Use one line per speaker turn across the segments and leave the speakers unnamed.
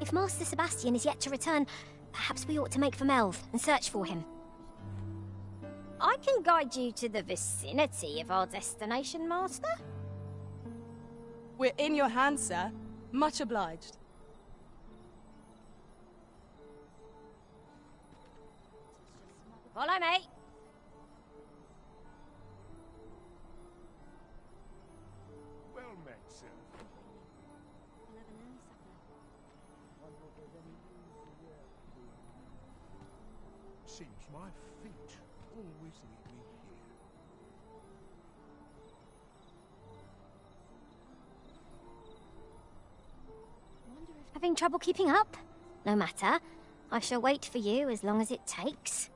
If Master Sebastian is yet to return, perhaps we ought to make for Melve and search for him.
I can guide you to the vicinity of our destination, Master.
We're in your hands, sir. Much obliged.
Follow me.
Well met, sir. Seems my feet always lead me here.
Having trouble keeping up? No matter. I shall wait for you as long as it takes.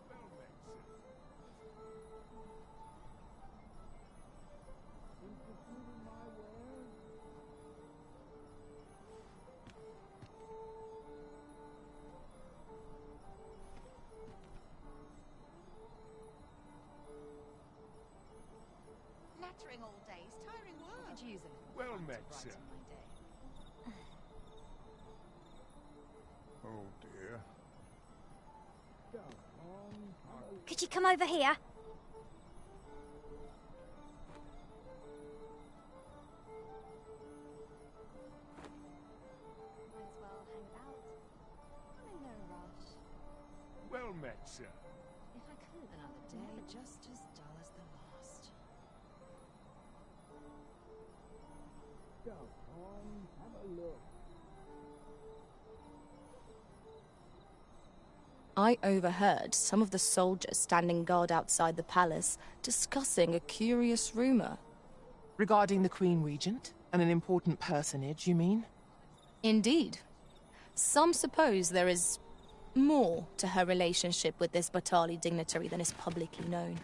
Nattering all day is tiring work. Could use a little
Well
fun to
met,
brighten
sir.
my day.
Oh dear.
Could you come over here?
Might as well hang about. I'm in no rush.
Well met, sir.
If I could, another day just as dull as the last.
I overheard some of the soldiers standing guard outside the palace discussing a curious rumor.
Regarding the Queen Regent? And an important personage, you mean?
Indeed. Some suppose there is more to her relationship with this Batali dignitary than is publicly known.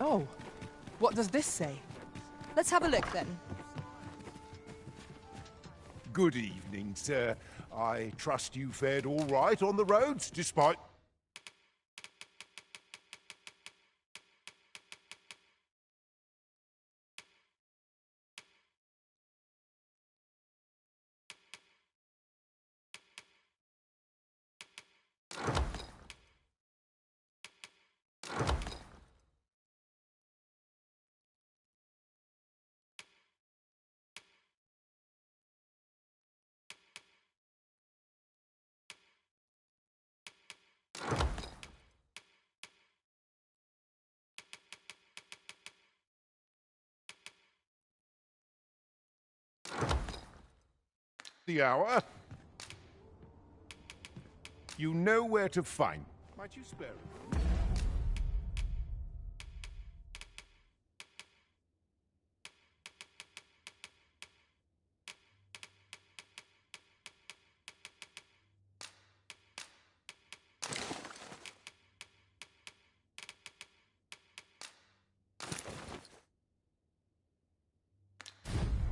Oh, what does this say?
Let's have a look then.
Good evening, sir. I trust you fared all right on the roads, despite... The hour? You know where to find. Might you spare it?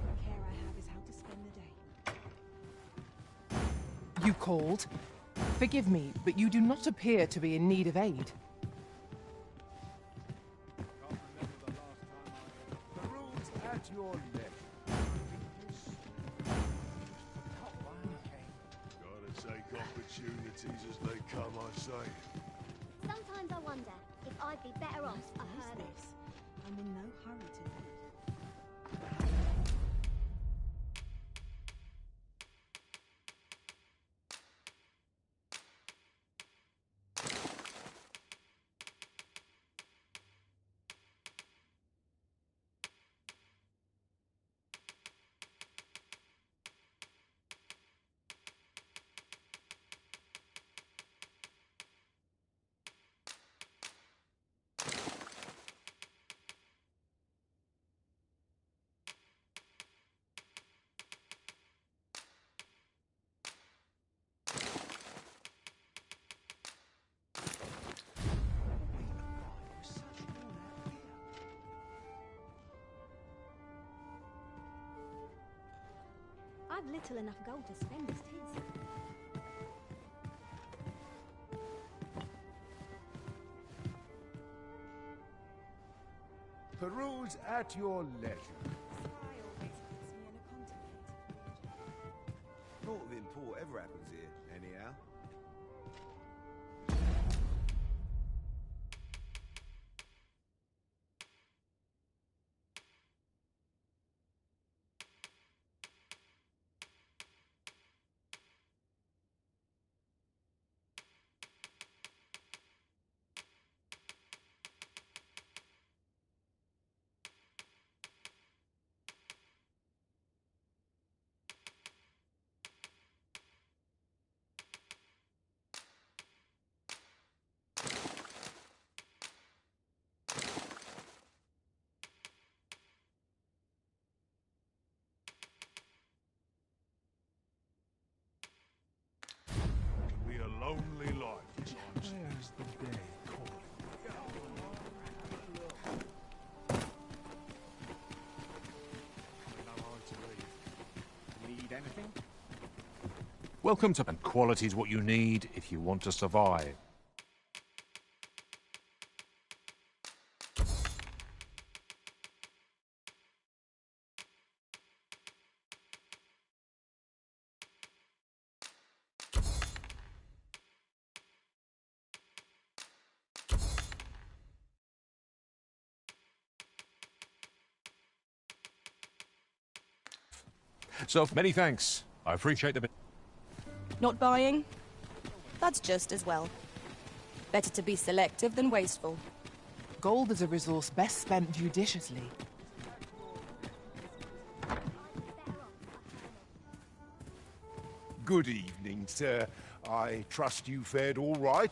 The care I have is how to spend the day.
You called? Forgive me, but you do not appear to be in need of aid.
The rules at your neck. Gotta take opportunities as they come, I say.
Sometimes I wonder if I'd be better off a
Who's
hermit.
this? I'm in no hurry to leave. I've little enough gold to spend as tis.
Peruse at your leisure.
Sky always puts me in a contemplative.
Naught of import ever happens here, anyhow.
Be a lonely life. Where's the day calling?
Need anything?
Welcome to... And quality's what you need if you want to survive. So, many thanks. I appreciate the...
Not buying? That's just as well. Better to be selective than wasteful.
Gold is a resource best spent judiciously.
Good evening, sir. I trust you fared all right.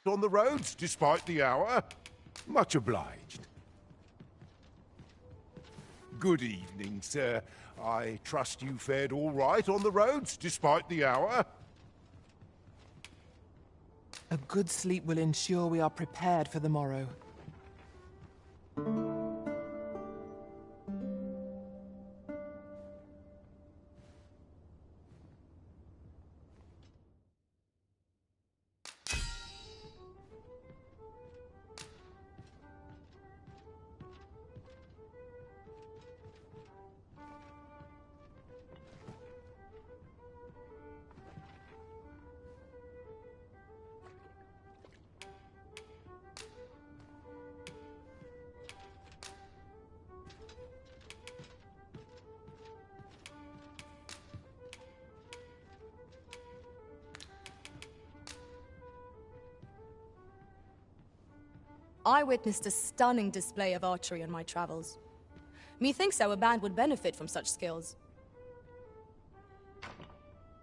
On the roads, despite the hour. Much obliged. Good evening, sir. I trust you fared all right on the roads, despite the hour.
A good sleep will ensure we are prepared for the morrow.
I witnessed a stunning display of archery on my travels. Methinks our band would benefit from such skills.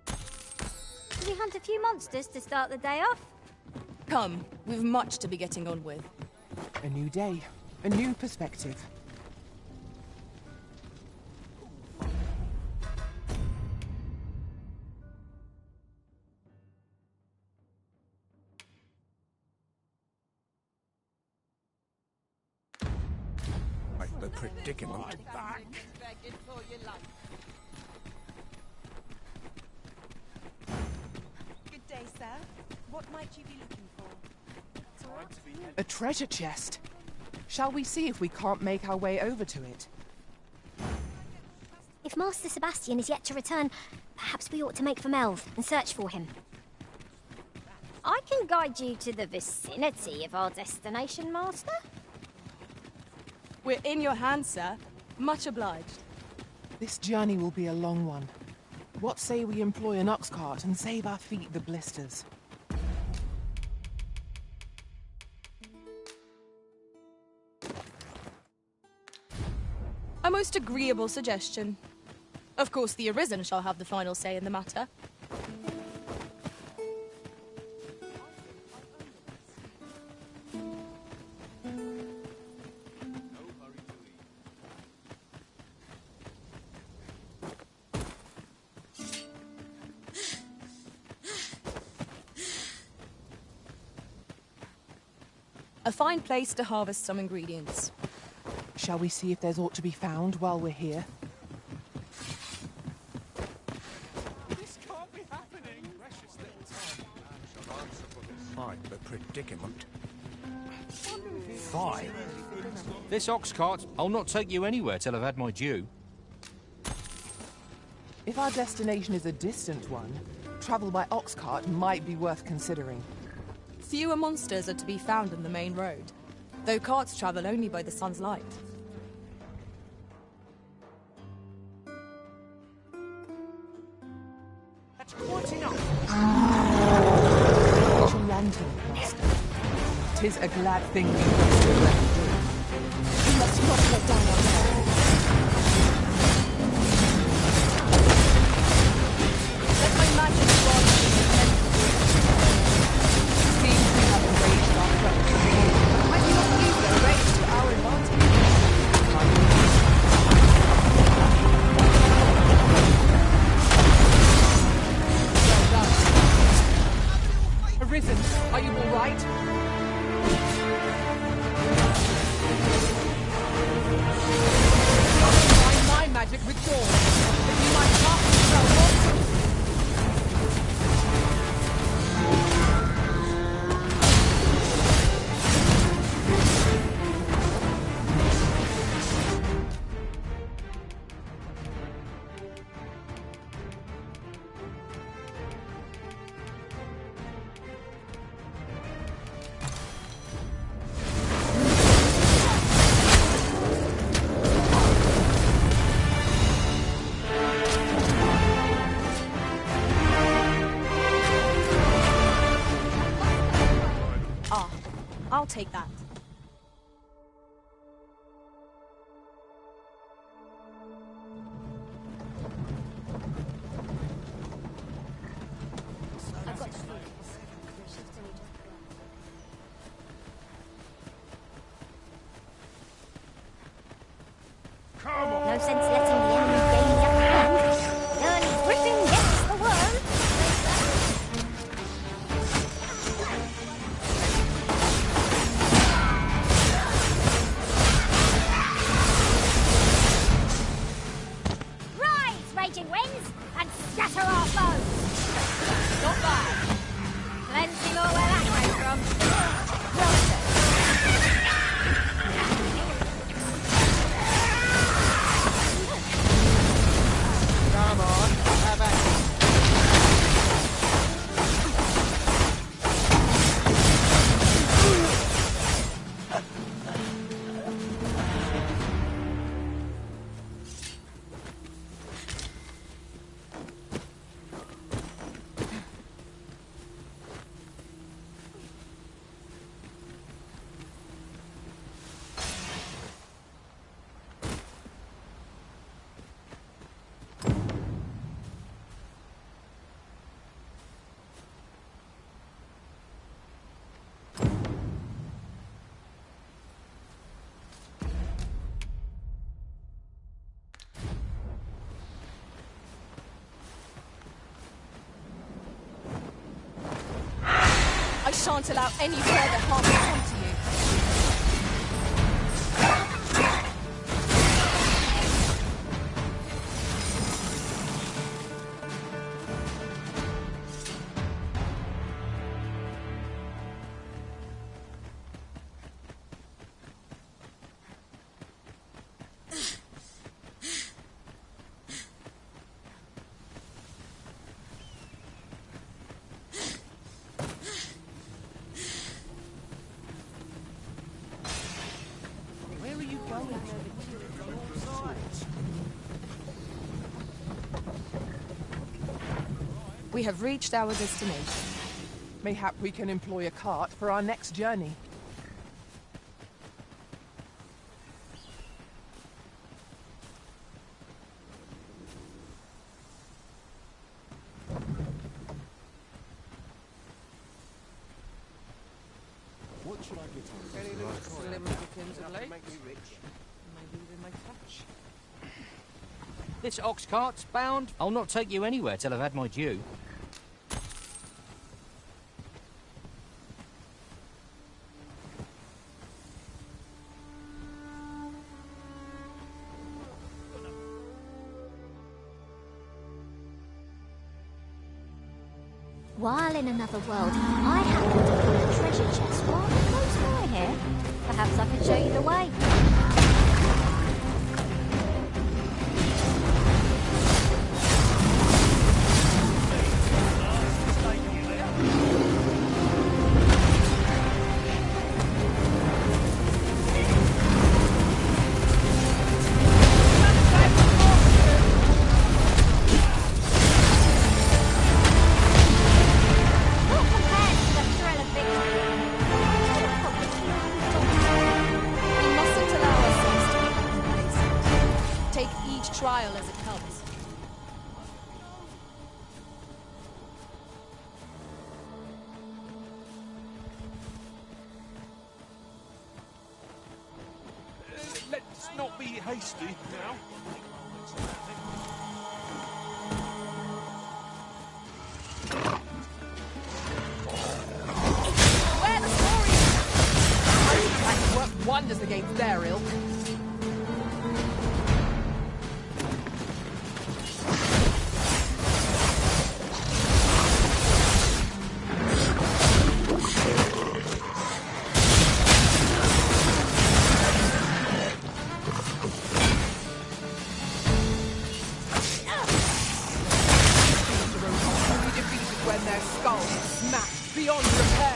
Should we hunt a few monsters to start the day off?
Come, we've much to be getting on with.
A new day, a new perspective.
Like the predicament.
Good day, sir. What might you be looking for?
A treasure chest. Shall we see if we can't make our way over to it?
If Master Sebastian is yet to return, perhaps we ought to make for Melve and search for him.
I can guide you to the vicinity of our destination, Master.
We're in your hands, sir. Much obliged.
This journey will be a long one. What say we employ an ox cart and save our feet the blisters?
A most agreeable suggestion. Of course, the Arisen shall have the final say in the matter. A fine place to harvest some ingredients.
Shall we see if there's aught to be found while we're here?
This can't be happening. Precious little time. Shall answer for this.
Quite the predicament.
5. This ox cart, I'll not take you anywhere till I've had my due.
If our destination is a distant one, travel by ox cart might be worth considering.
Fewer monsters are to be found in the main road, though carts travel only by the sun's light.
That's quite enough.
Your lantern, master. 'Tis a glad thing we rested when we did.
We must not let down our guard. Let my magic guard me
Seems we have enraged our friends.
might we not use their rage to our advantage?
Well done. Arisen, are you all right? Find my magic withdrawn. If you might not spell monster.
I'll take that.
Come on.
No sense letting the enemy gain the upper hand. Early Griffin gets the worm. Rise, raging winds, and scatter our foes. Not bad. Plenty more where that came from. Well done.
Come on, have at it.
I shan't allow any further harm to come to you.
Where are you going?
We have reached our destination.
Mayhap we can employ a cart for our next journey.
What should I get on?
Any little slim pickings of late? Make me rich. Maybe they may touch.
This ox cart's bound. I'll not take you anywhere till I've had my due.
While in another world, I happened to pull a treasure chest right close by here. Perhaps I could show you the way.
Trial as it comes.
Let's not be hasty now.
Where the story is? I work wonders against their ilk. When their skulls smashed beyond repair.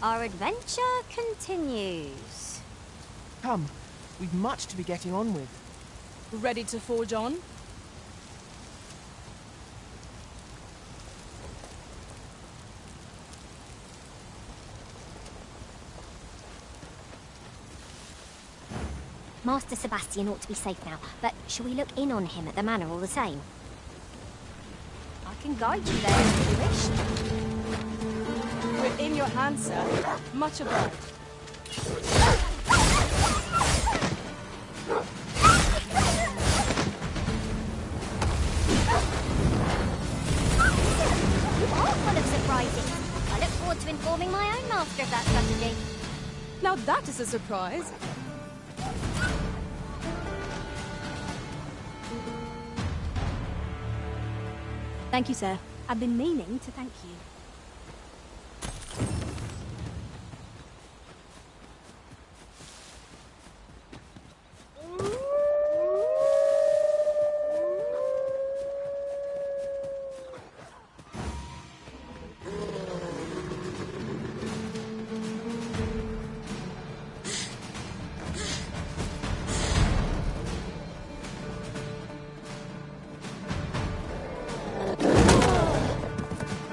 Our adventure continues.
Come, we've much to be getting on with.
Ready to forge on?
Master Sebastian ought to be safe now, but shall we look in on him at the manor all the same? I can guide you there if you wish.
We're in your hands, sir. Much obliged.
You are full of surprises. I look forward to informing my own master of that strategy.
Now that is a surprise. Thank you, sir.
I've been meaning to thank you.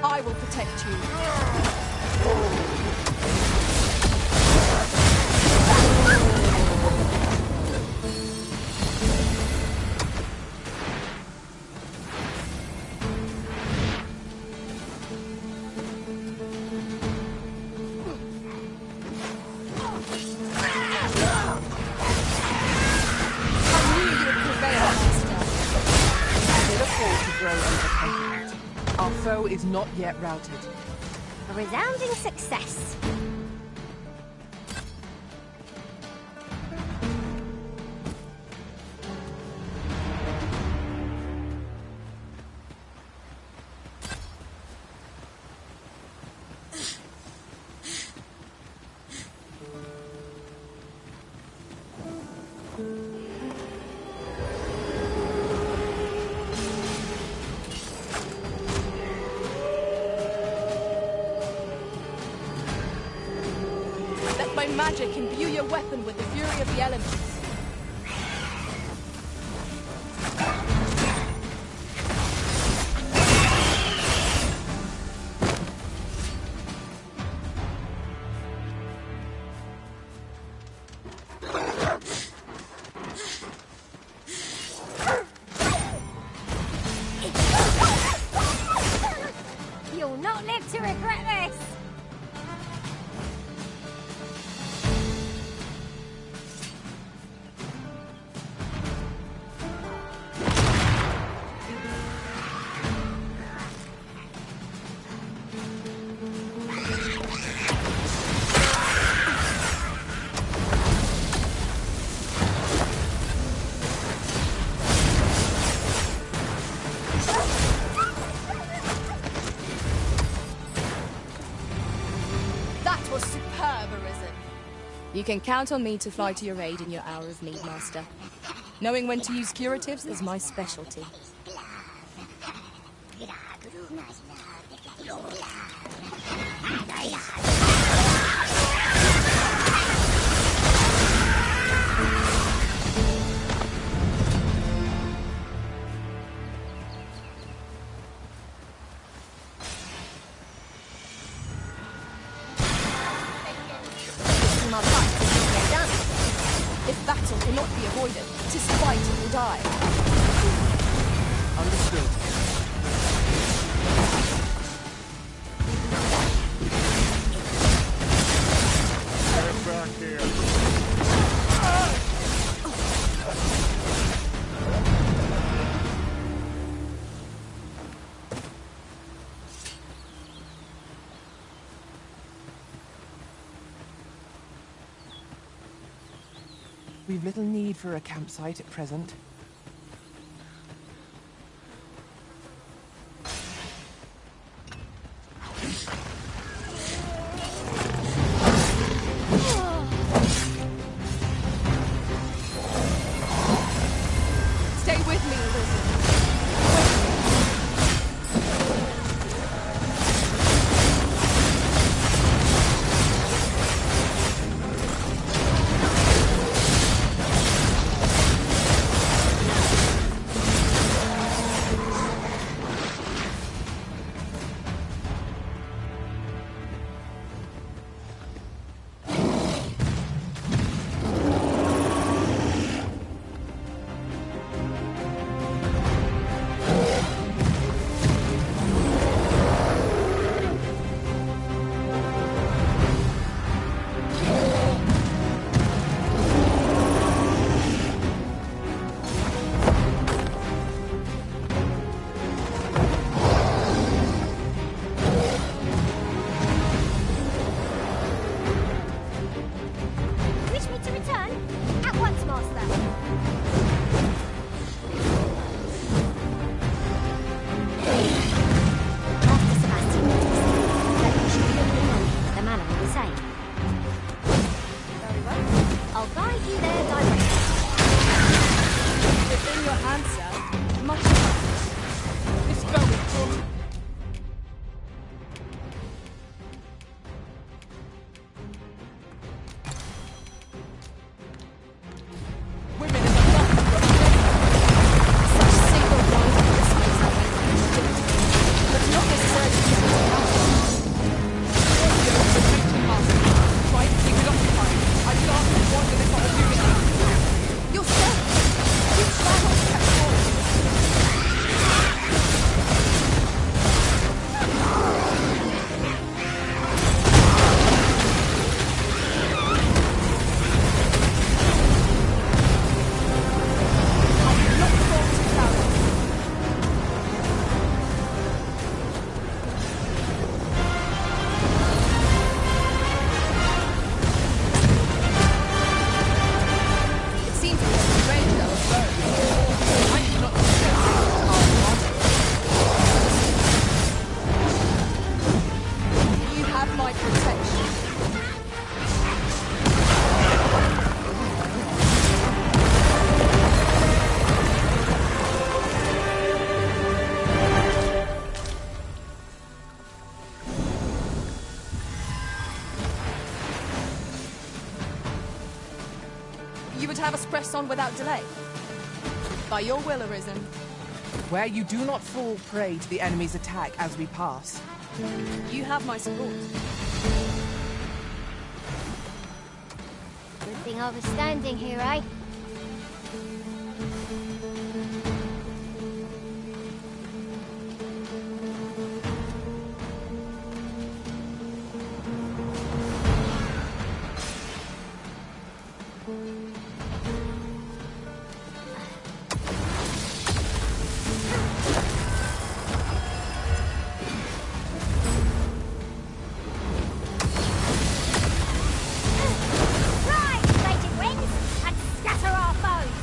I will protect you.
Our foe is not yet routed.
A resounding success.
Let my magic imbue your weapon with the fury of the elements. You can count on me to fly to your aid in your hour of need, Master. Knowing when to use curatives is my specialty. If battle cannot be avoided, 'tis fight or die.
Understood.
Get back here.
We've little need for a campsite at present.
Stay with me, Elizabeth.
Wish me to return? At once, Master. Master Sebastian noticed that you should look in on him at the manor all the same. Very well. I'll guide you there directly.
Within your hands, sir. Much love. Let's go. Women is a lot. Such single ones in this case are but not necessarily to use try to keep it occupied. I can't wonder if I'll do it. Yourself! You try not to catch on. I'm not going to tell you. It seems to be strange that was burned. I did not suggest it was You have my protection. You would have us press on without delay? By your will, Arisen.
Where you do not fall prey to the enemy's attack as we pass.
You have my support.
Good thing I was standing here, eh? Rise, fated winds, and scatter our foes!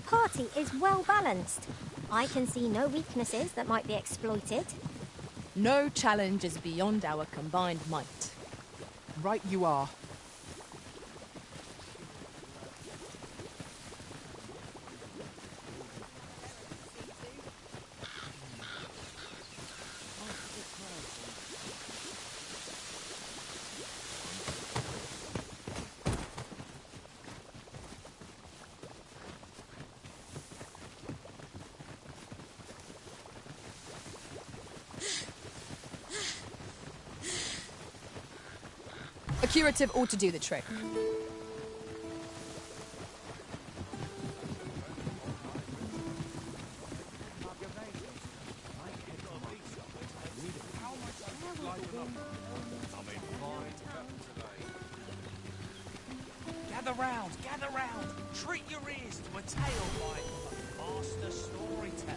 party is well balanced. I can see no weaknesses that might be exploited.
No challenge is beyond our combined might.
Right you are.
A curative ought to do the trick.
Gather round. Treat your ears to a tale by a master storyteller.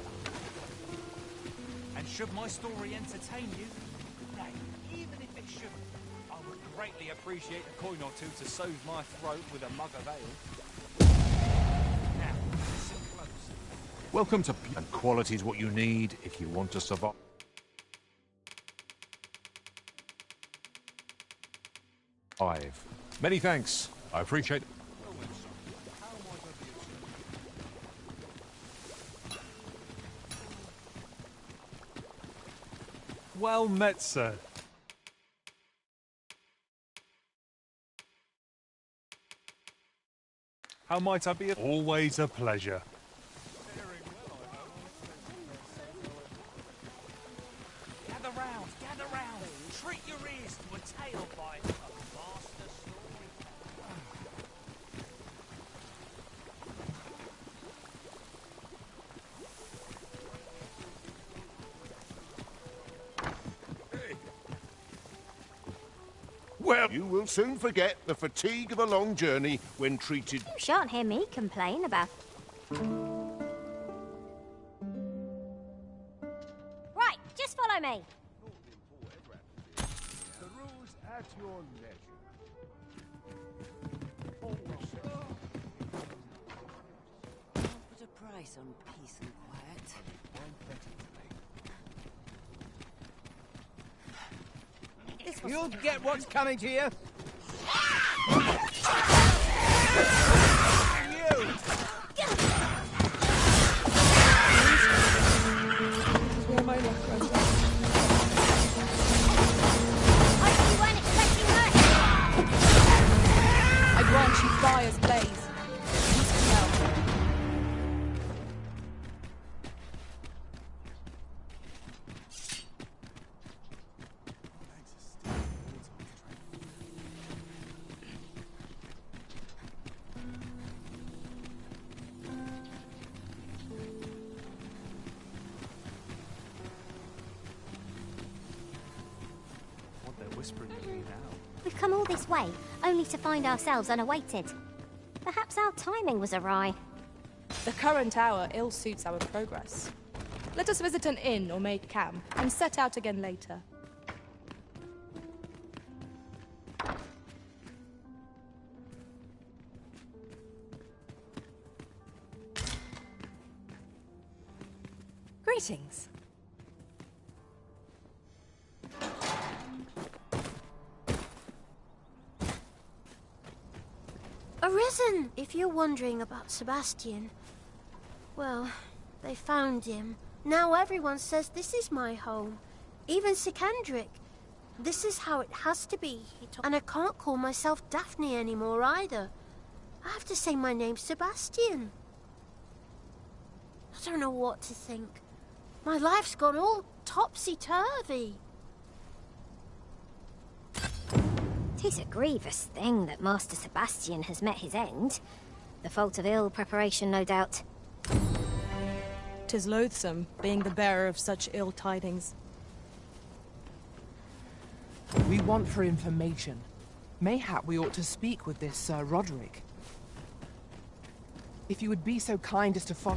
And should my story entertain you, nay, even if it shouldn't, I would greatly appreciate a coin or two to soothe my throat with a mug of ale. Now, listen close.
Welcome to... And quality is what you need if you want to survive. Many thanks. I appreciate it.
Well met, sir. How might I be? Always a pleasure.
Gather round. Treat your ears to a tale by a master storyteller.
Well, you will soon forget the fatigue of a long journey when treated...
You shan't hear me complain about... Right, just follow me.
The rules at your leisure.
Don't put a price on peace and quiet.
You'll get what's coming to you.
Where my luck runs out.
You weren't expecting that.
I grant you fire's blaze. Peace can help.
Whispering at me now.
We've come all this way, only to find ourselves unawaited. Perhaps our timing was awry.
The current hour ill suits our progress. Let us visit an inn or maid camp, and set out again later. Greetings.
Arisen, if you're wondering about Sebastian. Well, they found him. Now everyone says this is my home. Even Sikandric. This is how it has to be, he told. And I can't call myself Daphne anymore either. I have to say my name's Sebastian. I don't know what to think. My life's gone all topsy-turvy.
'Tis a grievous thing that Master Sebastian has met his end. The fault of ill preparation, no doubt.
'Tis loathsome, being the bearer of such ill tidings.
We want for information. Mayhap we ought to speak with this Sir Roderick. If you would be so kind as to follow...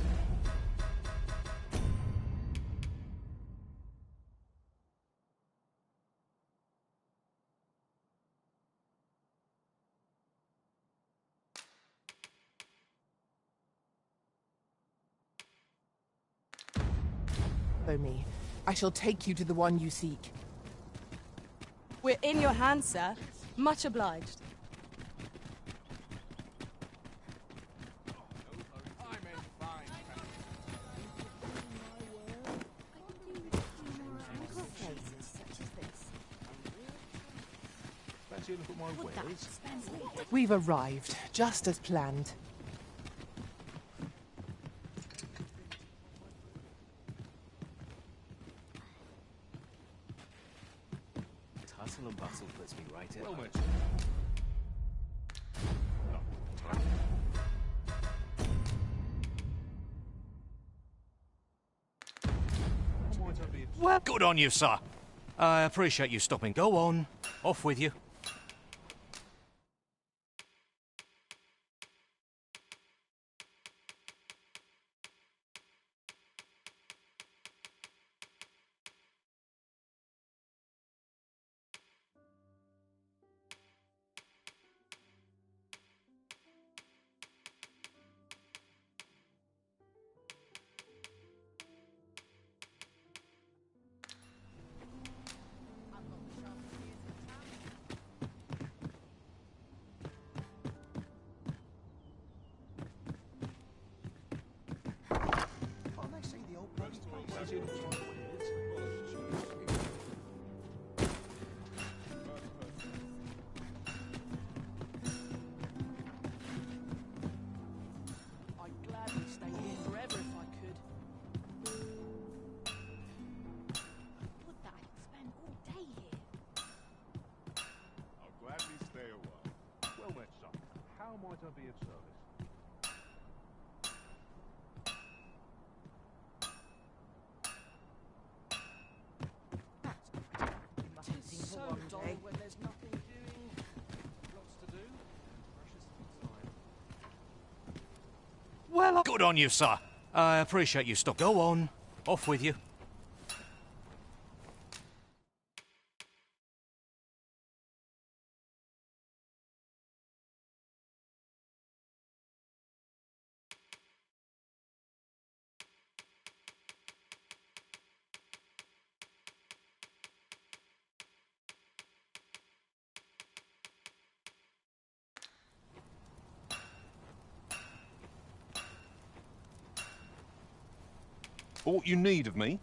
Follow me. I shall take you to the one you seek.
We're in your hands, sir. Much obliged.
We've arrived, just as planned.
Hustle and bustle puts me right at home. Well, good on you, sir. I appreciate you stopping. Go on. Off with you.
I'd gladly stay here forever if I could.
Would that I could spend all day here.
I'll gladly stay a while. Well met, son. How might I be of service?
So dull when there's nothing doing. Lots to do.
Well, good on you, sir. I appreciate you stopping. Go on. Off with you.
Aught you need of me?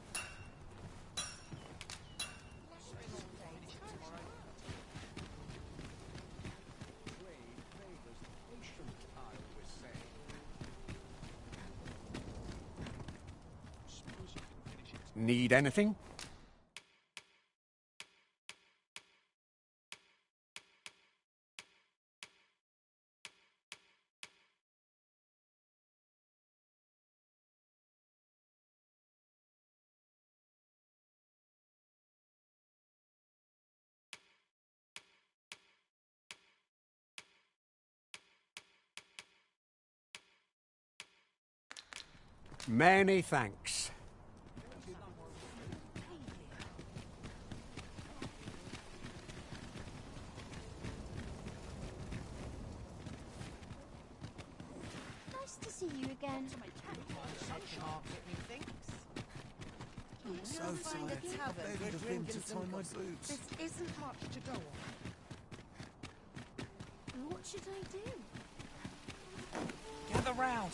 Need anything? Many thanks.
Nice to see you again.
So tired. Begging of him to tie my boots.
This isn't much to go on.
What should I do?
Gather round.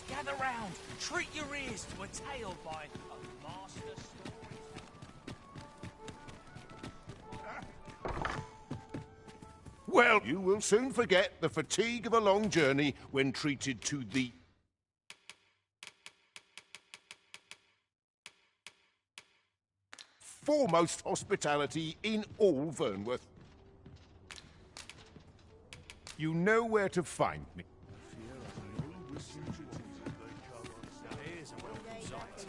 Treat your ears to a tale by a master storyteller.
Well, you will soon forget the fatigue of a long journey when treated to the foremost hospitality in all Vernworth. You know where to find me.
Here's a welcome sight.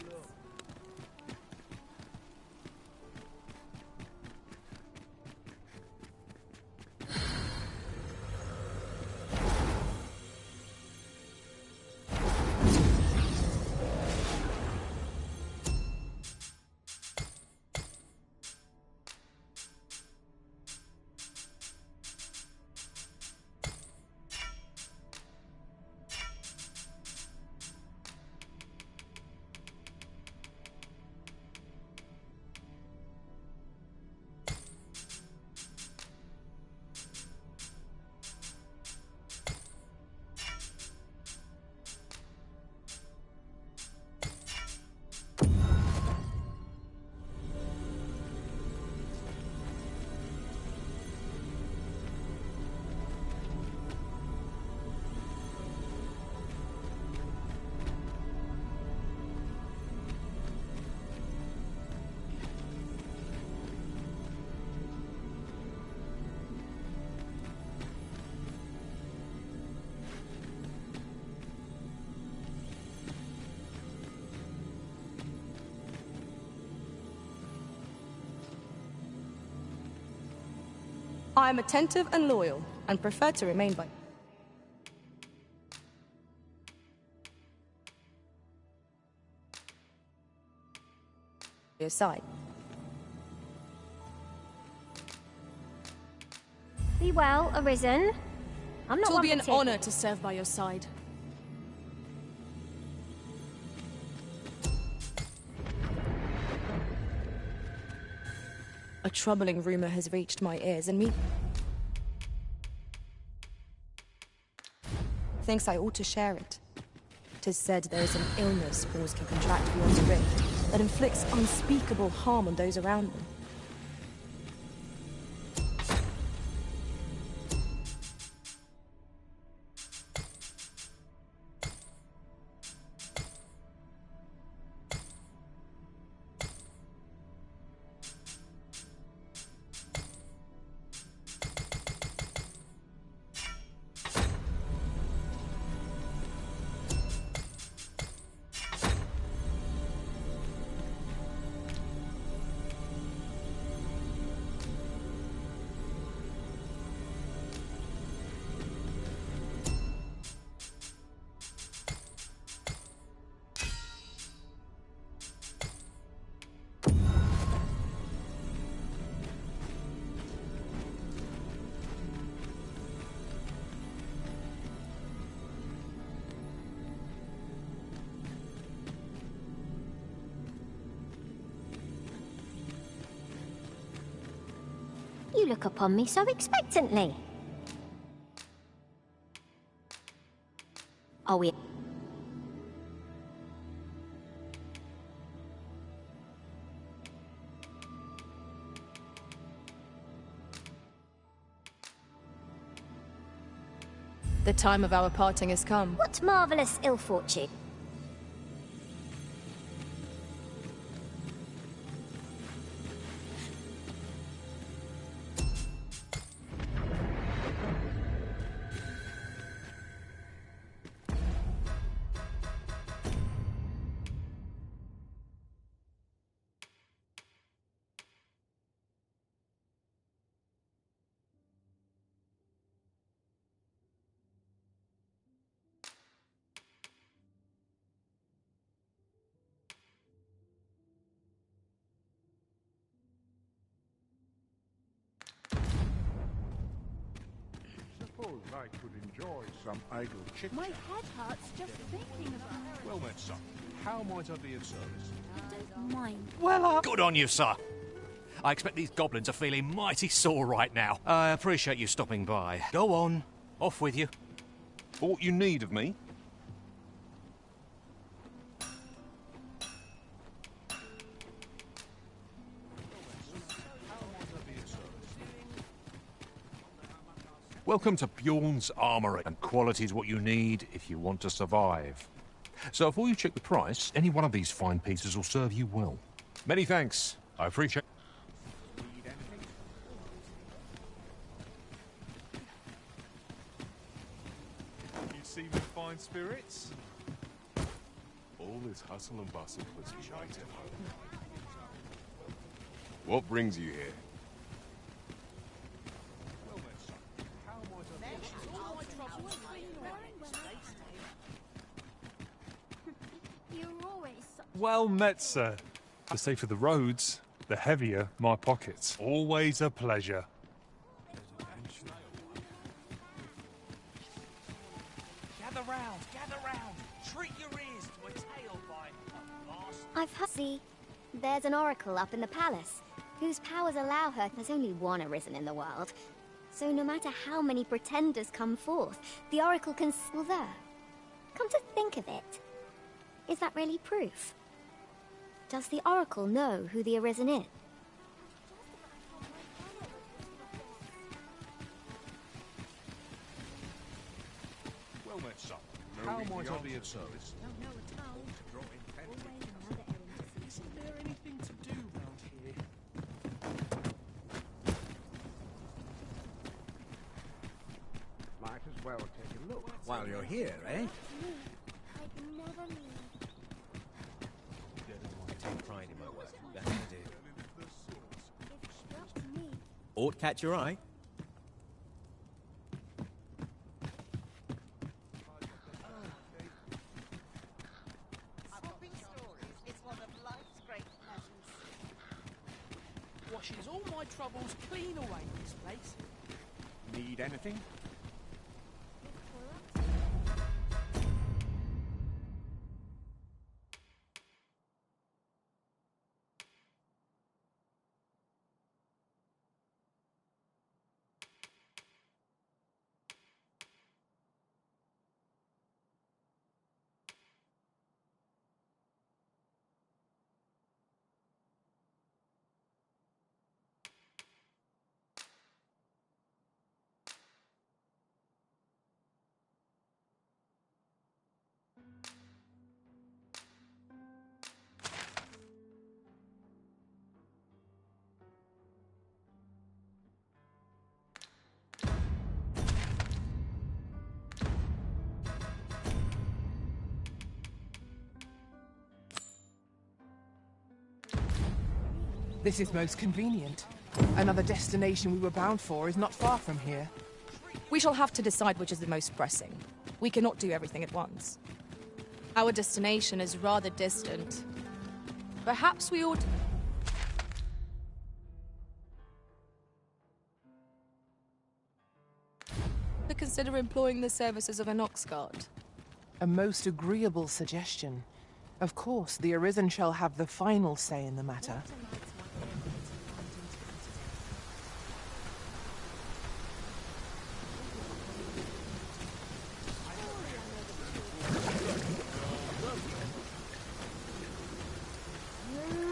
I am attentive and loyal, and prefer to remain by your side.
Be well, Arisen. I'm not
It will
one
be
for
an
tit-
honor to serve by your side. A troubling rumor has reached my ears, and me thinks I ought to share it. 'Tis said there is an illness fools can contract beyond rift that inflicts unspeakable harm on those around them.
You look upon me so expectantly. Are we...
The time of our parting has come.
What marvellous ill fortune.
Suppose I could enjoy some idle chit-chat.
My head hurts just thinking about it.
Well met, sir. How might I be of service?
Don't mind.
Well, good on you, sir. I expect these goblins are feeling mighty sore right now. I appreciate you stopping by. Go on. Off with you.
Aught you need of me? Welcome to Bjorn's Armory, and quality is what you need if you want to survive. So before you check the price, any one of these fine pieces will serve you well. Many thanks. I appreciate... You see me fine spirits?
All this hustle and bustle puts you right at home. What brings you here?
Well met, sir. The safer the roads, the heavier my pockets. Always a pleasure.
Gather round, gather round. Treat your ears to a tale by a master.
I've heard... See, there's an oracle up in the palace, whose powers allow her... There's only one Arisen in the world, so no matter how many pretenders come forth, the oracle can... Well, there. Come to think of it, is that really proof? Does the oracle know who the Arisen is?
Well met, sir. How might I be of service?
Isn't there anything to do round here?
Might as well take a look while you're here, eh?
Take pride in my work. That's what I do. Ought catch your eye.
washes all my troubles clean away, this place.
Need anything?
This is most convenient. Another destination we were bound for is not far from here.
We shall have to decide which is the most pressing. We cannot do everything at once. Our destination is rather distant. Perhaps we ought... to consider employing the services of an ox cart.
A most agreeable suggestion. Of course, the Arisen shall have the final say in the matter.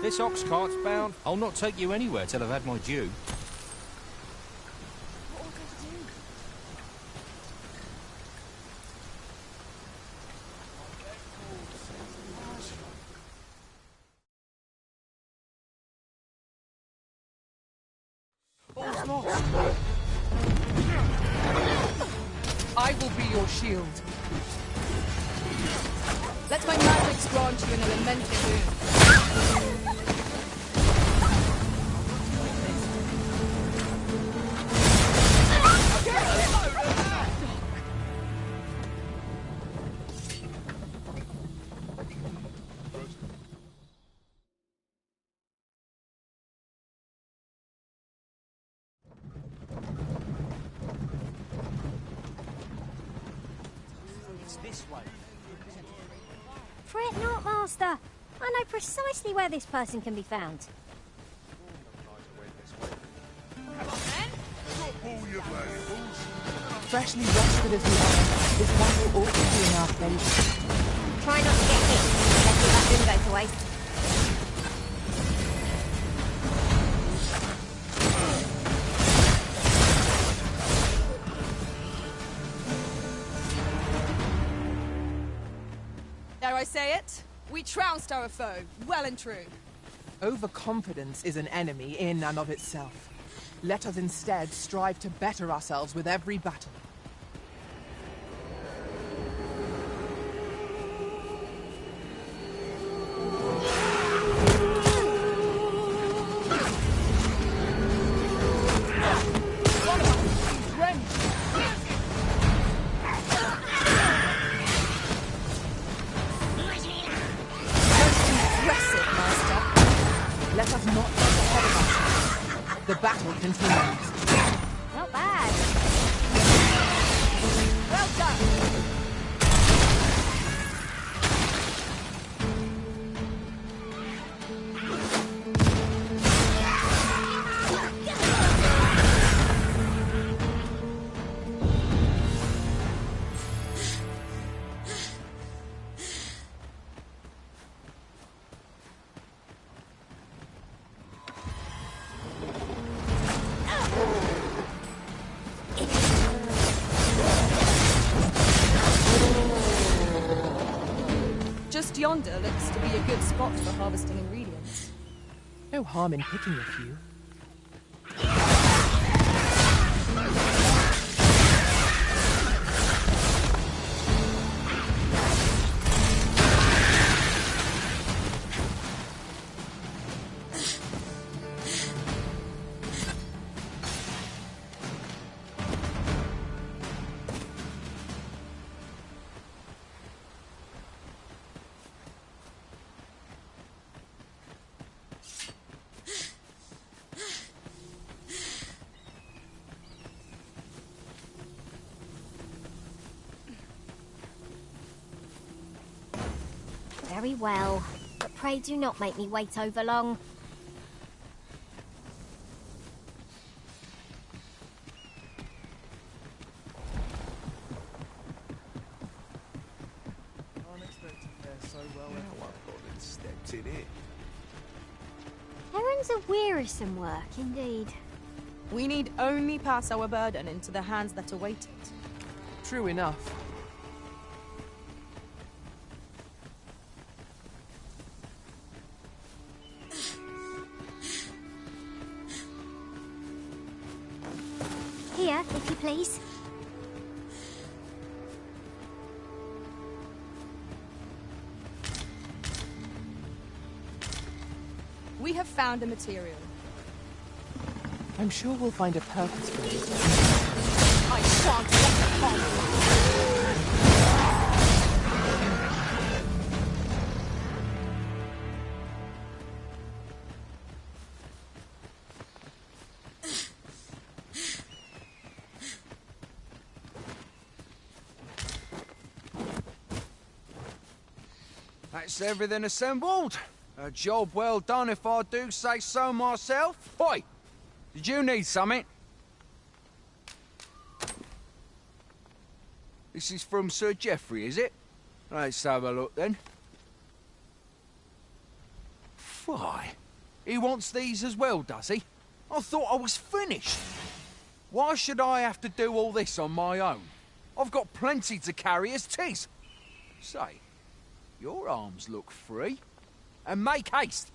This ox cart's bound. I'll not take you anywhere till I've had my due.
All's lost. I will be your shield.
Let my magics grant you an elemental boon.
It's this way.
Fret not, Master. I know precisely where this person can be found.
Come on, then.
Drop all your valuables.
Freshly rested as we are, this battle ought to be in our favour.
Try not to get hit. Let's get that boon go to waste.
Dare I say it? We trounced our foe, well and true.
Overconfidence is an enemy in and of itself. Let us instead strive to better ourselves with every battle. Let us not get ahead of ourselves. The battle continues.
Not bad.
Well done. Just yonder looks to be a good spot for harvesting ingredients.
No harm in picking a few.
Very well, but pray do not make me wait over long.
Stepped in it.
Errands are wearisome work, indeed.
We need only pass our burden into the hands that await it.
True enough.
Here, if you please.
We have found a material.
I'm sure we'll find a purpose for it.
I shan't let upon
That's everything assembled. A job well done if I do say so myself. Oi! Did you need something? This is from Sir Geoffrey, is it? Let's have a look then. Why? He wants these as well, does he? I thought I was finished. Why should I have to do all this on my own? I've got plenty to carry as tis. Say, your arms look free. And make haste.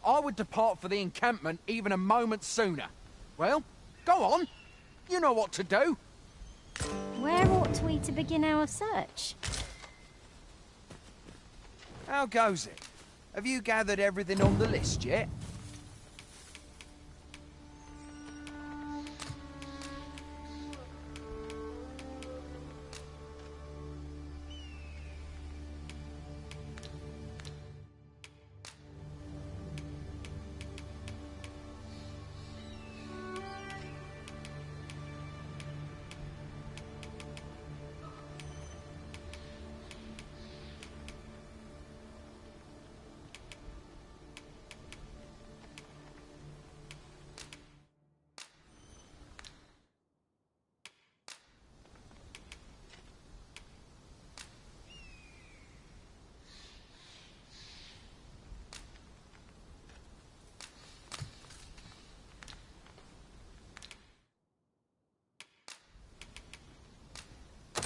I would depart for the encampment even a moment sooner. Well, go on. You know what to do.
Where ought we to begin our search?
How goes it? Have you gathered everything on the list yet?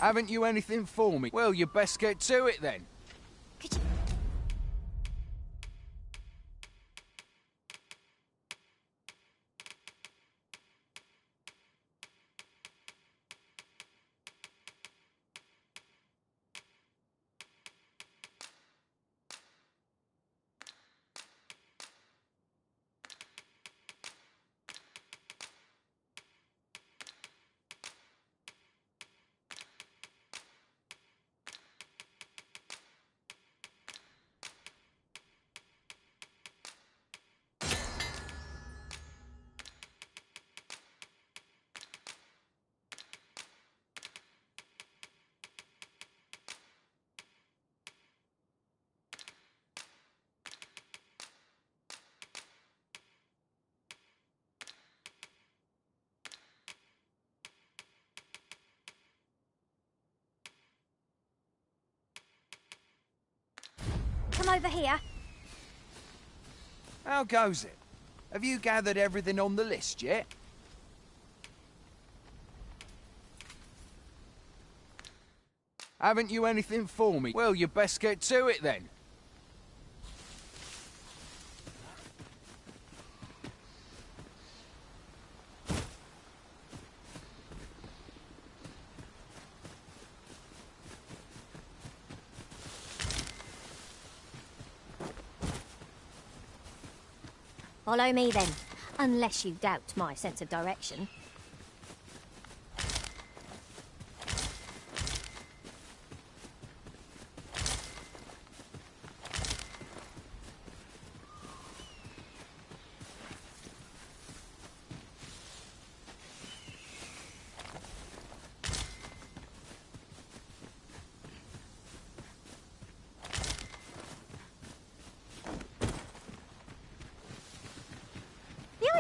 Haven't you anything for me? Well, you best get to it then.
Come over here.
How goes it? Have you gathered everything on the list yet? Haven't you anything for me? Well, you best get to it then.
Follow me then, unless you doubt my sense of direction.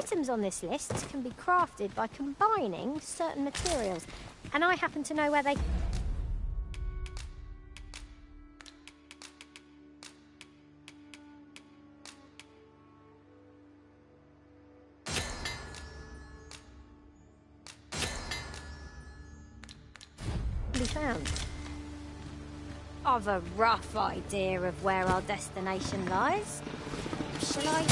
items on this list can be crafted by combining certain materials, and I happen to know where they... be found. I've a rough idea of where our destination lies. Shall I...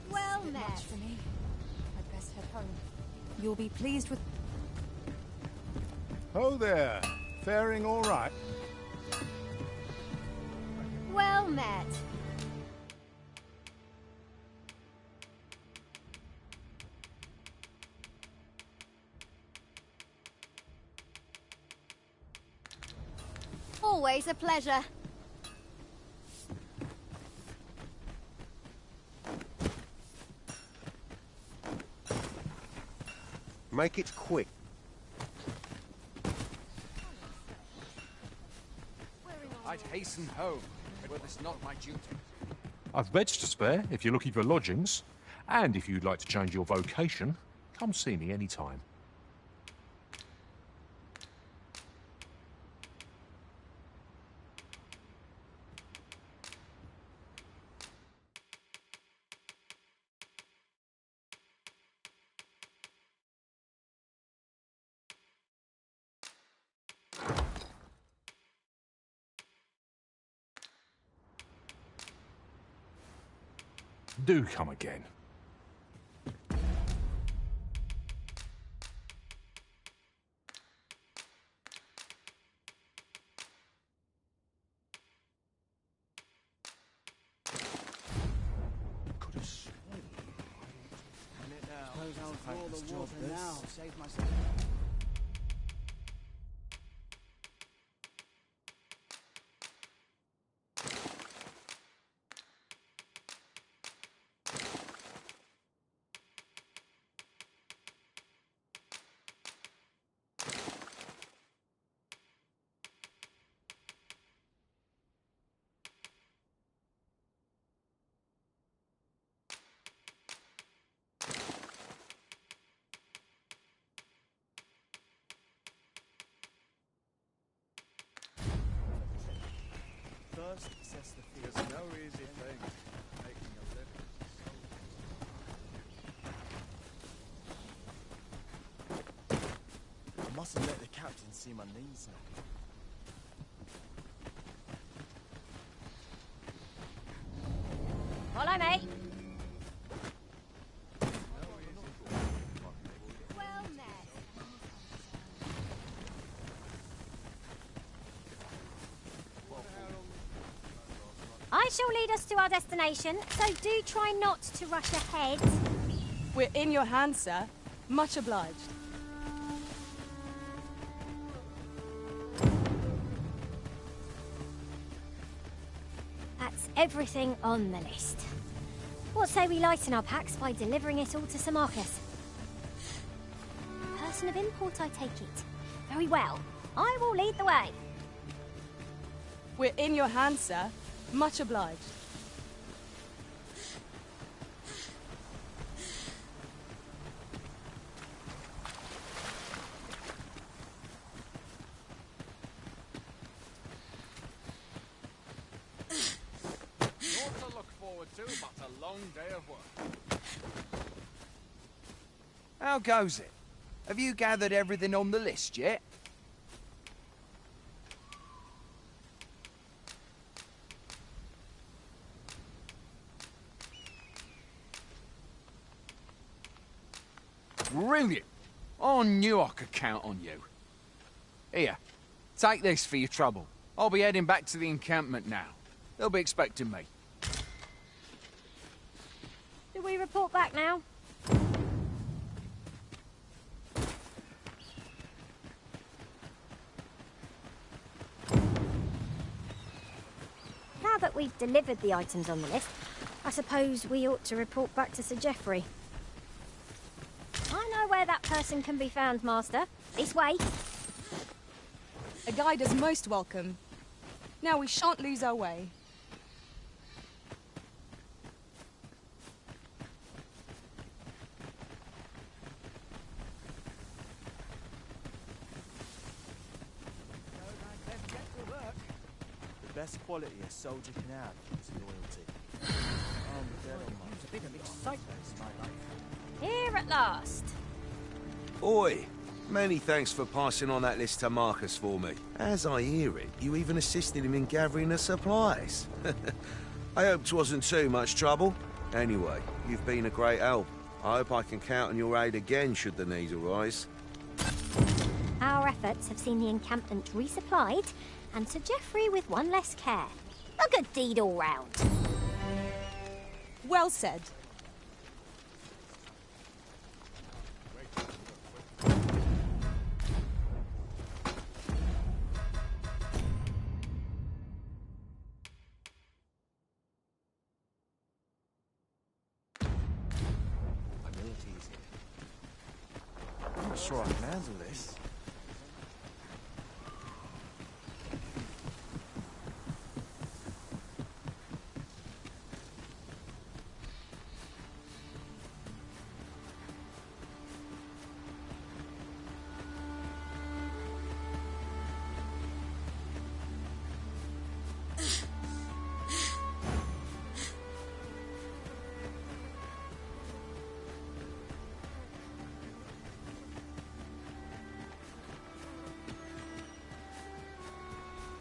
Well met. For me. I'd best head home. You'll be pleased with...
Ho there. Faring all right?
Well met.
Always a pleasure.
Make it quick.
I'd hasten home, were this not my duty.
I've beds to spare if you're looking for lodgings. And if you'd like to change your vocation, come see me anytime. Do come again.
Could have sworn. Suppose I'll draw the water now. Save myself. First, assess the field. There's no easy thing. Making a living. I mustn't let the captain see my knees now.
Follow me.
Well met.
I shall lead us to our destination, so do try not to rush ahead.
We're in your hands, sir. Much obliged.
That's everything on the list. What say we lighten our packs by delivering it all to Sir Marcus? Person of import, I take it. Very well. I will lead the way.
We're in your hands, sir. Much obliged.
Naught to look forward to, but a long day of work. How goes it? Have you gathered everything on the list yet? Brilliant. I knew I could count on you. Here, take this for your trouble. I'll be heading back to the encampment now. They'll be expecting me.
Do we report back now? Now that we've delivered the items on the list, I suppose we ought to report back to Sir Geoffrey. I know where that person can be found, Master. This way.
A guide is most welcome. Now we shan't lose our way.
The best quality a soldier can have is loyalty. I'm dead on my...
It's a bit of excitement in my life.
Here at last.
Oi! Many thanks for passing on that list to Marcus for me. As I hear it, you even assisted him in gathering the supplies. I hope 'twasn't too much trouble. Anyway, you've been a great help. I hope I can count on your aid again should the need arise.
Our efforts have seen the encampment resupplied, and Sir Geoffrey with one less care. A good deed all round.
Well said.
I'm not sure I can handle this.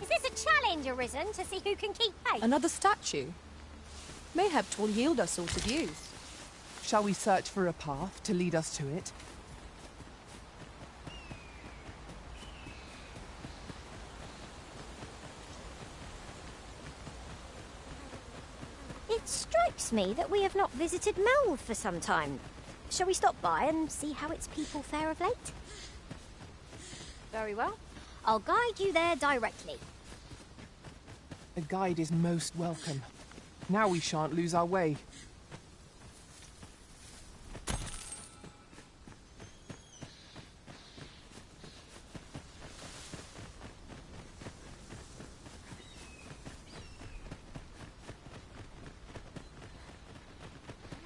Is this a challenge arisen to see who can keep pace?
Another statue? Mayhap 'twill yield us all to views.
Shall we search for a path to lead us to it?
It strikes me that we have not visited Melve for some time. Shall we stop by and see how its people fare of late? Very well. I'll guide you there directly.
A guide is most welcome. Now we shan't lose our way.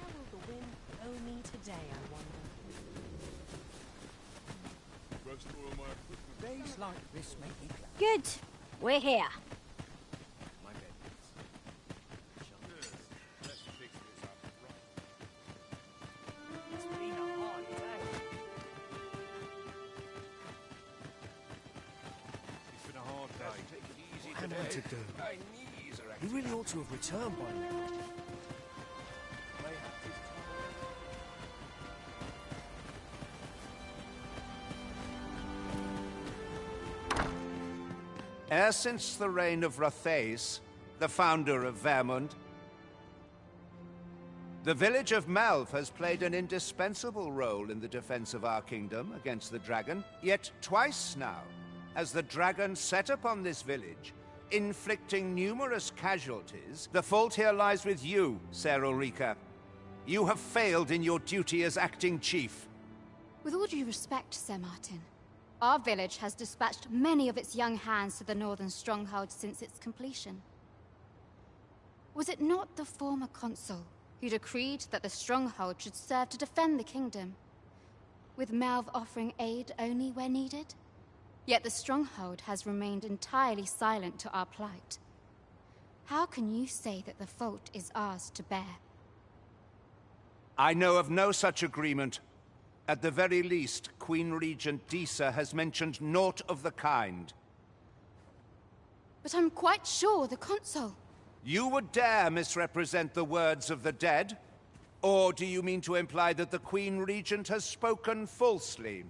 How will the wind blow me today, I wonder?
Days like this make me glad.
Good. We're here.
My bed. It's been a hard day.
It's been a hard day. Take it easy
What am I to do?
My knees are
He really ought to have returned by now.
E'er since the reign of Rothaeus, the founder of Vermund, the village of Melve has played an indispensable role in the defense of our kingdom against the dragon. Yet twice now has the dragon set upon this village, inflicting numerous casualties. The fault here lies with you, Ser Ulrika. You have failed in your duty as acting chief.
With all due respect, Sir Martin, our village has dispatched many of its young hands to the northern stronghold since its completion. Was it not the former consul who decreed that the stronghold should serve to defend the kingdom, with Melve offering aid only where needed? Yet the stronghold has remained entirely silent to our plight. How can you say that the fault is ours to bear?
I know of no such agreement. At the very least, Queen Regent Disa has mentioned naught of the kind.
But I'm quite sure the consul...
You would dare misrepresent the words of the dead? Or do you mean to imply that the Queen Regent has spoken falsely?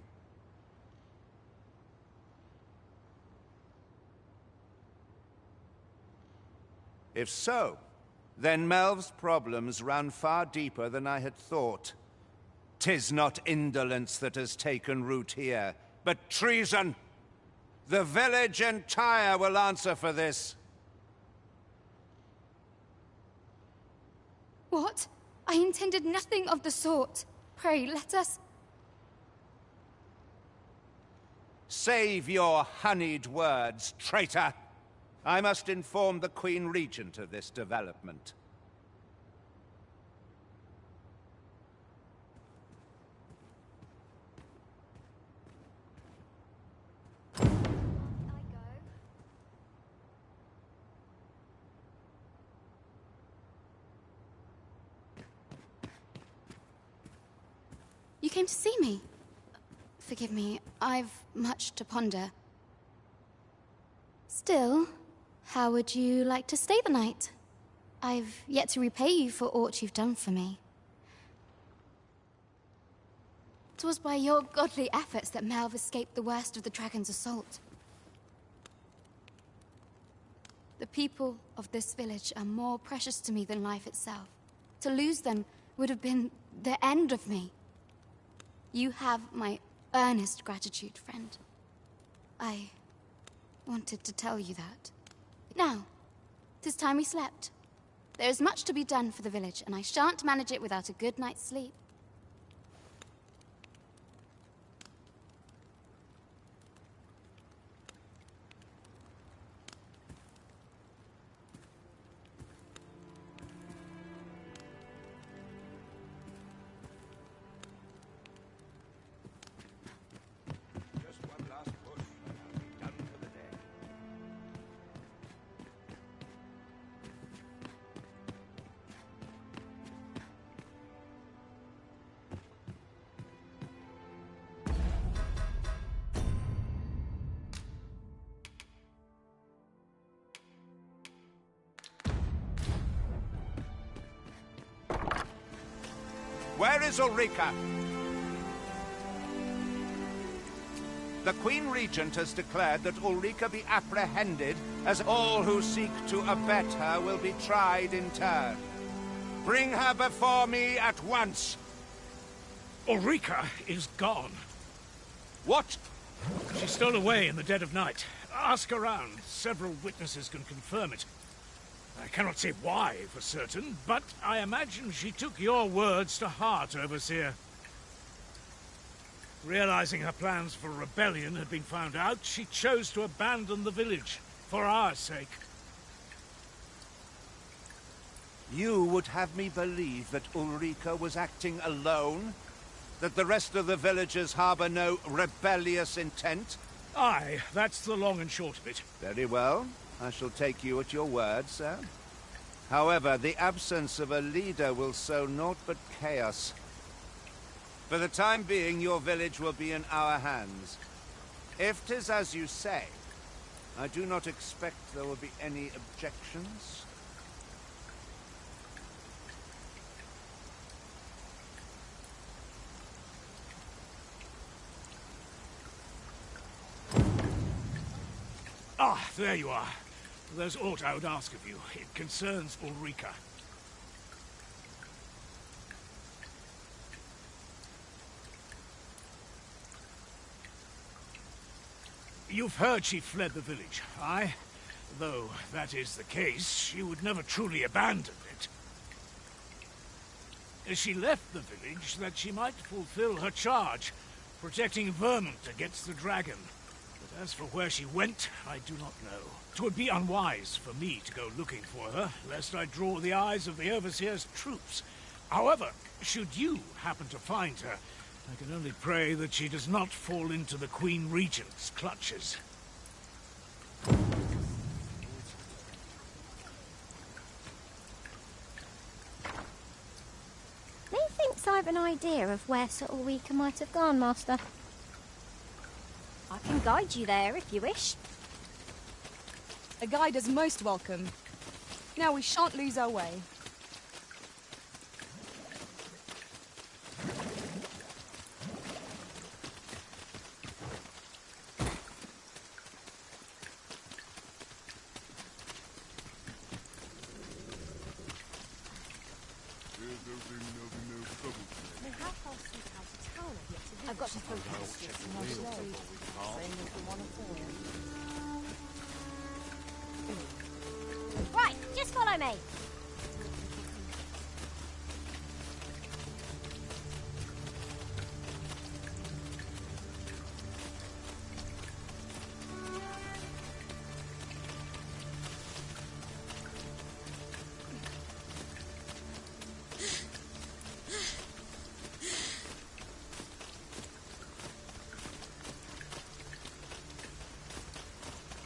If so, then Melv's problems run far deeper than I had thought. 'Tis not indolence that has taken root here, but treason. The village entire will answer for this.
What? I intended nothing of the sort. Pray, let us...
Save your honeyed words, traitor! I must inform the Queen Regent of this development.
You came to see me? Forgive me, I've much to ponder. Still, how would you like to stay the night? I've yet to repay you for aught you've done for me. 'Twas by your godly efforts that Melv escaped the worst of the dragon's assault. The people of this village are more precious to me than life itself. To lose them would have been the end of me. You have my earnest gratitude, friend. I wanted to tell you that. Now, 'tis time we slept. There is much to be done for the village, and I shan't manage it without a good night's sleep.
Where is Ulrika? The Queen Regent has declared that Ulrika be apprehended, as all who seek to abet her will be tried in turn. Bring her before me at once.
Ulrika is gone.
What?
She stole away in the dead of night. Ask around. Several witnesses can confirm it. I cannot say why for certain, but I imagine she took your words to heart, Overseer. Realizing her plans for rebellion had been found out, she chose to abandon the village, for our sake.
You would have me believe that Ulrika was acting alone? That the rest of the villagers harbor no rebellious intent?
Aye, that's the long and short of it.
Very well. I shall take you at your word, sir. However, the absence of a leader will sow naught but chaos. For the time being, your village will be in our hands. If 'tis as you say, I do not expect there will be any objections.
Ah, there you are. There's aught I would ask of you. It concerns Ulrika. You've heard she fled the village, aye? Though that is the case, she would never truly abandon it. She left the village that she might fulfill her charge, protecting Vermont against the dragon. But as for where she went, I do not know. 'Twould be unwise for me to go looking for her, lest I draw the eyes of the Overseer's troops. However, should you happen to find her, I can only pray that she does not fall into the Queen Regent's clutches.
Methinks I've an idea of where Sir Ulrika might have gone, Master. I can guide you there if you wish.
A guide is most welcome. Now we shan't lose our way.
Right, just follow me.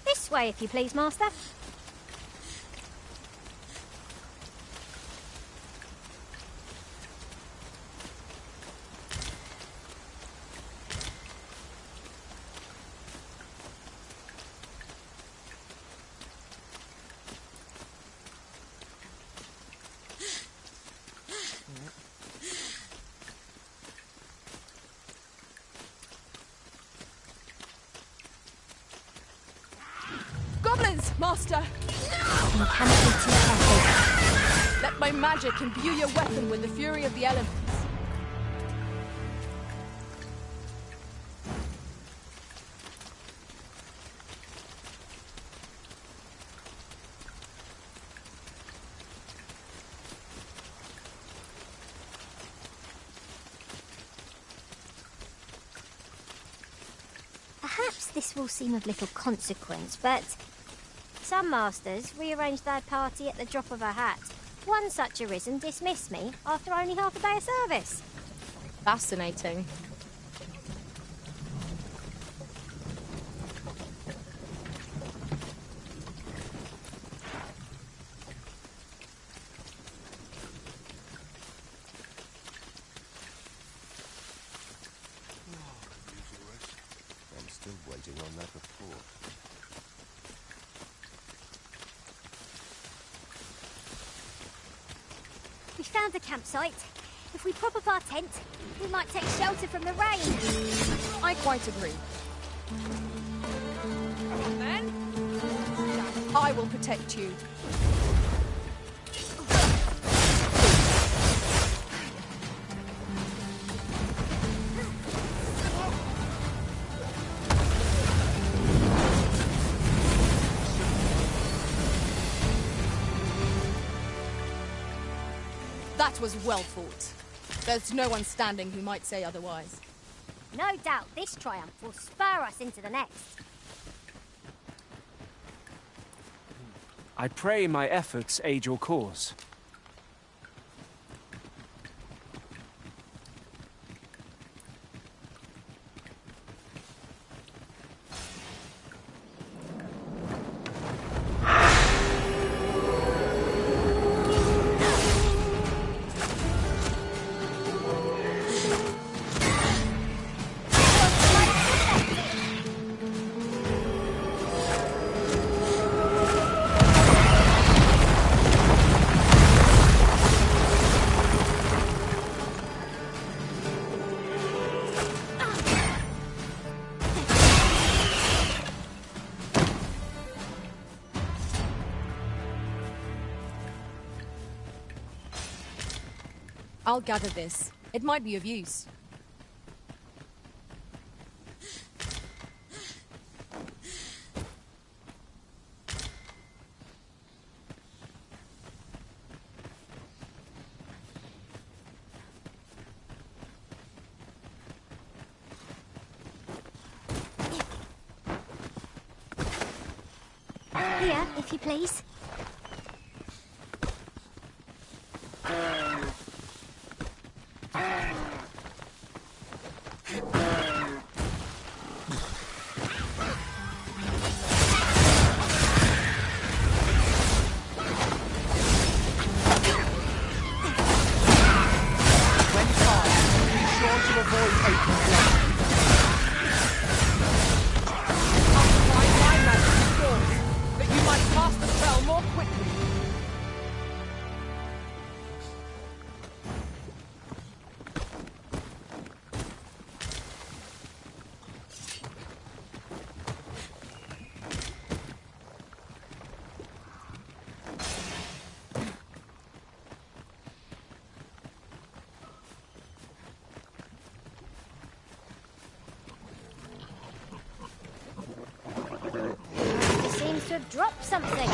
This way, if you please, Master.
Goblins, Master!
You cannot be too careful.
Let my magic imbue your weapon with the fury of the elements.
Perhaps this will seem of little consequence, but some masters rearrange their party at the drop of a hat. One such arisen dismissed me after only half a day of service.
Fascinating.
I'm still waiting on that report.
We found a campsite. If we prop up our tent, we might take shelter from the rain.
I quite agree.
Come on, then.
I will protect you. That was well fought. There's no one standing who might say otherwise.
No doubt this triumph will spur us into the next.
I pray my efforts aid your cause.
I'll gather this. It might be of use.
Here, if you please.
That you might cast the spell more
He seems to have dropped something.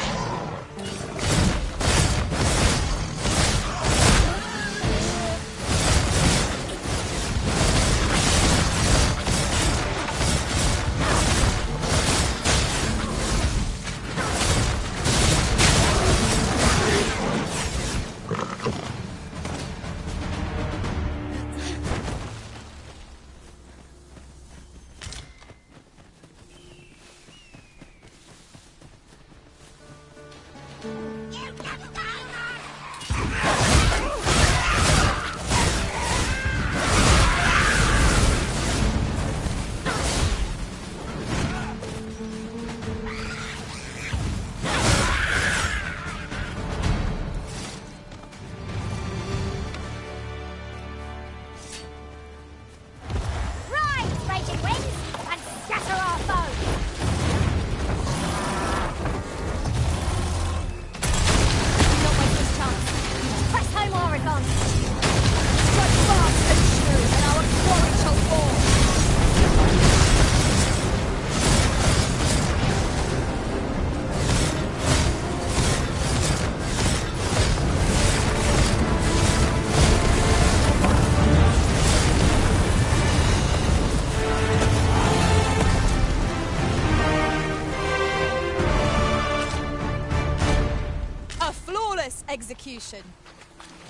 Execution.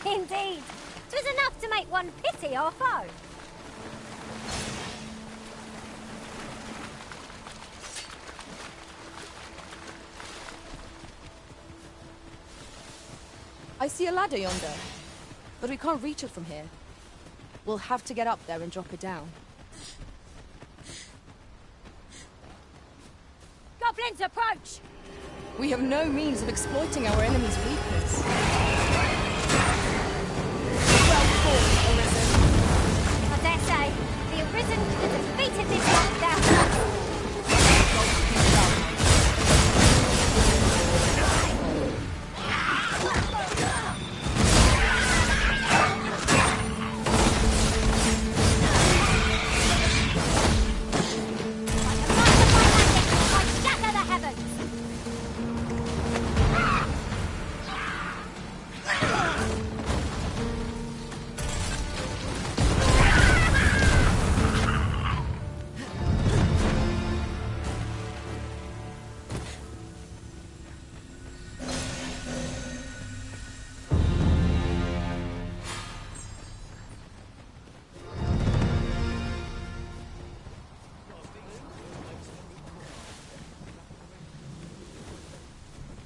Indeed. 'Twas enough to make one pity our foe.
I see a ladder yonder, but we can't reach it from here. We'll have to get up there and drop it down.
Goblins approach!
We have no means of exploiting our enemy's weakness. Well fought, Arisen.
I dare say, the Arisen could have defeated this lockdown.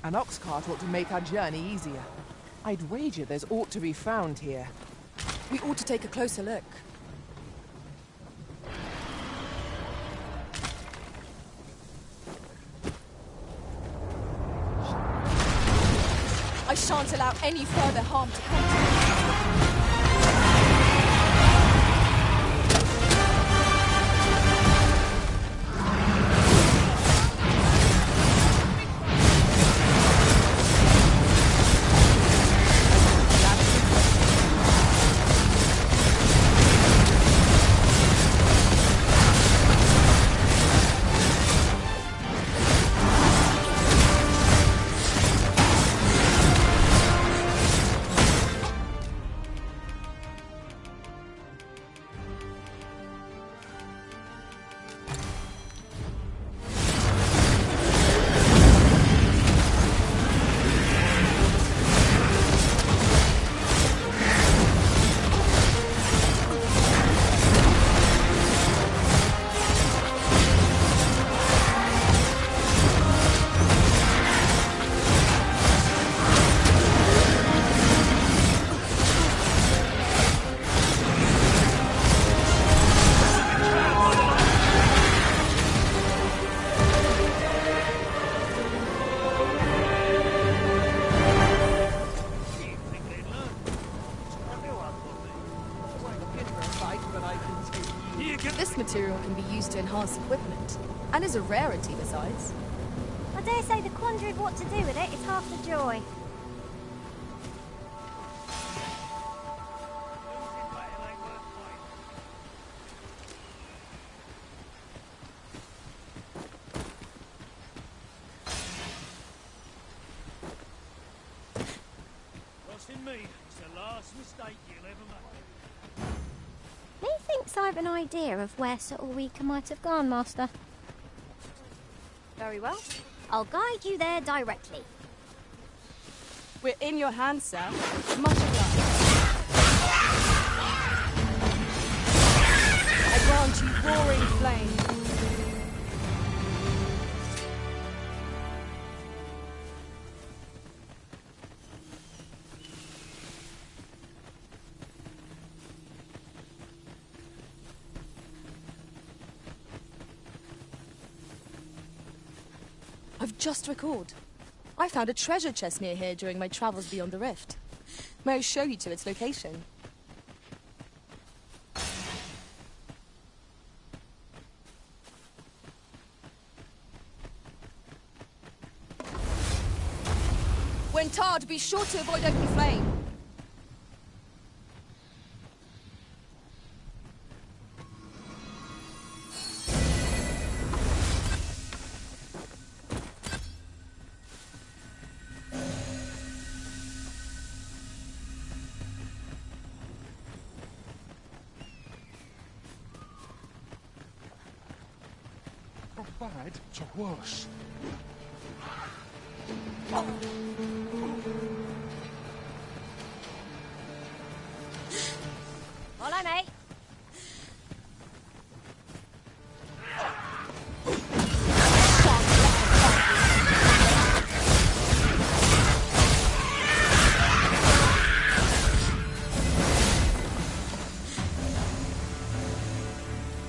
An ox cart ought to make our journey easier. I'd wager there's aught to be found here.
We ought to take a closer look. I shan't allow any further harm to come to me. This material can be used to enhance equipment, and is a rarity besides.
I dare say the quandary of what to do with it is half the joy.
me, it's the last mistake you'll ever make.
Methinks I've an idea of where Sir Ulrika might have gone, Master.
Very well. I'll guide you there directly.
We're in your hands, sir. Much obliged. I grant you roaring flame. I've just recalled. I found a treasure chest near here during my travels beyond the rift. May I show you to its location? When tarred, be sure to avoid open flame.
From bad to worse.
Follow me.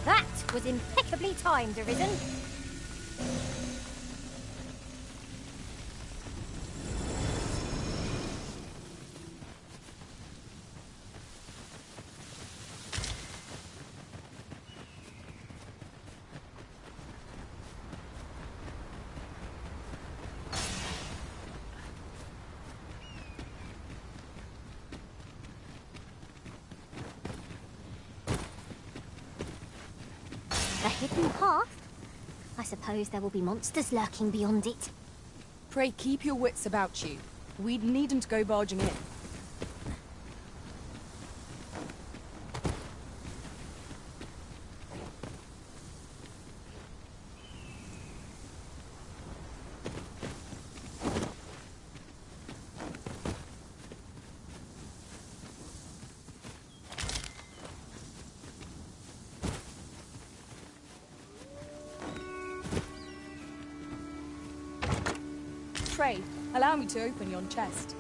That was impeccably timed, Arisen. A hidden path? I suppose there will be monsters lurking beyond it.
Pray keep your wits about you. We needn't go barging in. Pray, allow me to open yon chest.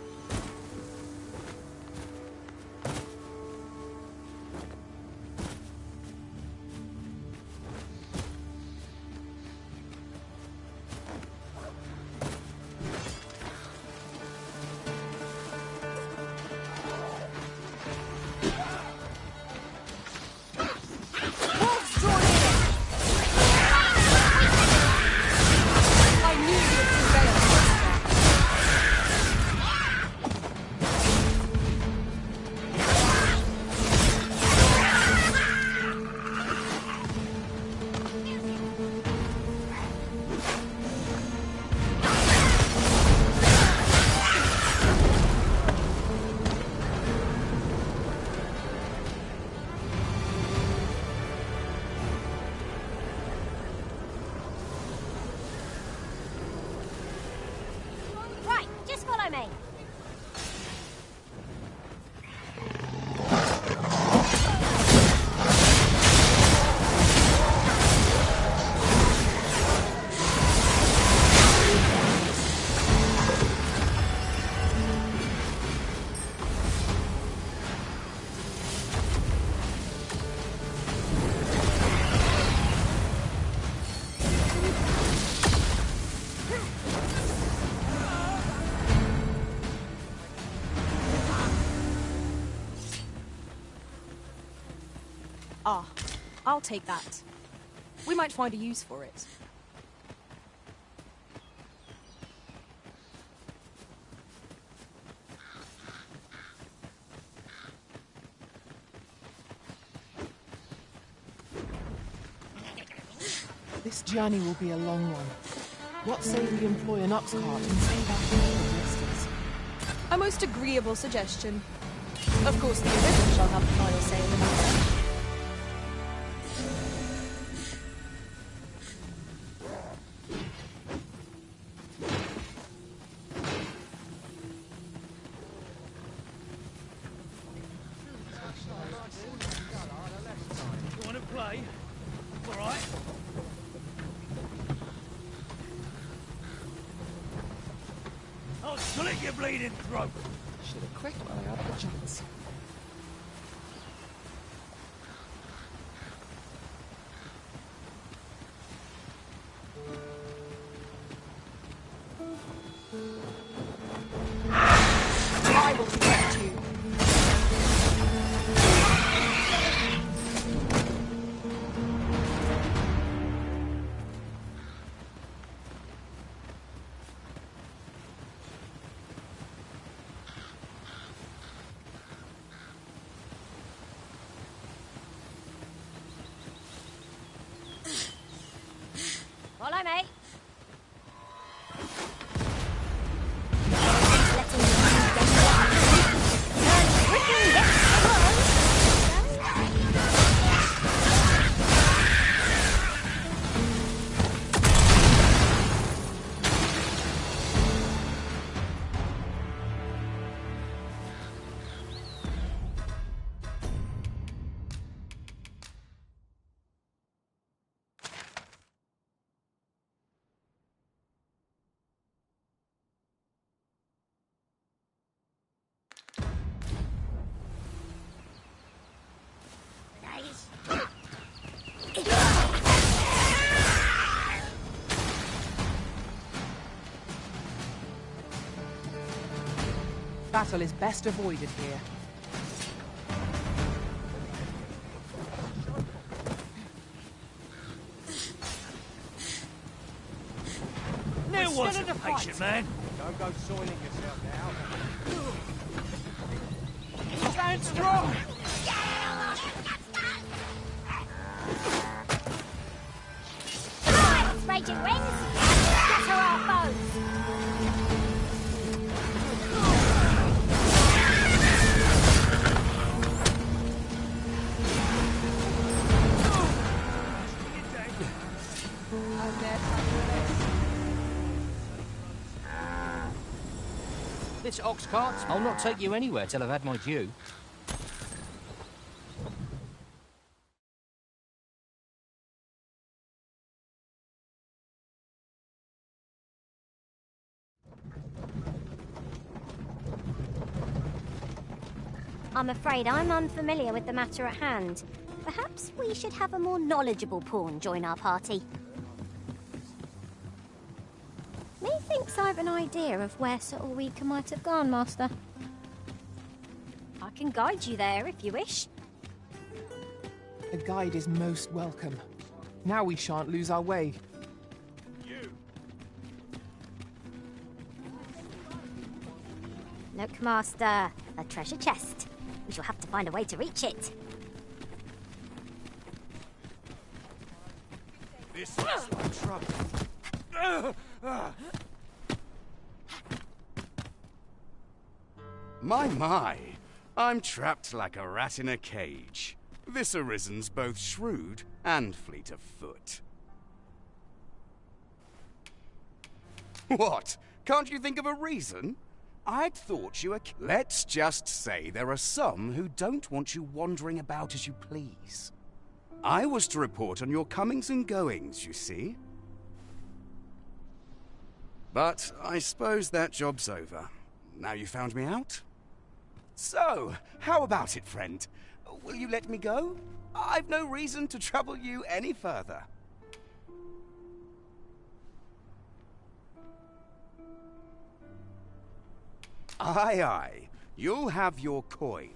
Right, just follow me.
Ah, I'll take that. We might find a use for it.
This journey will be a long one. What say we employ an ox cart and save our blisters?
A most agreeable suggestion. Of course, the Arisen shall have the final say in the matter.
You want to play? All right. I'll slit your bleeding throat.
Should have quit while I had the chance. I will protect you.
Follow me.
Battle is best avoided here.
There wasn't a patient man.
Don't go soiling yourself now.
Stand strong.
Raging winds, scatter our foes.
This ox cart, I'll not take you anywhere till I've had my due.
I'm afraid I'm unfamiliar with the matter at hand. Perhaps we should have a more knowledgeable pawn join our party. Methinks I've an idea of where Sir Ulrika might have gone, Master. I can guide you there if you wish.
A guide is most welcome. Now we shan't lose our way.
Look, Master, a treasure chest. We shall have to find a way to reach it.
This is my trouble.
My, I'm trapped like a rat in a cage. This Arisen's both shrewd and fleet of foot. What? Can't you think of a reason? I'd thought you were... Let's just say there are some who don't want you wandering about as you please. I was to report on your comings and goings, you see. But I suppose that job's over. Now you found me out? So, how about it, friend? Will you let me go? I've no reason to trouble you any further. Aye, aye. You'll have your coin.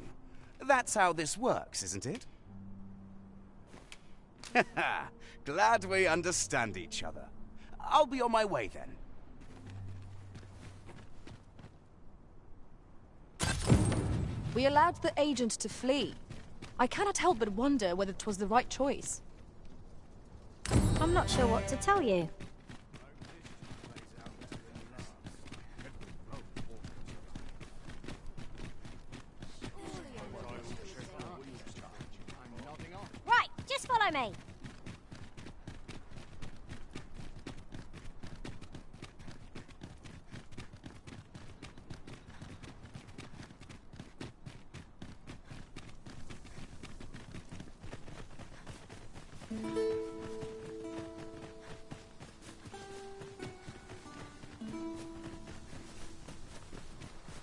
That's how this works, isn't it? Glad we understand each other. I'll be on my way then.
We allowed the agent to flee. I cannot help but wonder whether 'twas the right choice.
I'm not sure what to tell you. Follow me.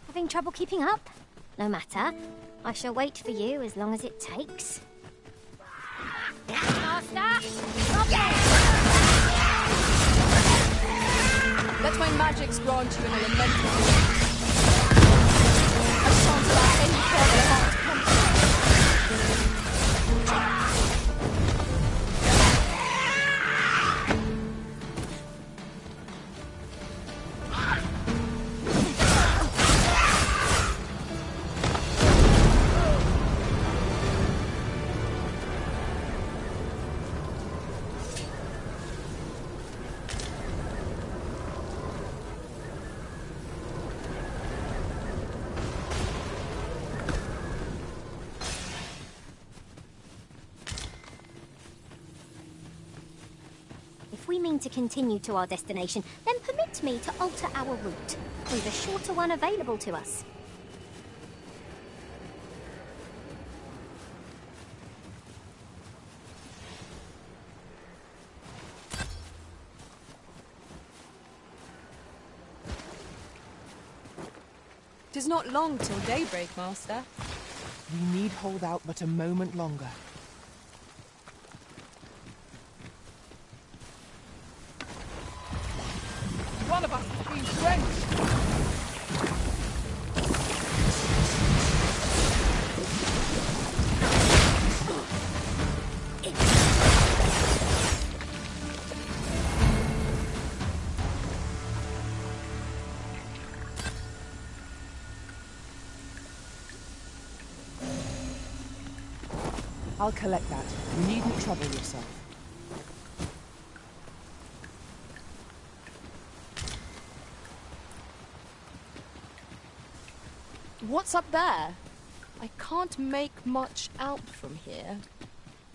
Having trouble keeping up? No matter. I shall wait for you as long as it takes.
Master!
Let my magics grant you an elemental. I shan't allow any further harm to come to you.
If we mean to continue to our destination, then permit me to alter our route through the shorter one available to us.
Tis not long till daybreak, Master.
We need hold out but a moment longer.
One of us has been drenched.
I'll collect that. You needn't trouble yourself.
What's up there? I can't make much out from here,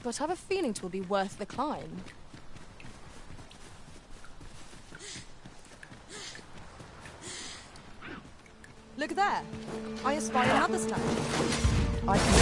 but I have a feeling it will be worth the climb. Look there! I espy another statue.
I can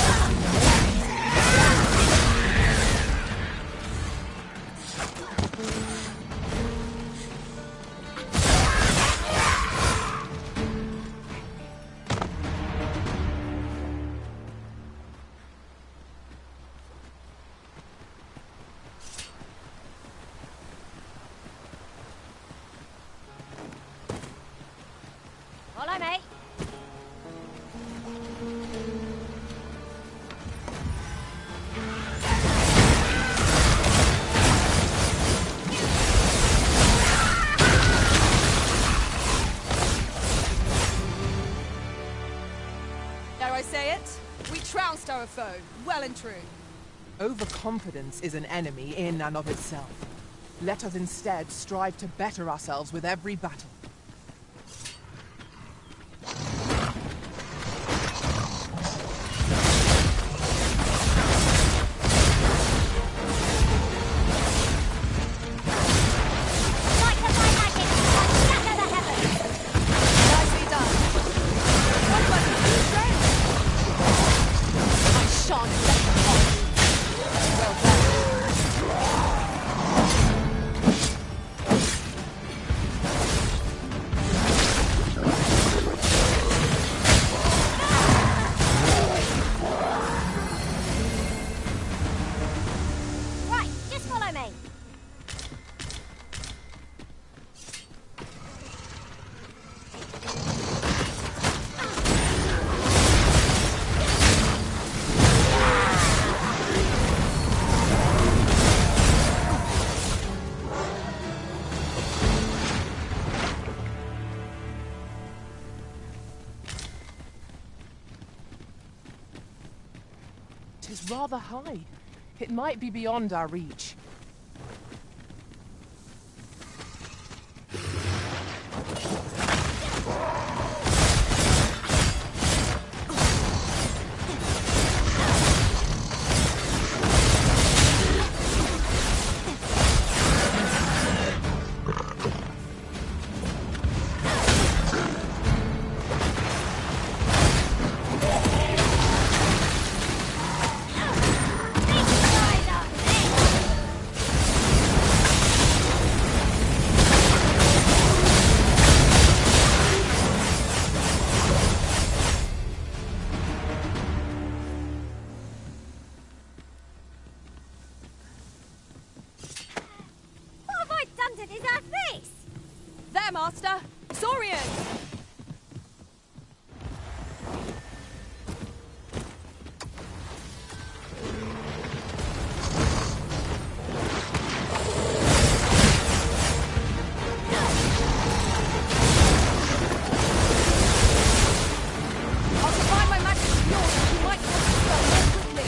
Follow me.
Dare I say it? We trounced our foe, well and true.
Overconfidence is an enemy in and of itself. Let us instead strive to better ourselves with every battle.
Nicely done. What was it you said? I shan't let them harm you. Well done.
Right, just follow me.
Tis rather high. It might be beyond our reach.
there, Master! Saurian! I'll combine my magic with yours, and you might want to spell more quickly.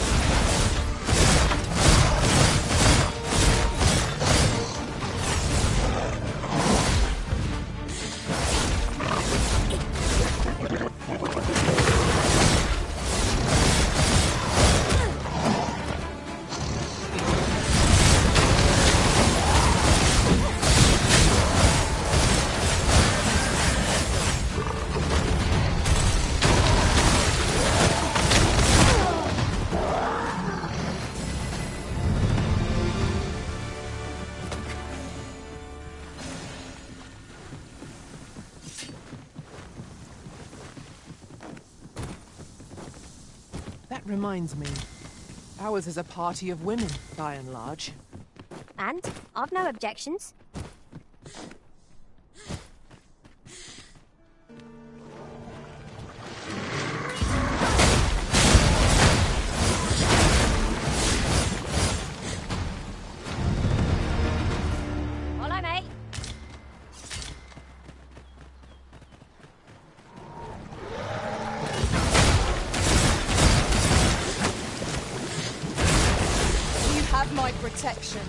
That reminds me. Ours is a party of women, by and large.
And I've no objections. Follow me.
You have my protection.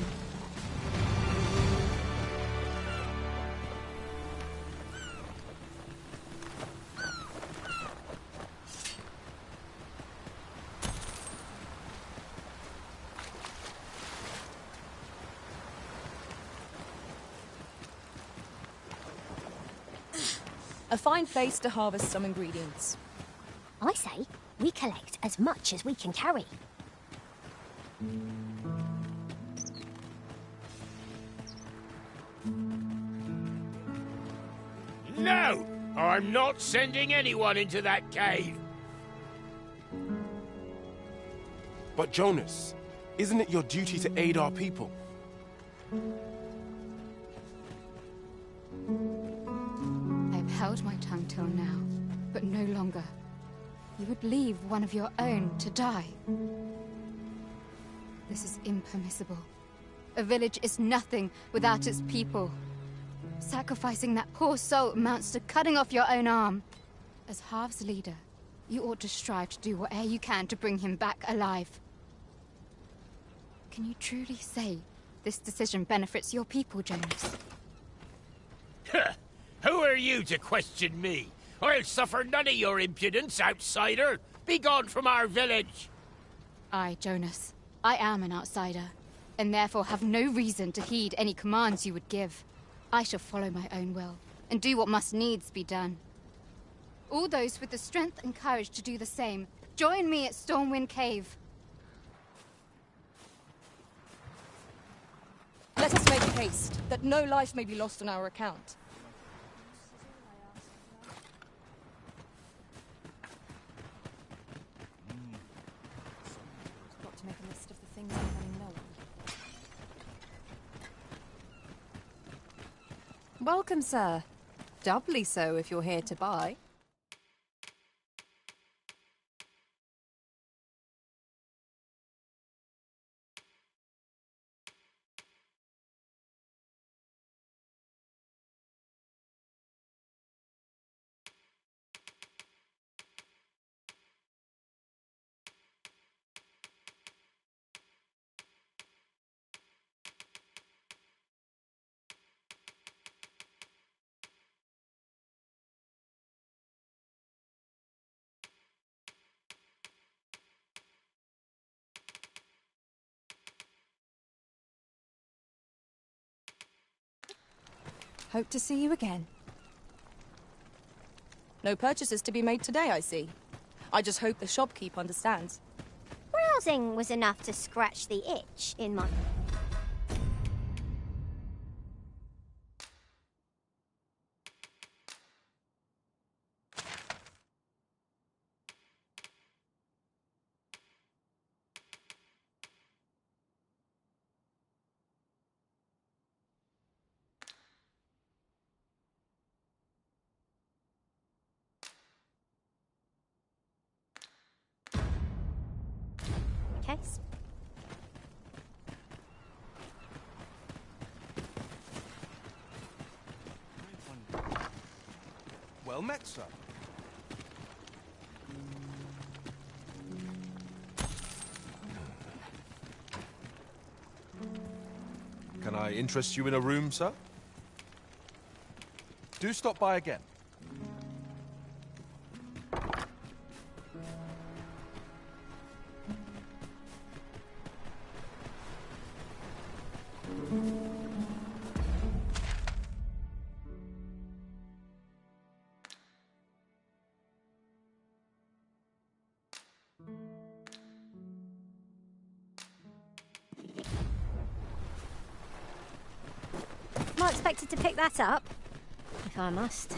A fine place to harvest some ingredients.
I say we collect as much as we can carry.
No! I'm not sending anyone into that cave!
But Jonas, isn't it your duty to aid our people?
I have held my tongue till now, but no longer. You would leave one of your own to die. This is impermissible. A village is nothing without its people. Sacrificing that poor soul amounts to cutting off your own arm. As Half's leader, you ought to strive to do whatever you can to bring him back alive. Can you truly say this decision benefits your people, Jonas?
Who are you to question me? I'll suffer none of your impudence, outsider! Be gone from our village!
I, Jonas, I am an outsider, and therefore have no reason to heed any commands you would give. I shall follow my own will, and do what must needs be done. All those with the strength and courage to do the same, join me at Stormwind Cave.
Let us make haste, that no life may be lost on our account.
Got to make a list of the things I'm running low on. Welcome, sir. Doubly so if you're here to buy. Hope to see you again.
No purchases to be made today, I see. I just hope the shopkeep understands.
Browsing was enough to scratch the itch in my... case.
Well met, sir. Can I interest you in a room, sir? Do stop by again.
Not expected to pick that up, if I must.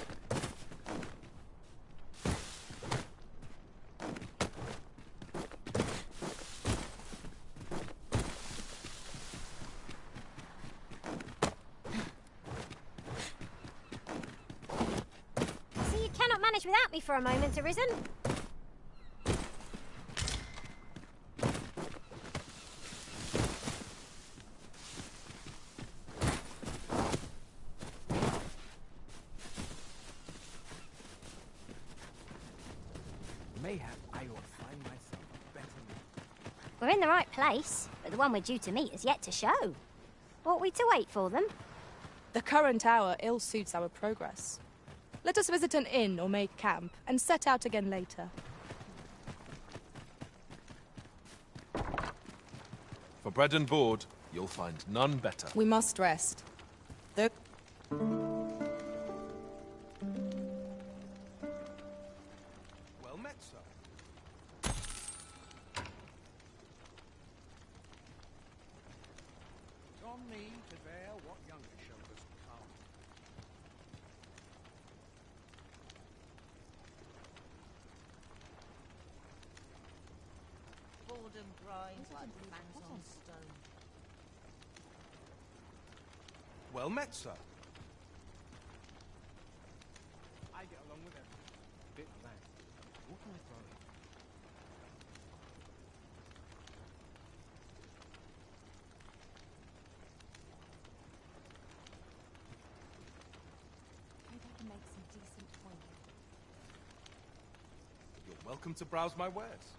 So you cannot manage without me for a moment, Arisen?
Mayhap I will find myself a better man.
We're in the right place, but the one we're due to meet is yet to show. Ought we to wait for them?
The current hour ill suits our progress. Let us visit an inn or make camp, and set out again later.
For bread and board, you'll find none better.
We must rest. The...
Well met, sir.
On me to bear what younger shoulders come.
Boredom grinds like fangs on stone.
Well met, sir.
I get along with everything. Bit of that. What can I throw in?
Maybe I can make some decent coin.
You're welcome to browse my wares.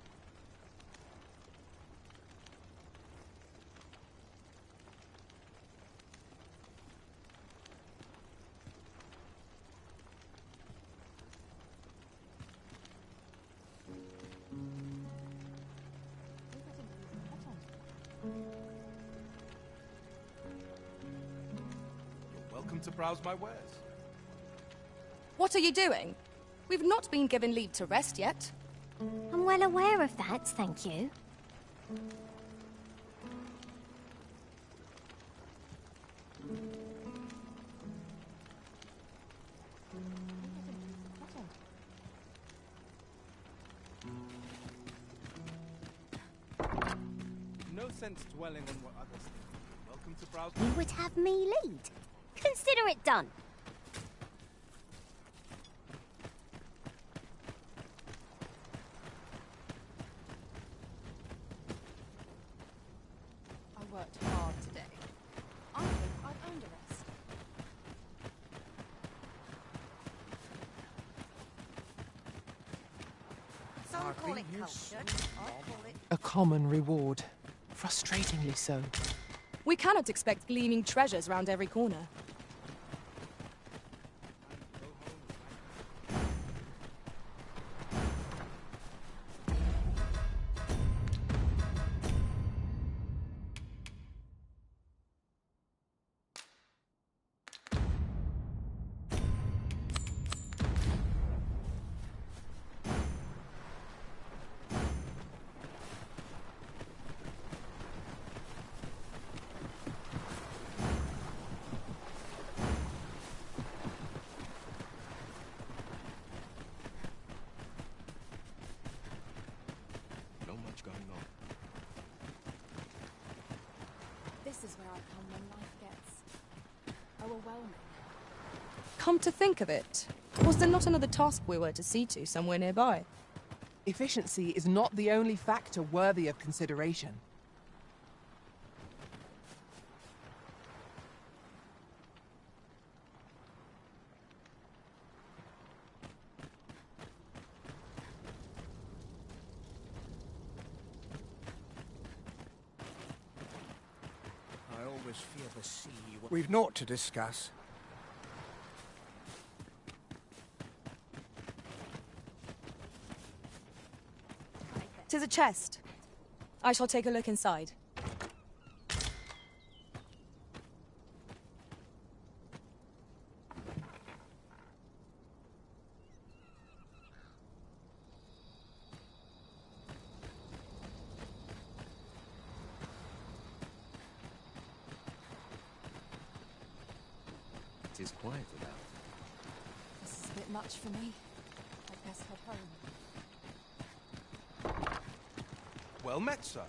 You're welcome to browse my wares.
What are you doing? We've not been given leave to rest yet.
I'm well aware of that, thank you.
No sense dwelling on what others think.
Welcome to browse.
You would have me lead. Consider it done.
I worked hard today. I think I've earned a rest.
Some call it cultured, I call it...
A common reward. Frustratingly so.
We cannot expect gleaming treasures round every corner.
Not much going on.
This is where I come when life gets overwhelming.
Come to think of it, was there not another task we were to see to somewhere nearby?
Efficiency is not the only factor worthy of consideration.
I always fear the sea. We've naught to discuss.
"'Tis a chest. I shall take a look inside."
It is quiet about.
This is a bit much for me. I'd best head home.
Well met, sir.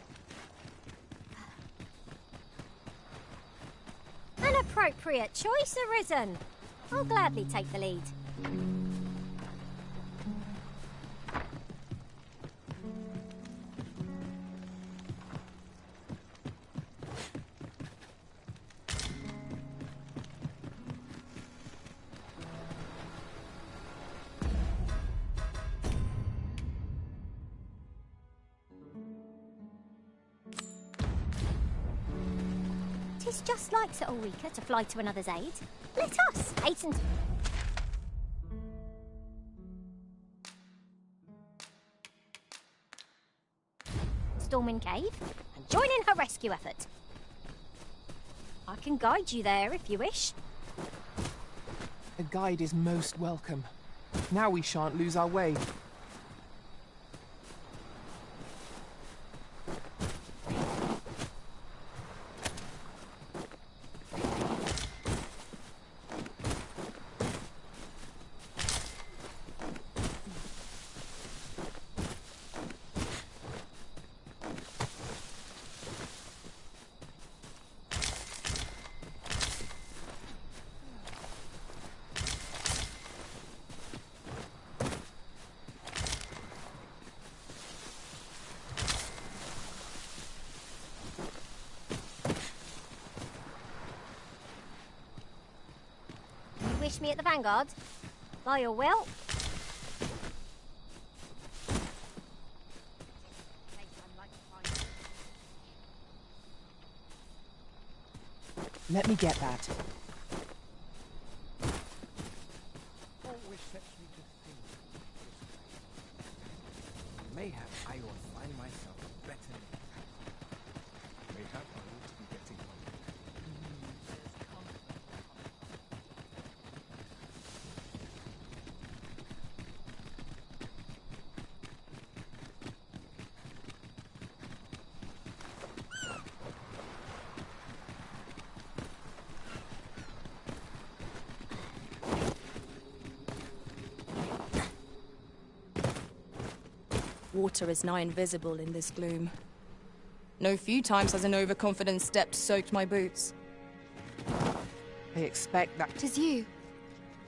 An appropriate choice arisen. I'll gladly take the lead. Tis just like Sir Ulrika to fly to another's aid. Let us hasten to... Storming Cave and join in her rescue effort. I can guide you there if you wish.
A guide is most welcome. Now we shan't lose our way.
Wish me at the vanguard? By your will.
Let me get that.
Always sets me to think. Mayhap I will find myself a better name.
Mayhap I ought to be getting home.
Water is nigh invisible in this gloom. No few times has an overconfident step soaked my boots.
I expect that...
'Tis you.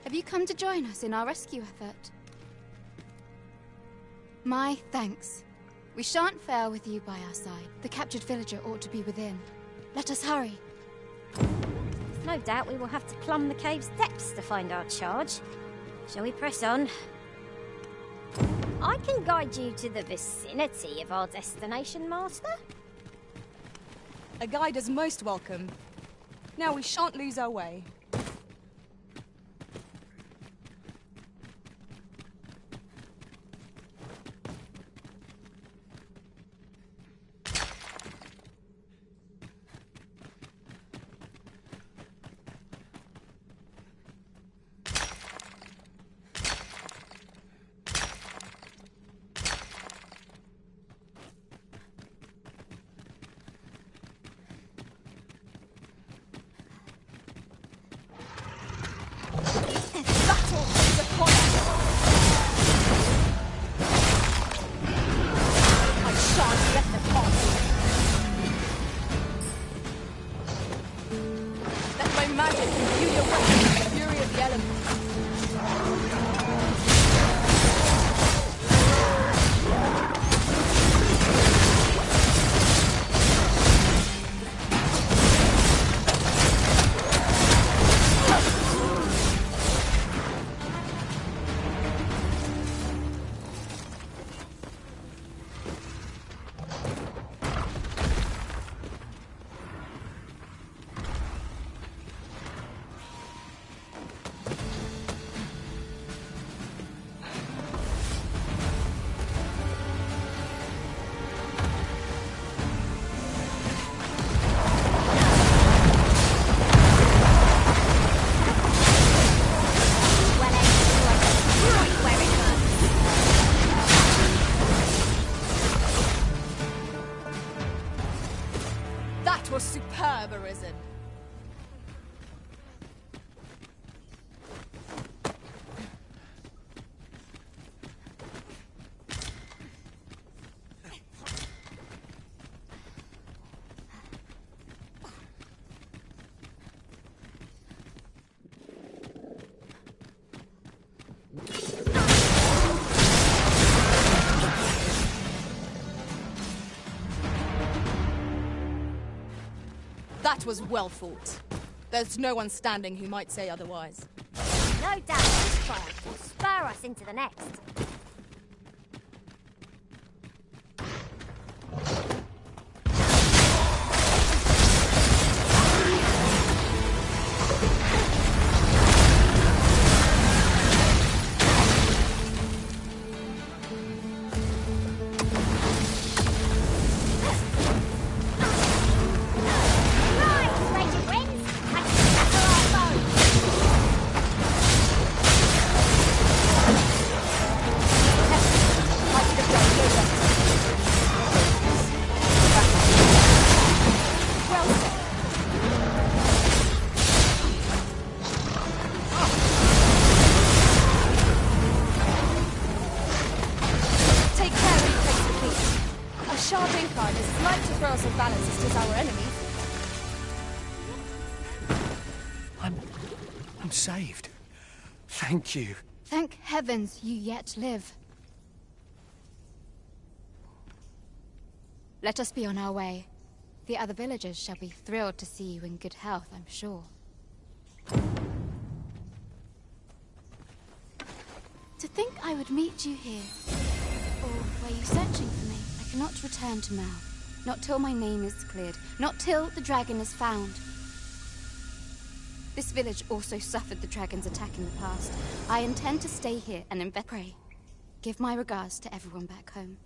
Have you come to join us in our rescue effort? My thanks. We shan't fail with you by our side. The captured villager ought to be within. Let us hurry.
No doubt we will have to plumb the cave's depths to find our charge. Shall we press on? I can guide you to the vicinity of our destination, Master.
A guide is most welcome. Now we shan't lose our way. That was well fought. There's no one standing who might say otherwise.
No doubt this fight will spur us into the next.
I'm saved. Thank you.
Thank heavens you yet live. Let us be on our way. The other villagers shall be thrilled to see you in good health, I'm sure. To think I would meet you here. Or were you searching for me? I cannot return to Mal. Not till my name is cleared. Not till the dragon is found. This village also suffered the dragon's attack in the past. I intend to stay here and pray. Give my regards to everyone back home.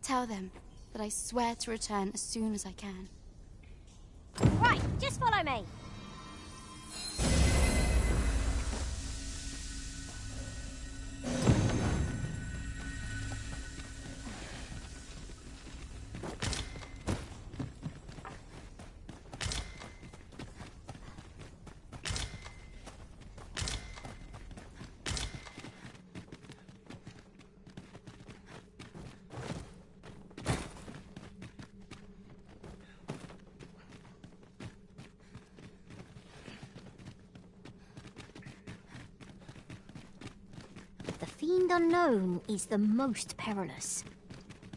Tell them that I swear to return as soon as I can.
Right, just follow me. The fiend unknown is the most perilous.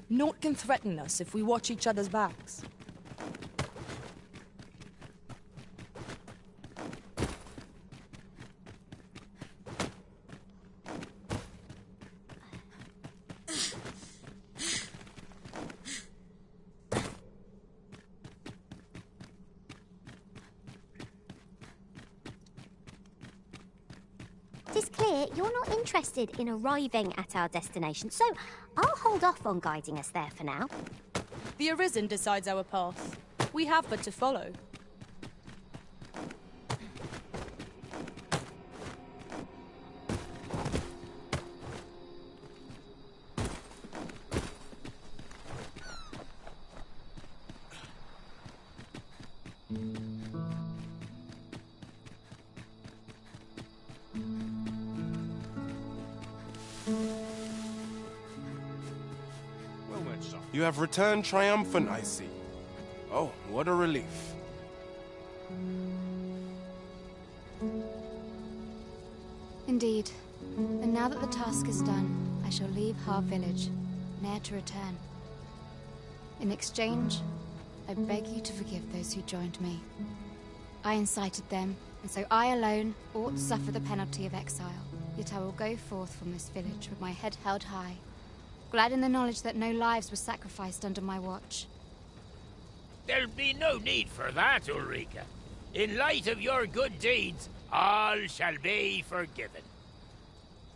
Naught can threaten us if we watch each other's backs.
It is clear you're not interested in arriving at our destination, so I'll hold off on guiding us there for now.
The Arisen decides our path. We have but to follow.
You have returned triumphant, I see. Oh, what a relief.
Indeed. And now that the task is done, I shall leave Har village, ne'er to return. In exchange, I beg you to forgive those who joined me. I incited them, and so I alone ought suffer the penalty of exile. Yet I will go forth from this village with my head held high, glad in the knowledge that no lives were sacrificed under my watch.
There'll be no need for that, Ulrika. In light of your good deeds, all shall be forgiven.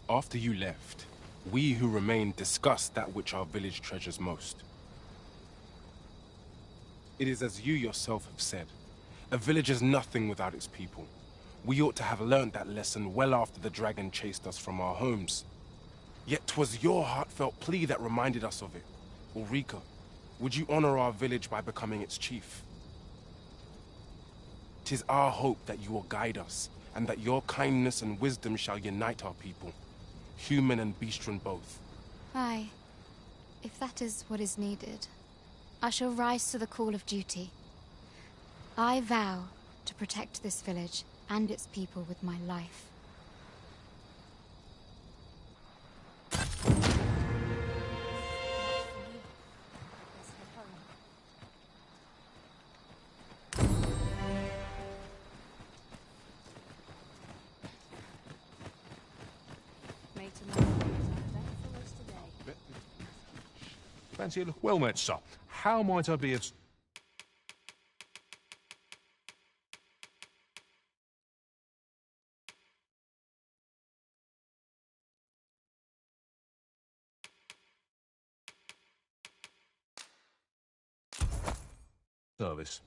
After you left, we who remained discussed that which our village treasures most. It is as you yourself have said, a village is nothing without its people. We ought to have learned that lesson well after the dragon chased us from our homes. Yet 'twas your heartfelt plea that reminded us of it. Ulrika, would you honor our village by becoming its chief? 'Tis our hope that you will guide us, and that your kindness and wisdom shall unite our people, human and bestian both.
Aye, if that is what is needed, I shall rise to the call of duty. I vow to protect this village and its people with my life.
Fancy a look? Well met, sir. How might I be of... service?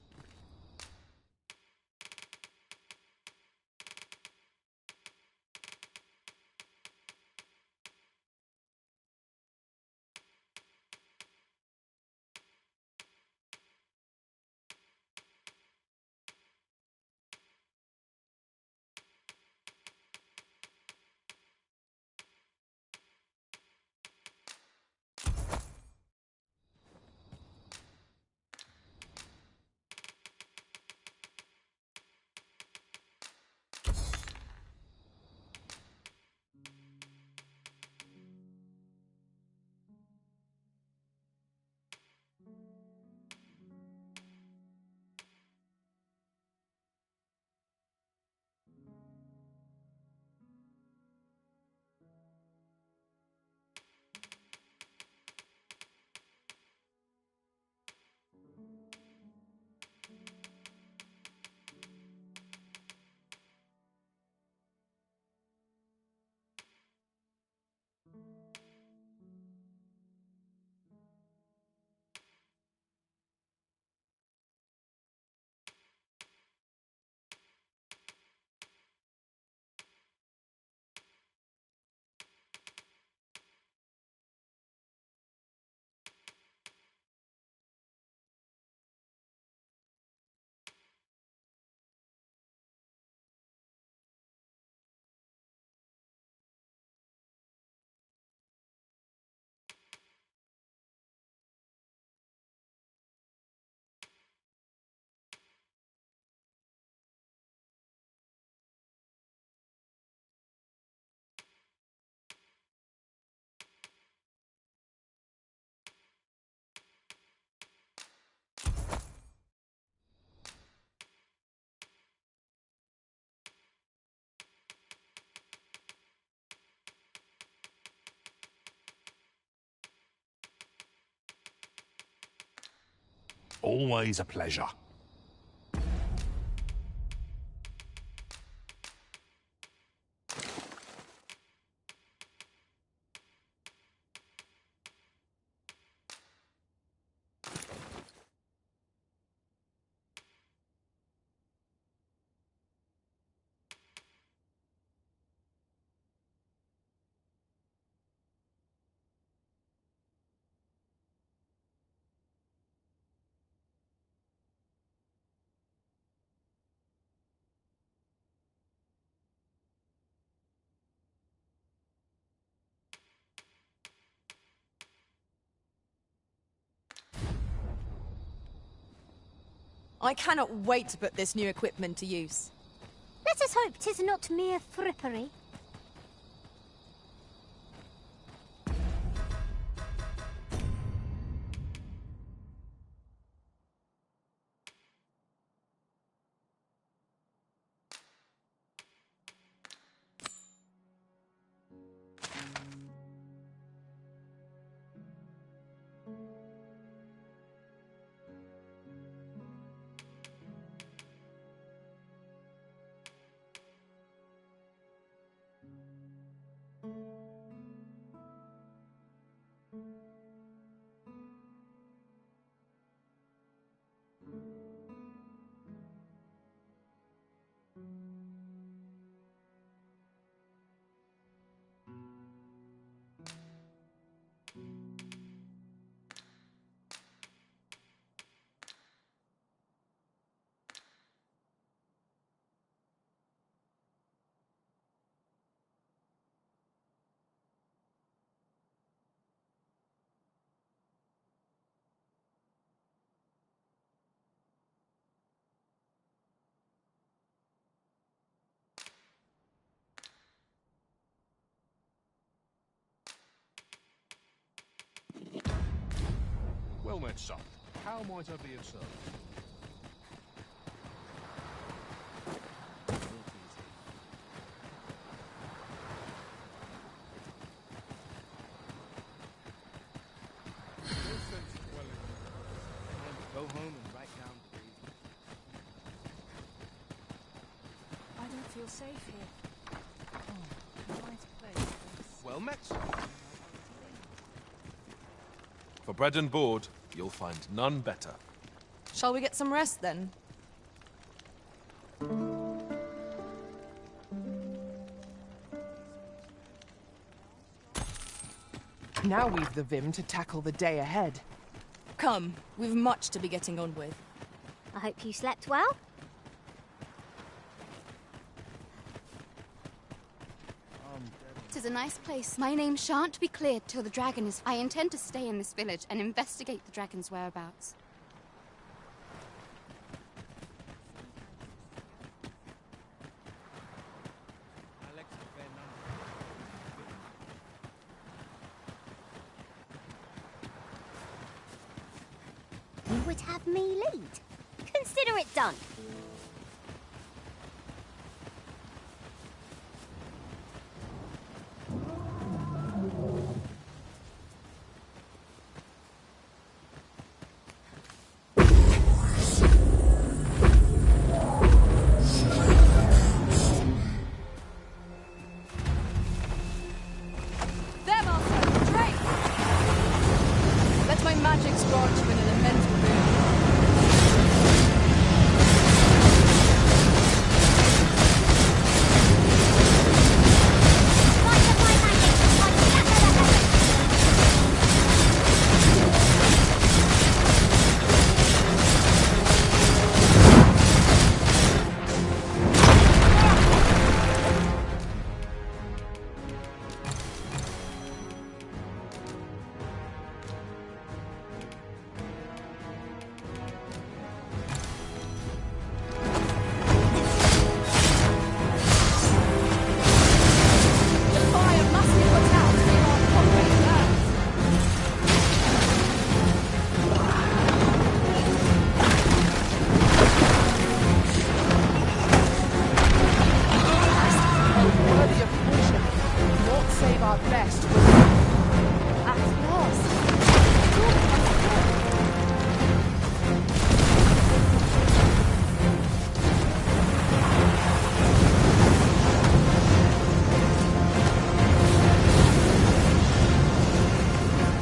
Always a pleasure.
I cannot wait to put this new equipment to use.
Let us hope 'tis not mere frippery.
Well met, son. How might I be of service?
feel safe here.
Well met, sir.
For bread and board, you'll find none better.
Shall we get some rest then?
Now we've the vim to tackle the day ahead.
Come, we've much to be getting on with.
I hope you slept well.
It is a nice place. My name shan't be cleared till the dragon is... I intend to stay in this village and investigate the dragon's whereabouts.
You would have me lead. Consider it done.
There, Master! Drake! Let my magics grant you an elemental boon.
Worthy of caution, not save our best with...
At last.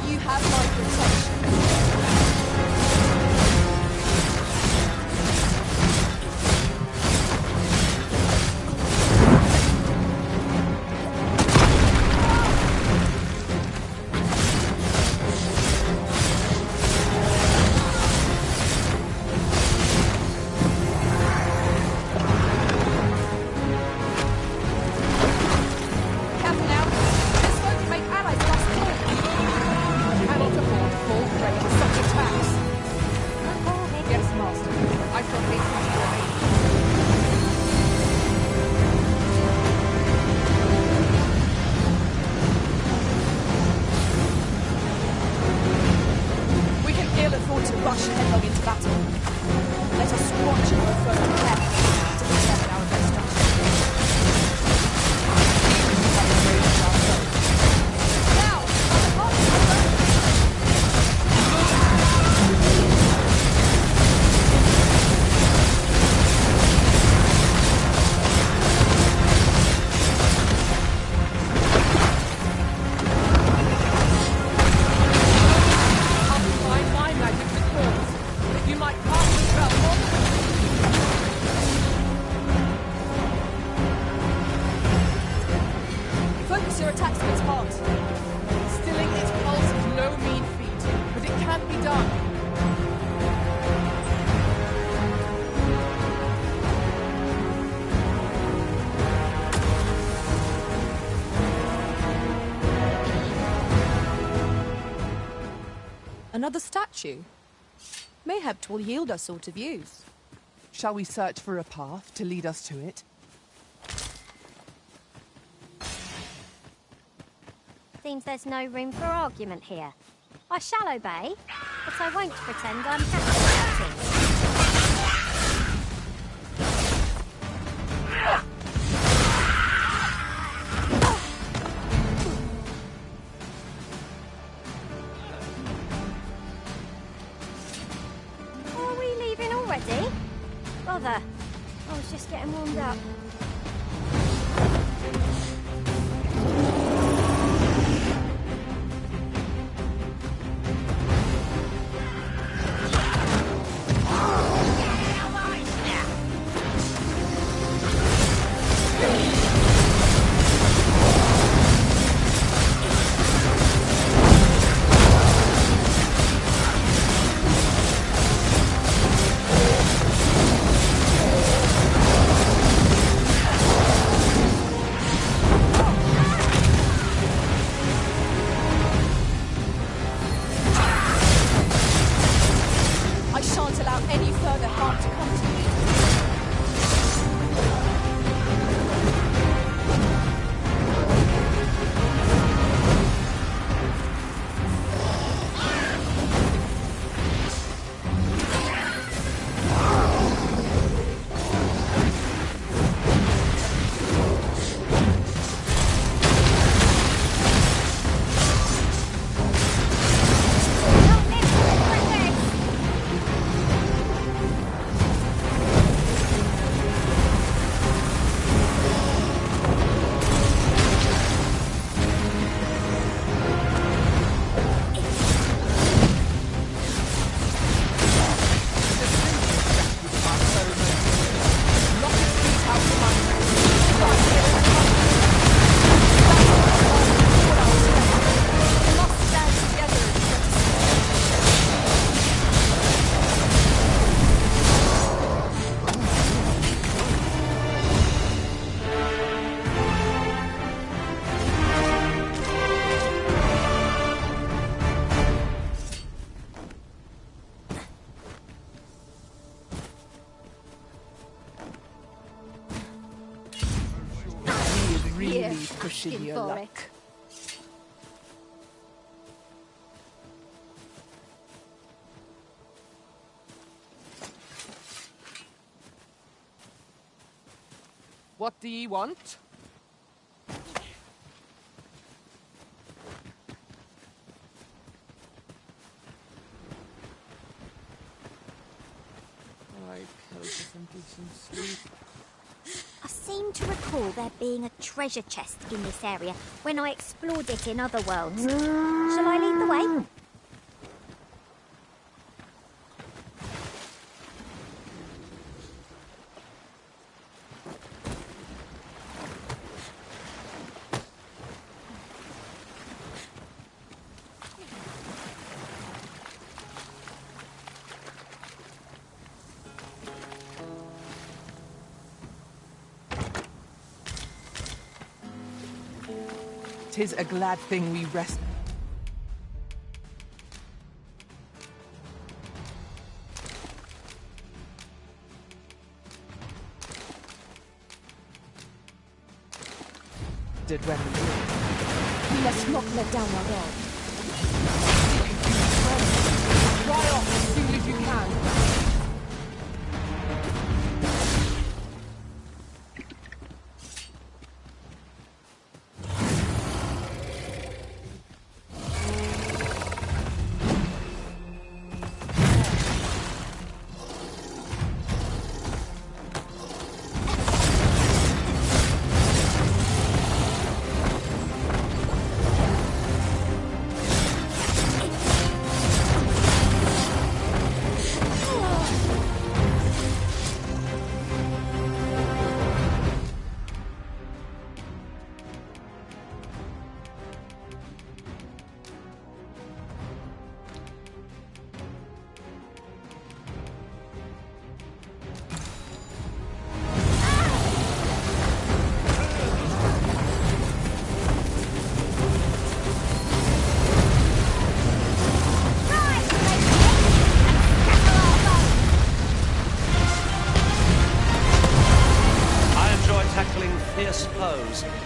You have my protection. Careful now. This won't make allies of us too.
Cannot afford full prey to such attacks. Yes, Master. I shall hasten to your aid.
We can ill afford to rush headlong into battle. Let us watch and refer carefully to determine our best strategy. Now, on the march, my friend!
I'll combine my magic with yours. You might pass the spell more
Focus your attacks on its heart.
Stilling its pulse is no mean feat, but it can be done.
Another statue. Mayhap 'twill yield us all to views.
Shall we search for a path to lead us to it?
Seems there's no room for argument here. I shall obey, but I won't pretend I'm happy about it. Are we leaving already? Bother. I was just getting warmed up.
looking
your
for
luck.
it.
What do ye want? I could for some decent sleep.
I seem to recall there being a treasure chest in this area when I explored it in other worlds. Shall I lead the way?
Tis a glad thing we rest. Did when we must not let down our guard. Dry off as soon as you can.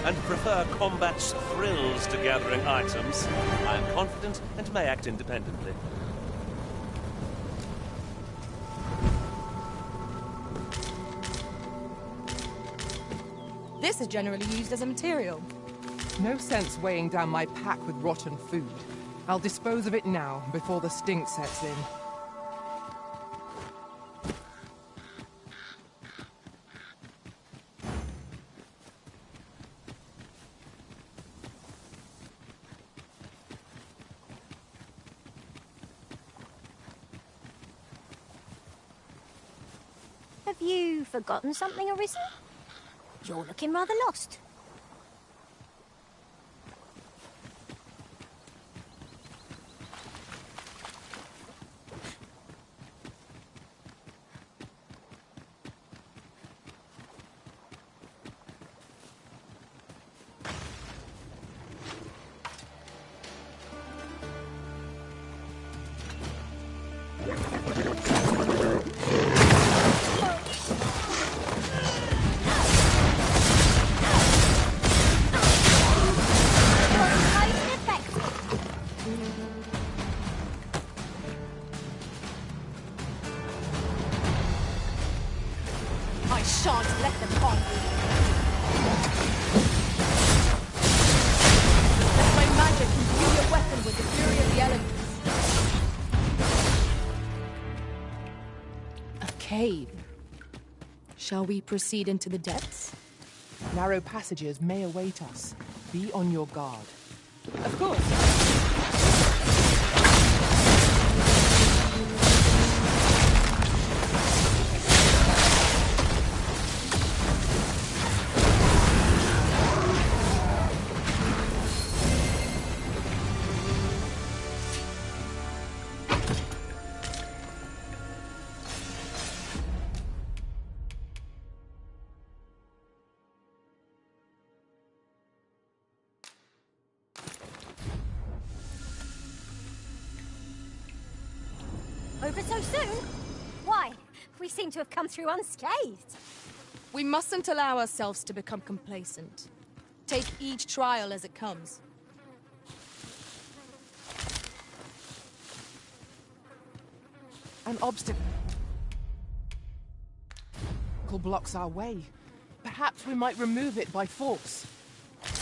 And prefer combat's thrills to gathering items. I am confident and may act independently.
This is generally used as a material.
No sense weighing down my pack with rotten food. I'll dispose of it now, before the stink sets in.
Have you forgotten something, Arisen? You're looking rather lost.
I shan't let them harm you. Let my magic imbue your weapon with the fury of the elements. A cave. Shall we proceed into the depths?
Narrow passages may await us. Be on your guard.
Of course.
Over so soon? Why? We seem to have come through unscathed.
We mustn't allow ourselves to become complacent. Take each trial as it comes.
An obstacle blocks our way. Perhaps we might remove it by force.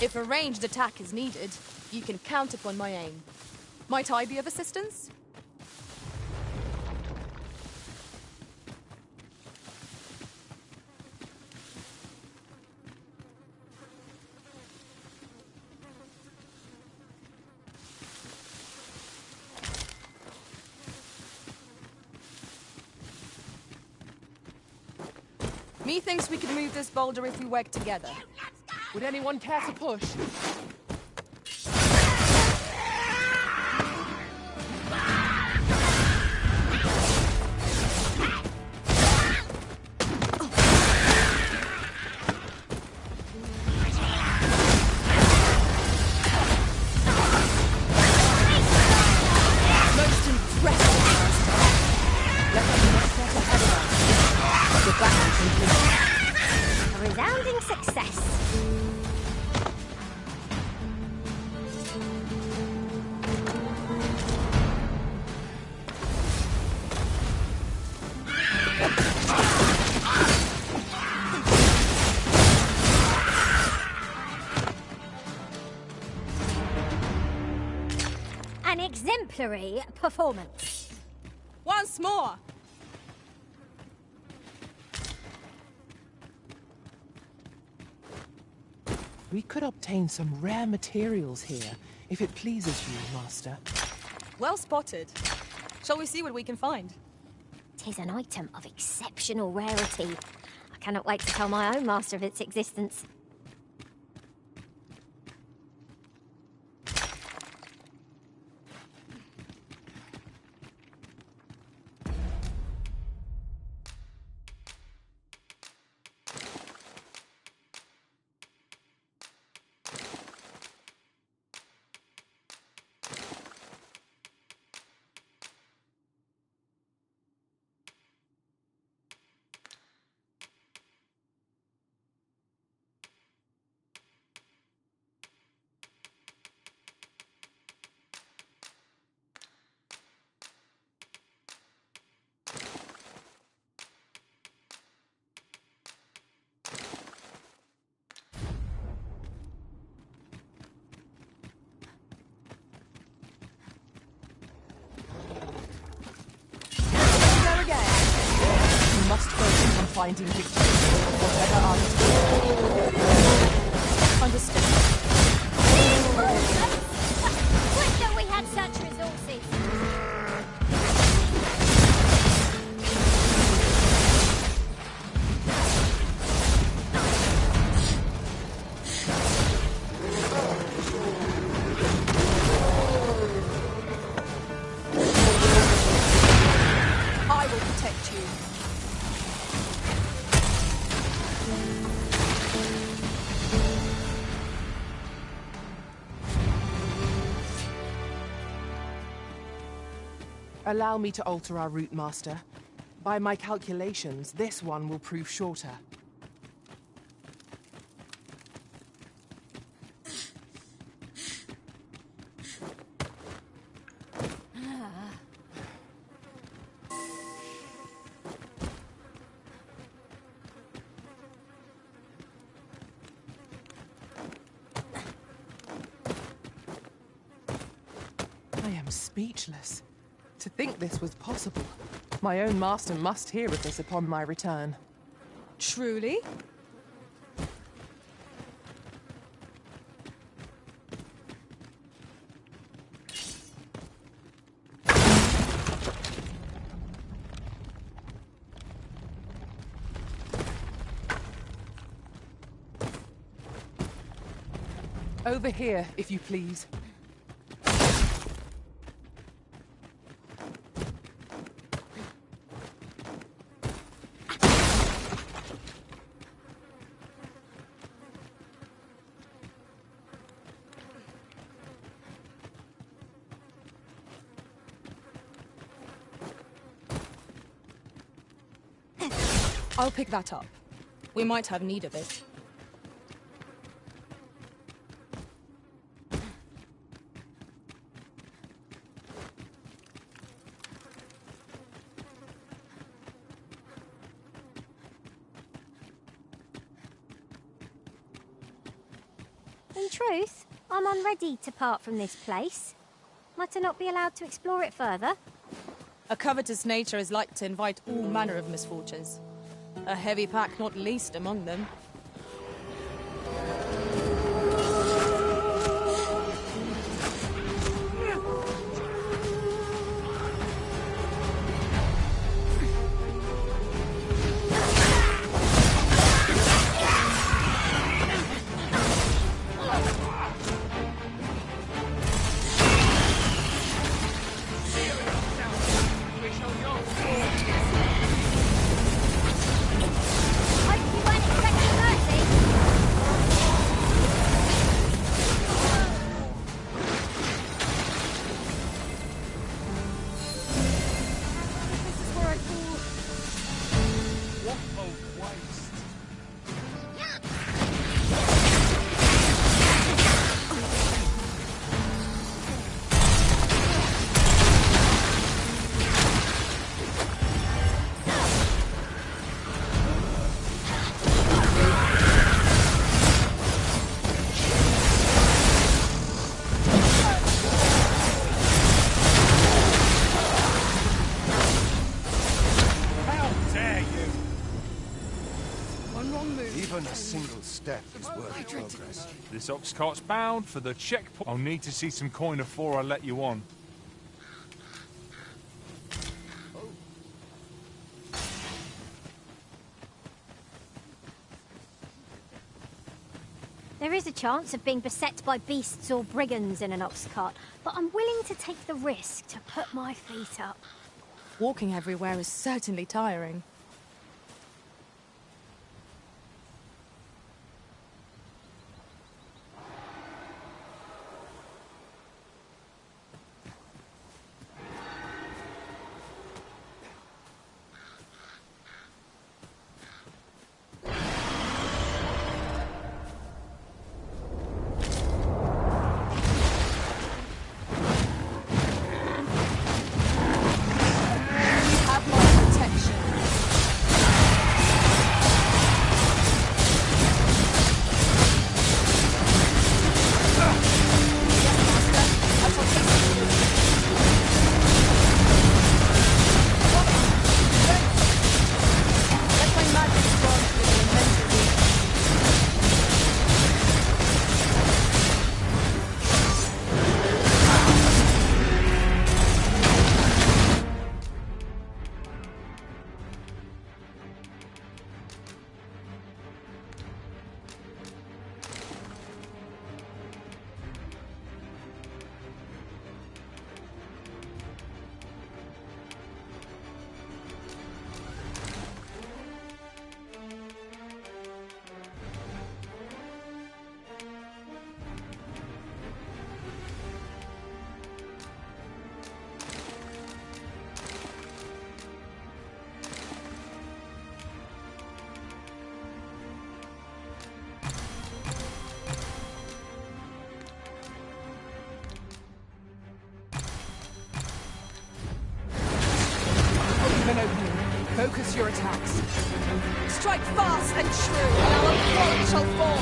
If a ranged attack is needed, you can count upon my aim. Might I be of assistance? Methinks we could move this boulder if we work together.
Would anyone care to push?
Most impressive. Let us not get ahead of us. The battle continues.
A resounding success. An exemplary performance.
Once more!
We could obtain some rare materials here, if it pleases you, Master.
Well spotted. Shall we see what we can find?
'Tis an item of exceptional rarity. I cannot wait to tell my own master of its existence.
We must focus on finding victory, whatever our
Understood.
Wish that we had such resources.
I will protect you.
Allow me to alter our route, Master. By my calculations, this one will prove shorter. I am speechless. To think this was possible. My own master must hear of this upon my return.
Truly?
Over here, if you please.
I'll pick that up. We might have need of it.
In truth, I'm unready to part from this place. Might I not be allowed to explore it further?
A covetous nature is like to invite all manner of misfortunes. A heavy pack not least among them.
Even a single step is worth progress.
This ox cart's bound for the checkpoint. I'll need to see some coin before I let you on.
There is a chance of being beset by beasts or brigands in an ox cart, but I'm willing to take the risk to put my feet up.
Walking everywhere is certainly tiring.
Focus your attacks.
Strike fast and true, and our quality shall fall.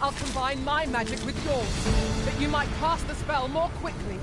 I'll combine my magic with yours, that you might cast the spell more quickly.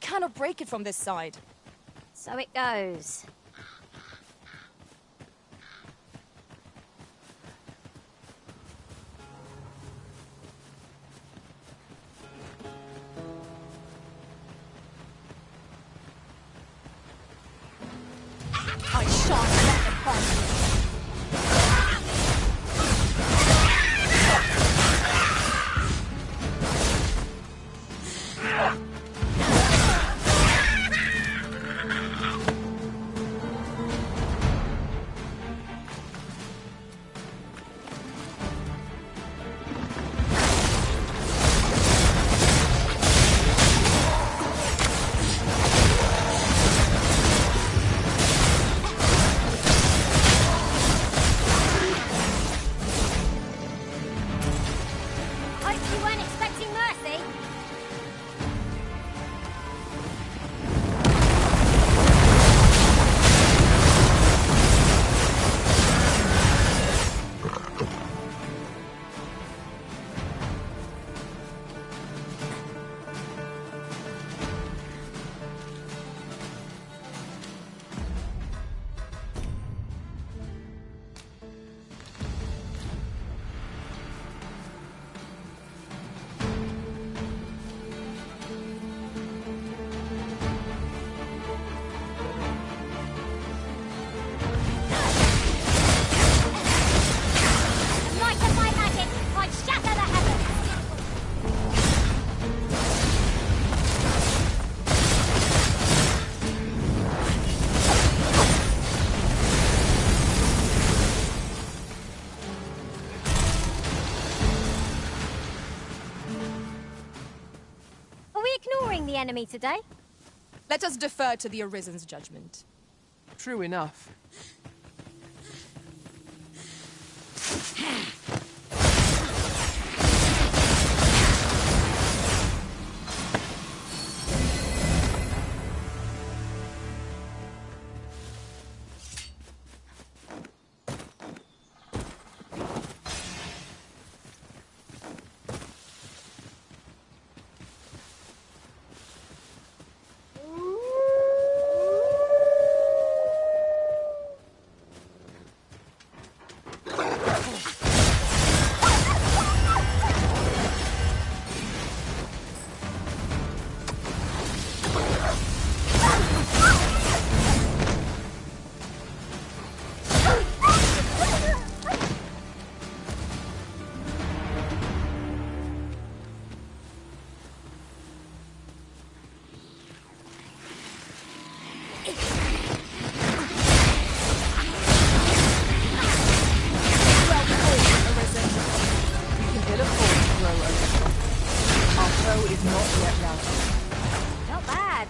cannot break it from this side.
So it goes.
I shan't let them find you.
The enemy today?
Let us defer to the Arisen's judgment.
True enough.
Not bad.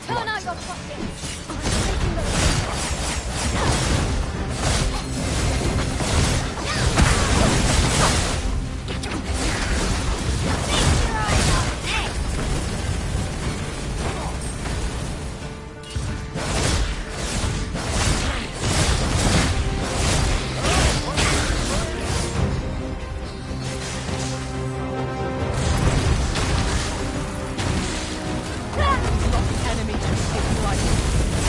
Turn out your pockets!
Enemy to escape life.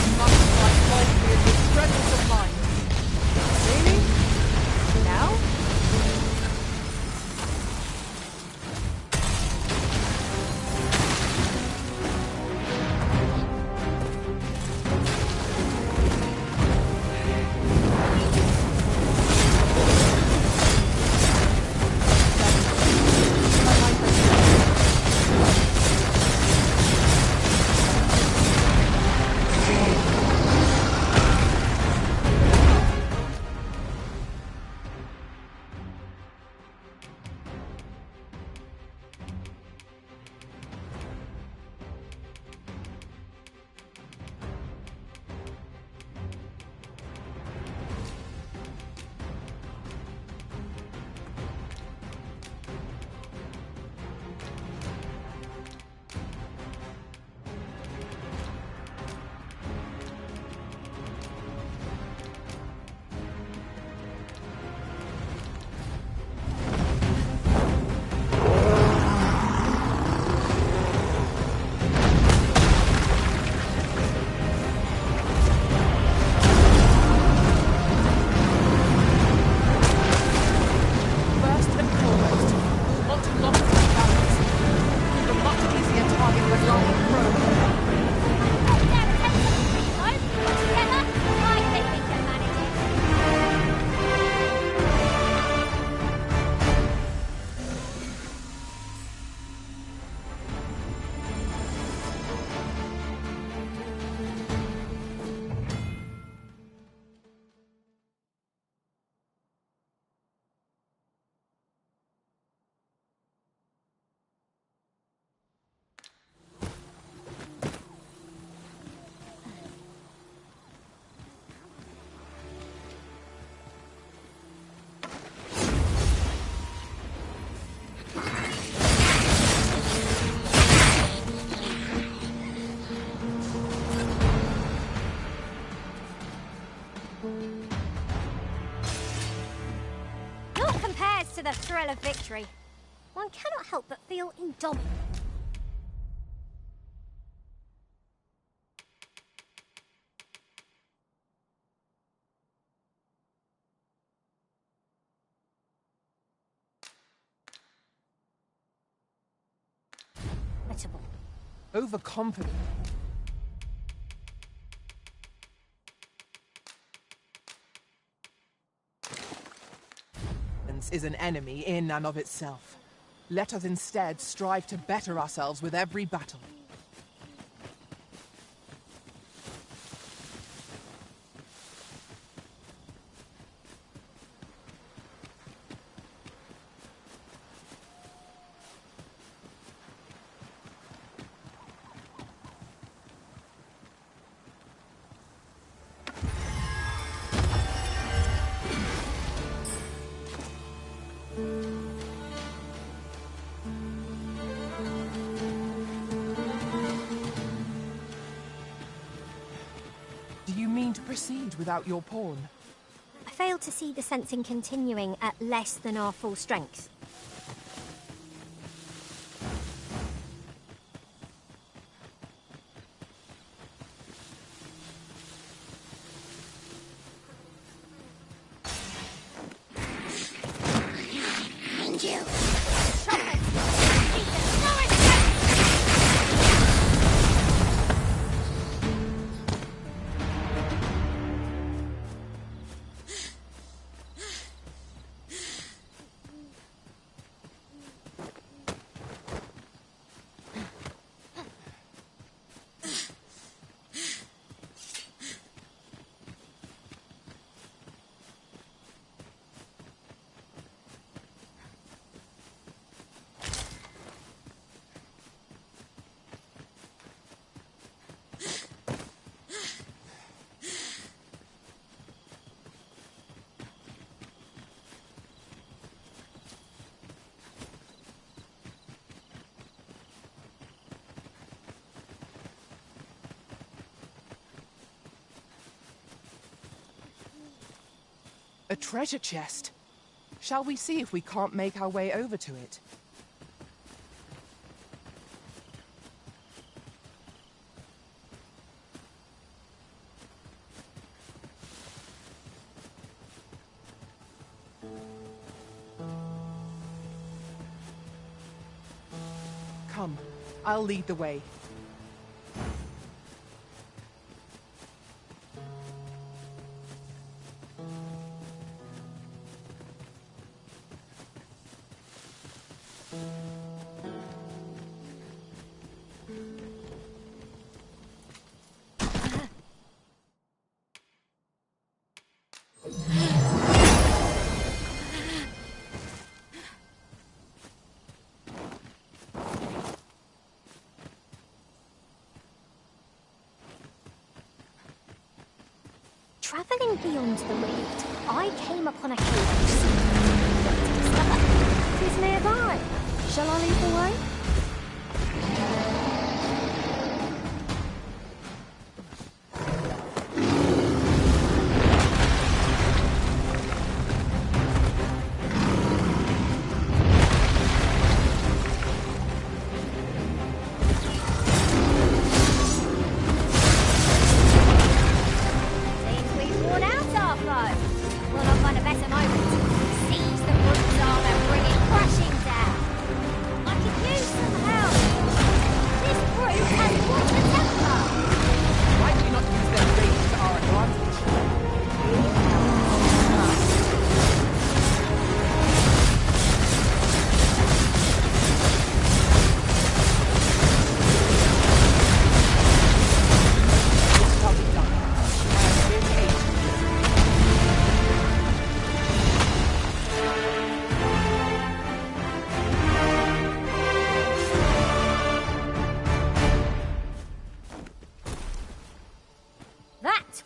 Naught compares to the thrill of victory. One cannot help but feel indomitable.
Overconfident. Is an enemy in and of itself. Let us instead strive to better ourselves with every battle. Do you mean to proceed without your pawn?
I fail to see the sense in continuing at less than our full strength.
A treasure chest. Shall we see if we can't make our way over to it? Come, I'll lead the way.
Travelling beyond the rift, I came upon a cave which seemed yet to discover. It is nearby. Shall I lead the way?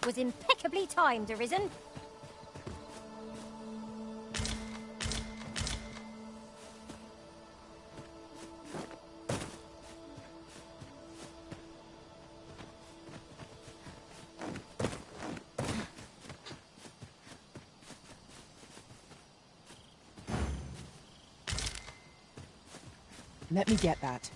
Was impeccably timed, Arisen.
Let me get that.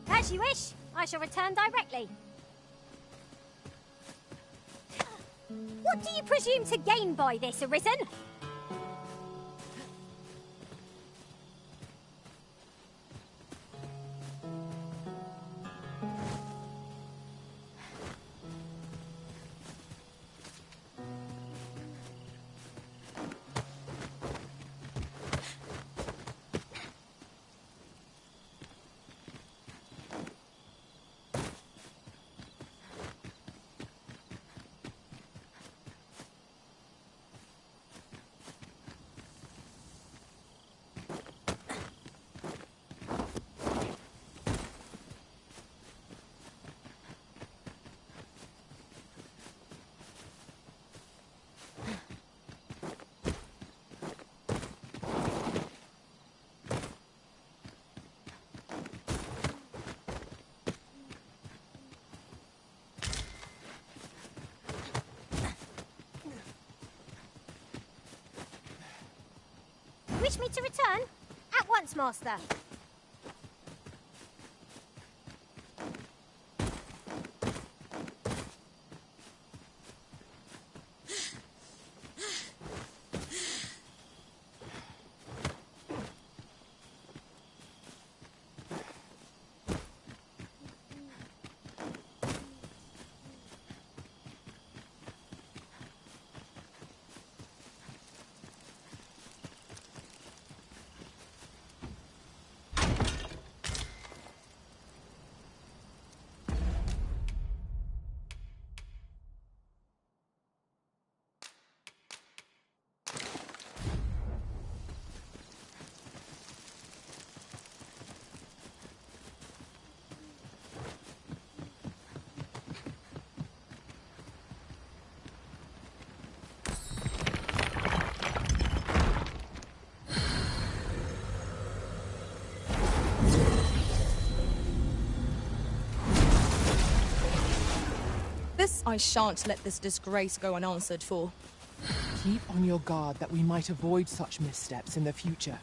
As you wish. I shall return directly. What do you presume to gain by this, Arisen? Wish me to return? At once, Master.
I shan't let this disgrace go unanswered for.
Keep on your guard that we might avoid such missteps in the future.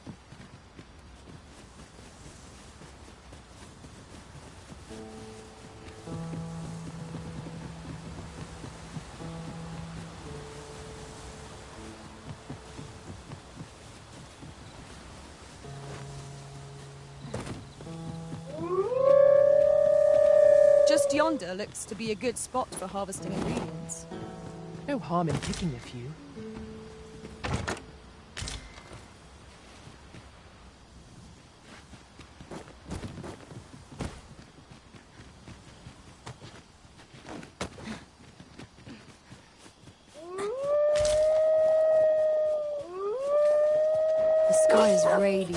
Just yonder looks to be a good spot for harvesting ingredients.
No harm in picking a few.
The sky is radiant.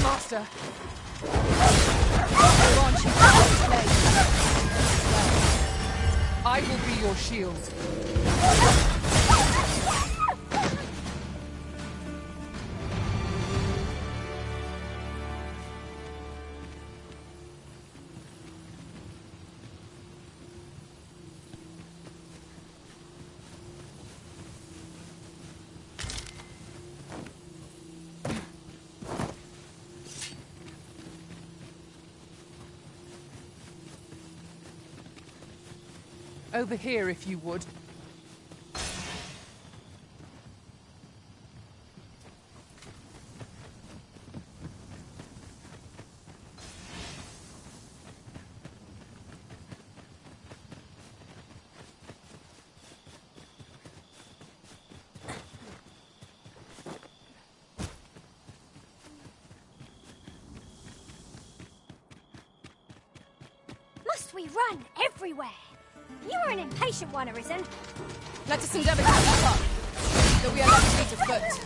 Master!
Grant you place.
I will be your shield. Over here, if you would.
Must we run everywhere? You are an impatient one, Arisen.
Let us endeavour to keep up. that we are left fleet of foot.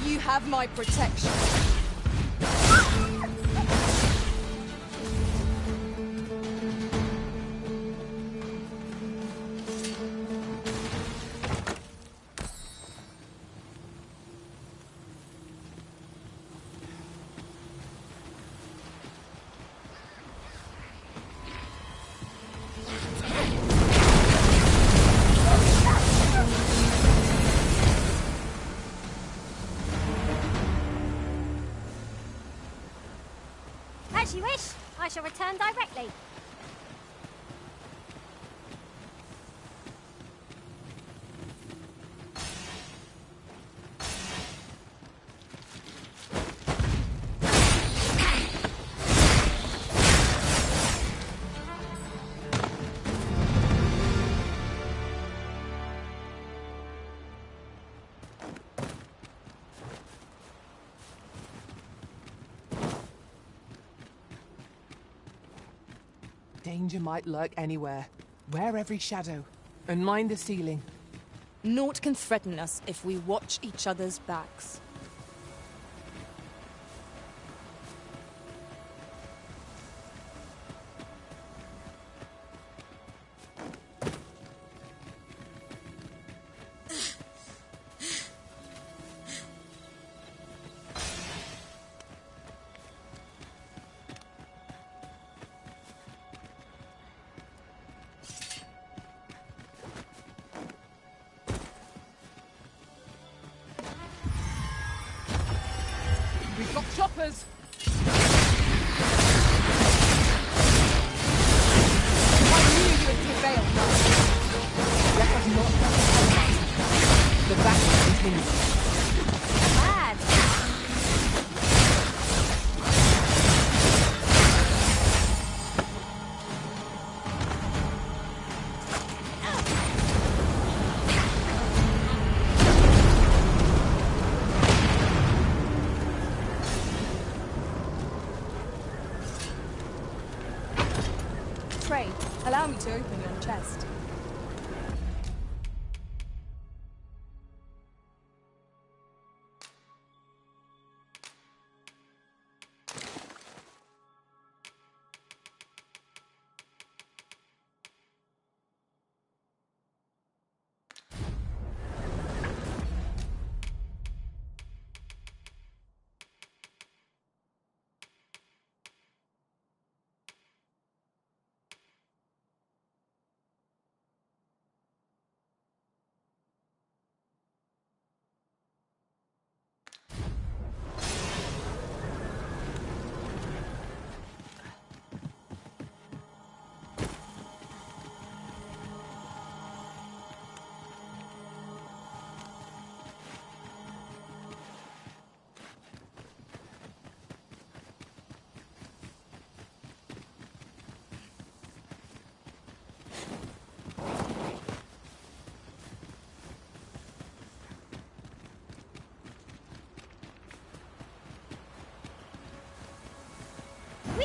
You have my protection.
As you wish. I shall return directly.
Danger might lurk anywhere. Wear every shadow, and mind the ceiling.
Naught can threaten us if we watch each other's backs.
We've got choppers! I knew you would prevail, Master. Let us not compromise. The battle continues.
Mad.
Trade, allow me to open your chest.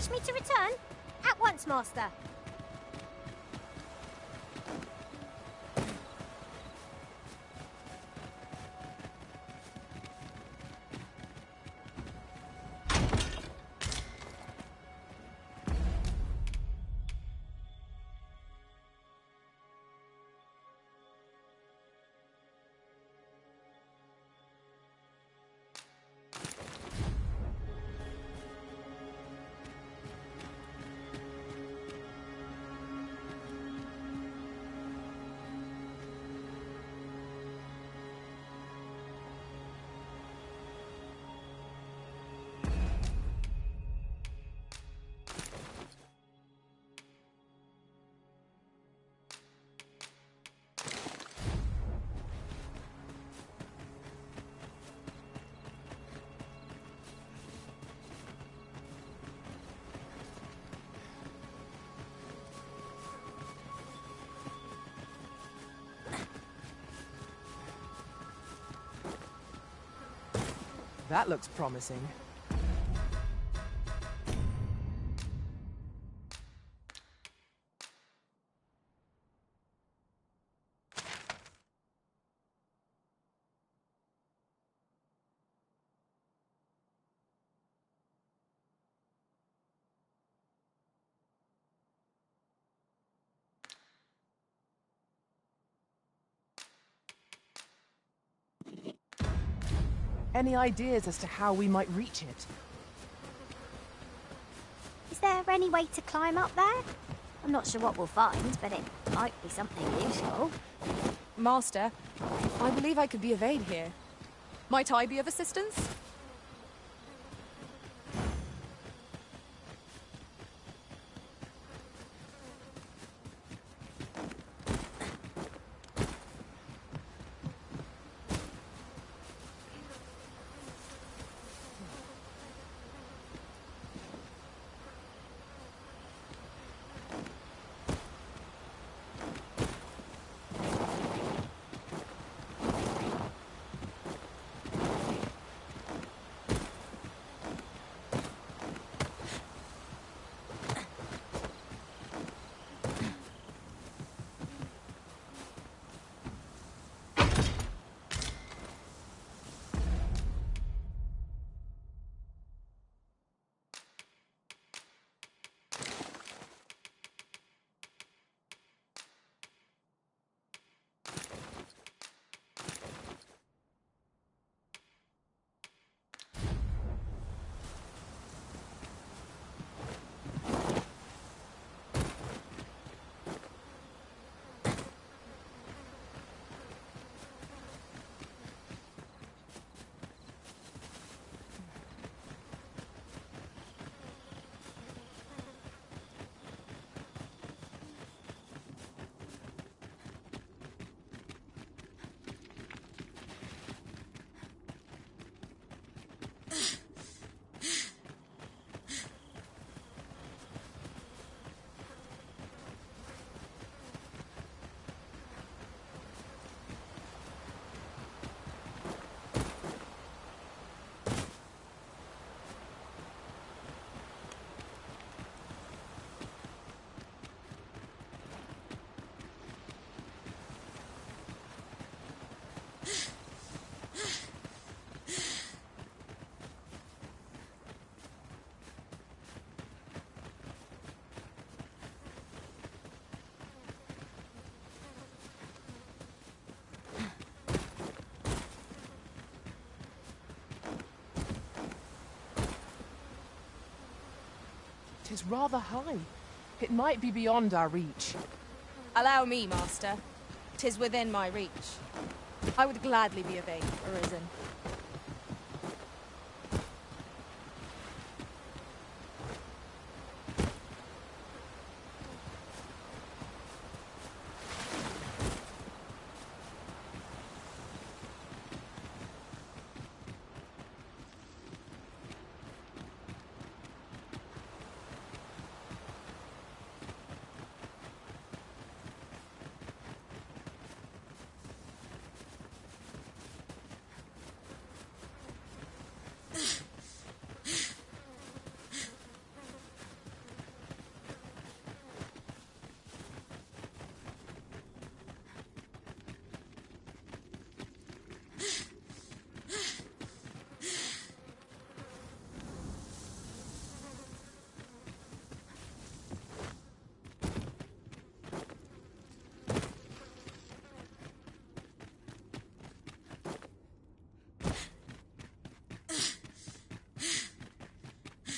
wish me to return? At once, Master.
That looks promising. Any ideas as to how we might reach it?
Is there any way to climb up there? I'm not sure what we'll find, but it might be something useful.
Master, I believe I could be of aid here. Might I be of assistance?
Tis rather high. It might be beyond our reach.
Allow me, Master. 'Tis within my reach. I would gladly be of aid, Arisen.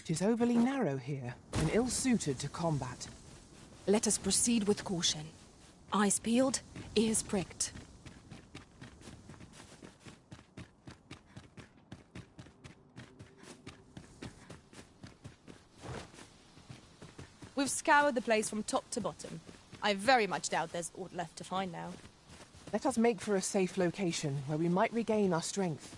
It is overly narrow here, and ill-suited to combat.
Let us proceed with caution. Eyes peeled, ears pricked. We've scoured the place from top to bottom. I very much doubt there's aught left to find now.
Let us make for a safe location where we might regain our strength.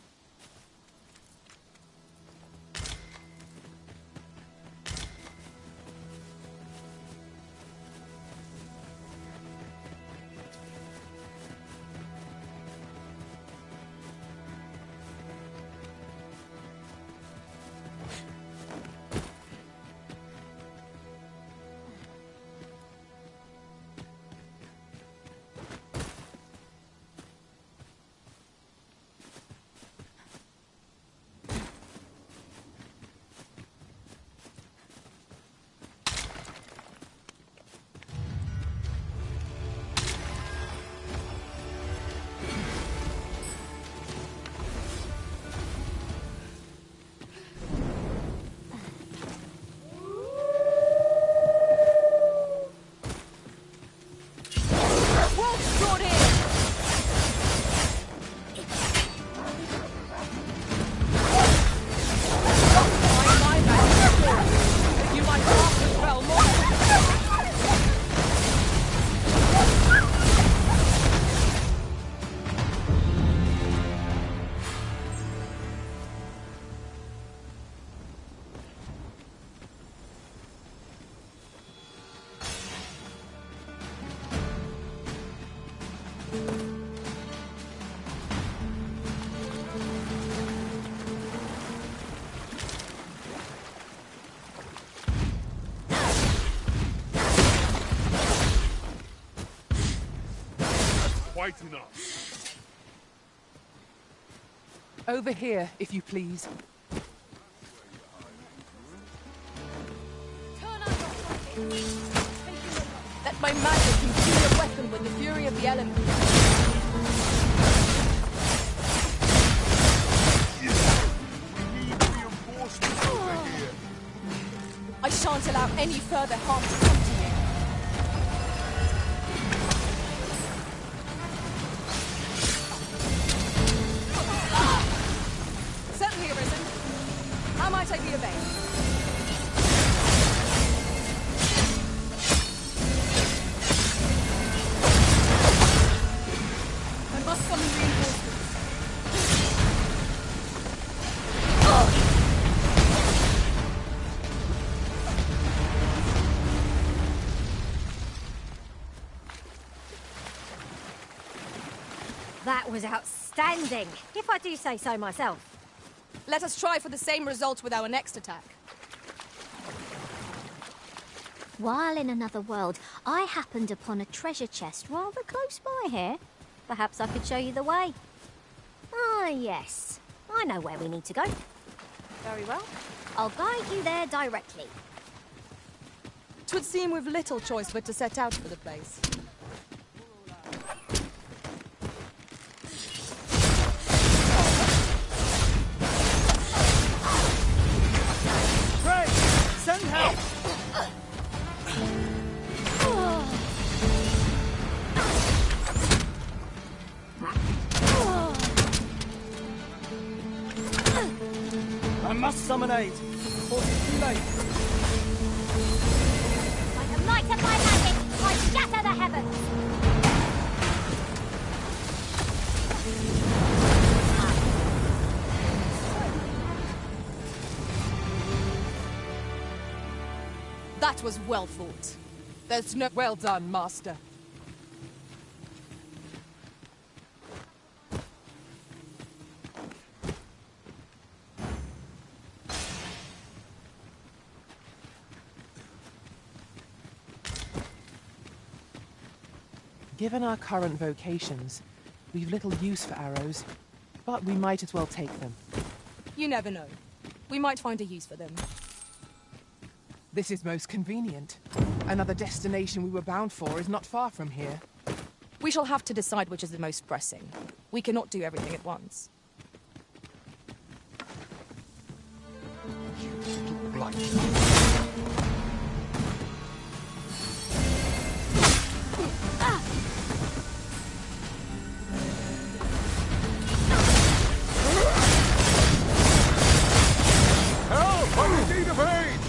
Quite enough.
Over here, if you please.
Let my magic infuse your weapon with the fury of the elements. I shan't allow any further harm to come to you. Certainly arisen. How might I be of aid? I must summon reinforcements.
That was outstanding, if I do say so myself.
Let us try for the same result with our next attack.
While in another world, I happened upon a treasure chest rather close by here. Perhaps I could show you the way. Ah, yes. I know where we need to go.
Very well.
I'll guide you there directly.
'Twould seem we've little choice but to set out for the place.
Pray! Send help! I must summon aid, or it's too late.
By the might of my magic, I shatter the heavens!
That was well fought. There's no...
Well done, Master. Given our current vocations, we've little use for arrows, but we might as well take them.
You never know. We might find a use for them.
This is most convenient. Another destination we were bound for is not far from here.
We shall have to decide which is the most pressing. We cannot do everything at once.
Help! I'm in need of aid!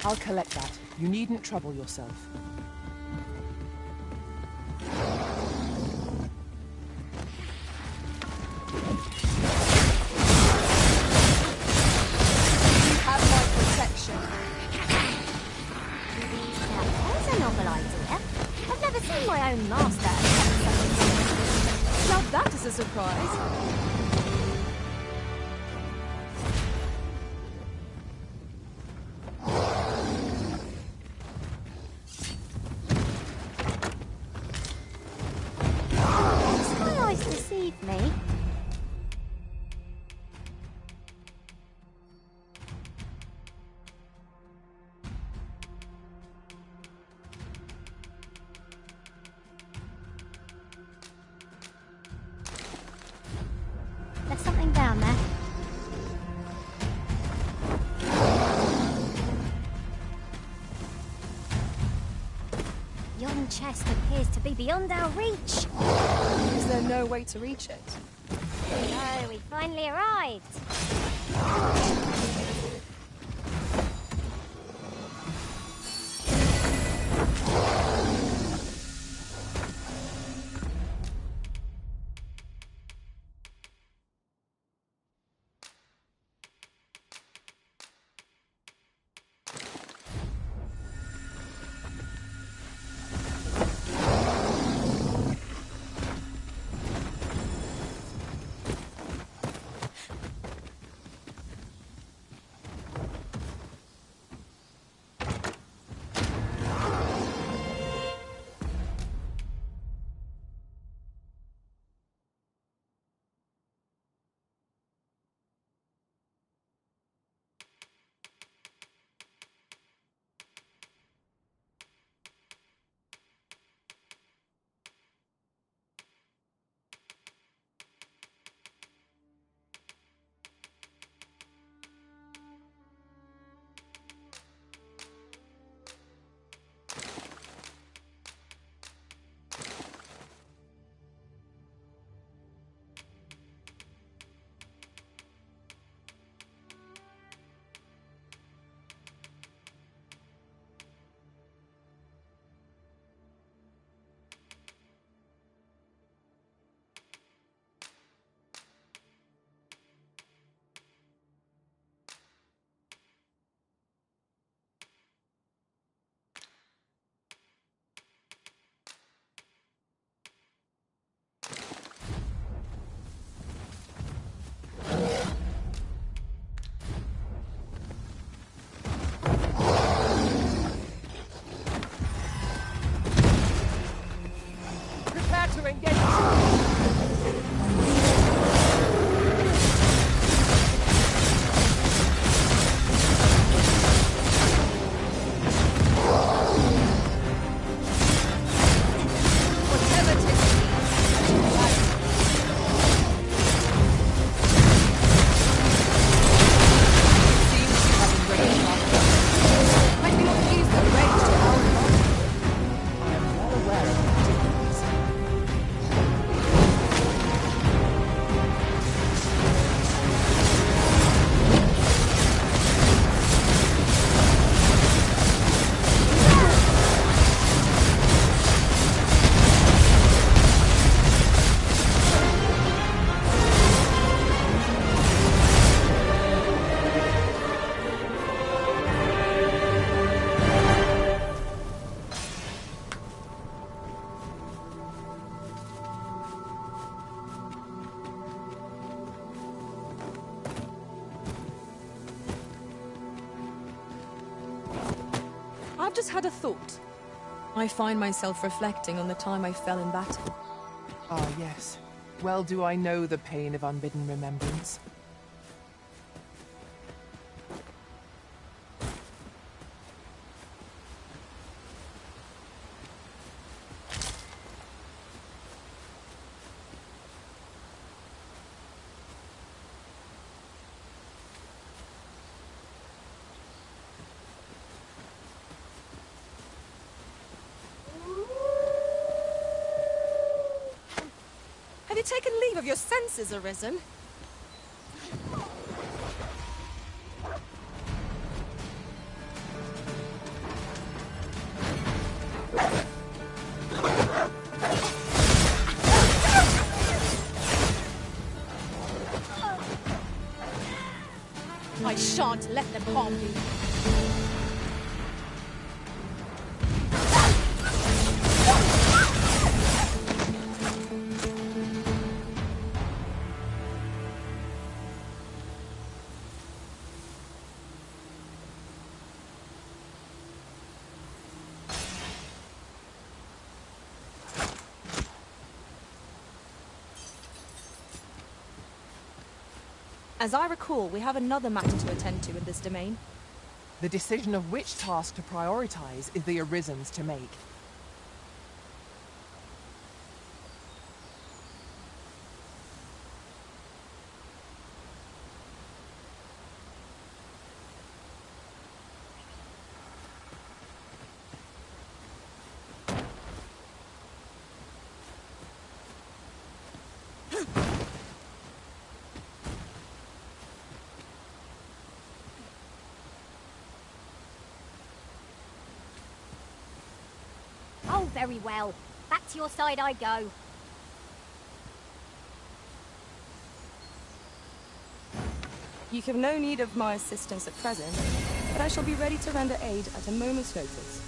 I'll collect that. You needn't trouble yourself. You have my protection.
That's a novel idea. I've never seen my own master.
Now that is a surprise.
My eyes deceive me. There's something down there. Yon chest appears to be beyond our reach.
Is there no way to reach it?
Oh, we finally arrived.
I've just had a thought. I find myself reflecting on the time I fell in battle.
Ah, yes. Well do I know the pain of unbidden remembrance.
Have you taken leave of your senses, Arisen? I shan't let them harm you. As I recall, we have another matter to attend to in this domain.
The decision of which task to prioritize is the Arisen's to make.
Oh, very well. Back to your side I go.
You have no need of my assistance at present, but I shall be ready to render aid at a moment's notice.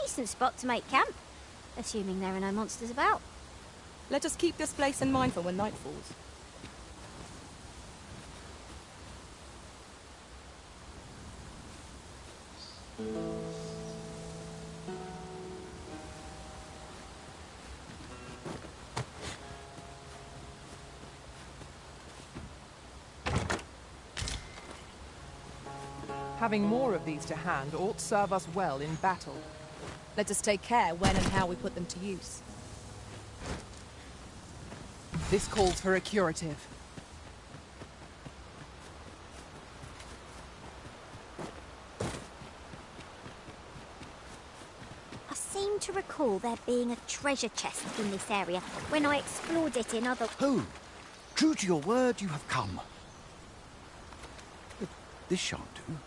Decent spot to make camp, assuming there are no monsters about.
Let us keep this place in mind for when night falls.
Having more of these to hand ought serve us well in battle.
Let us take care when and how we put them to use.
This calls for a curative.
I seem to recall there being a treasure chest in this area when I explored it in other...
Oh, true to your word, you have come. But this shan't do.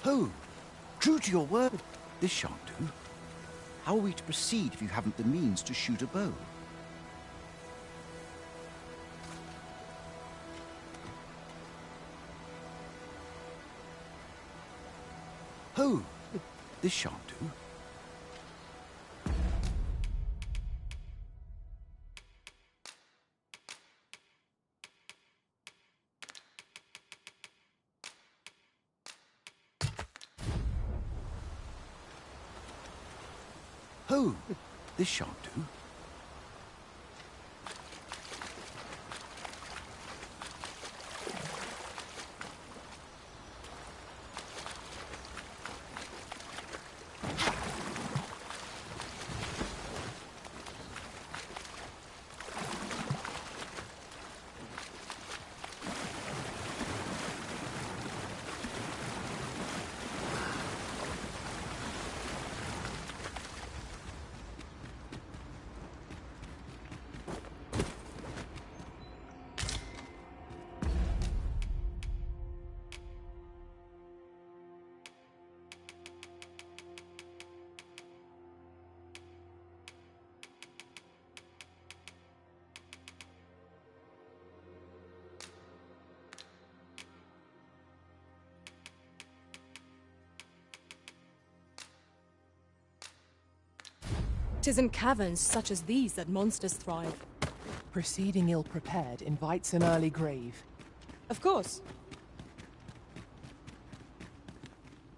Oh, true to your word, this shan't do. How are we to proceed if you haven't the means to shoot a bow? Oh, this shan't do. Oh, this shan't do.
'Tis in caverns such as these that monsters thrive.
Proceeding ill-prepared invites an early grave.
Of course.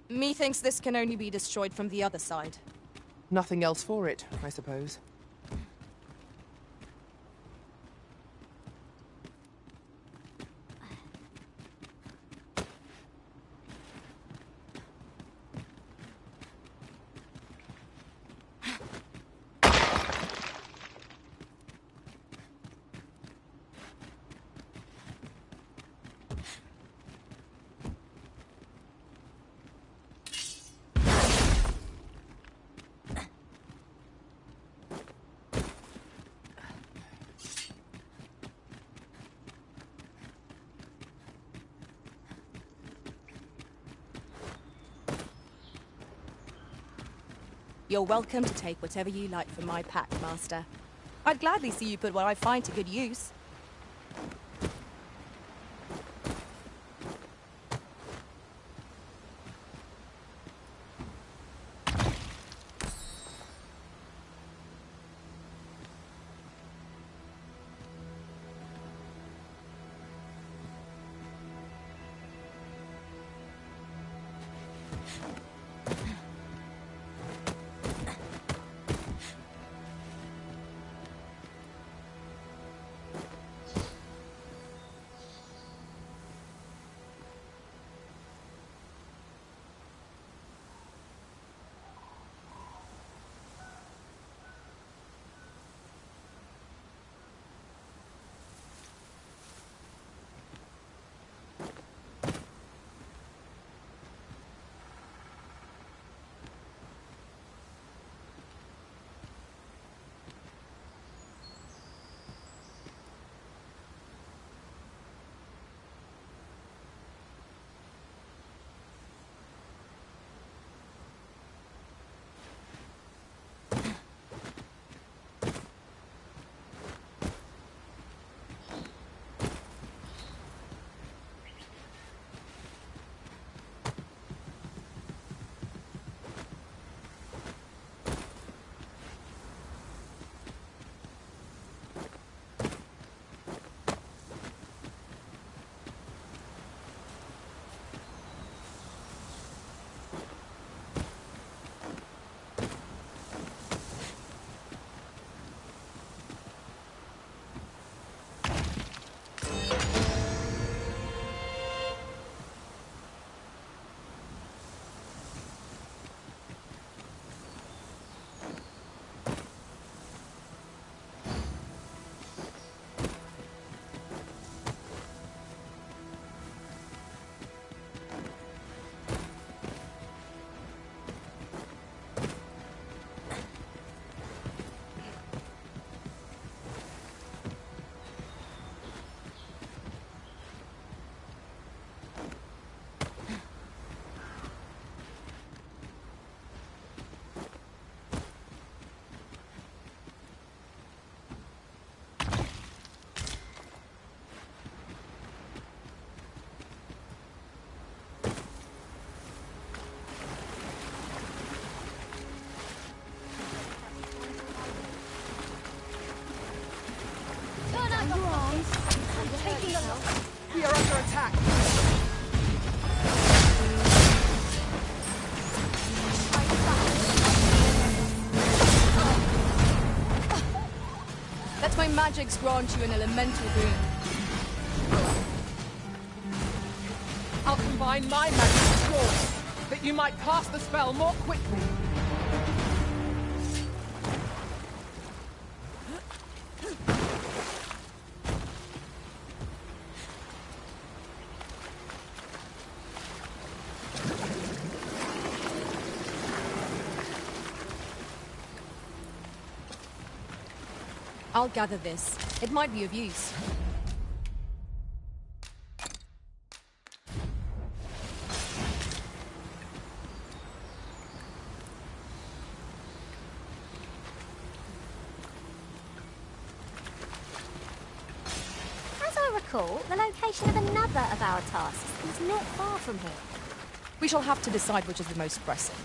Methinks this can only be destroyed from the other side.
Nothing else for it, I suppose.
You're welcome to take whatever you like from my pack, Master. I'd gladly see you put what I find to good use.
We are under attack.
Let my magics grant you an elemental boon.
I'll combine my magic with yours, that you might cast the spell more quickly.
I'll gather this. It might be of use.
As I recall, the location of another of our tasks is not far from here.
We shall have to decide which is the most pressing.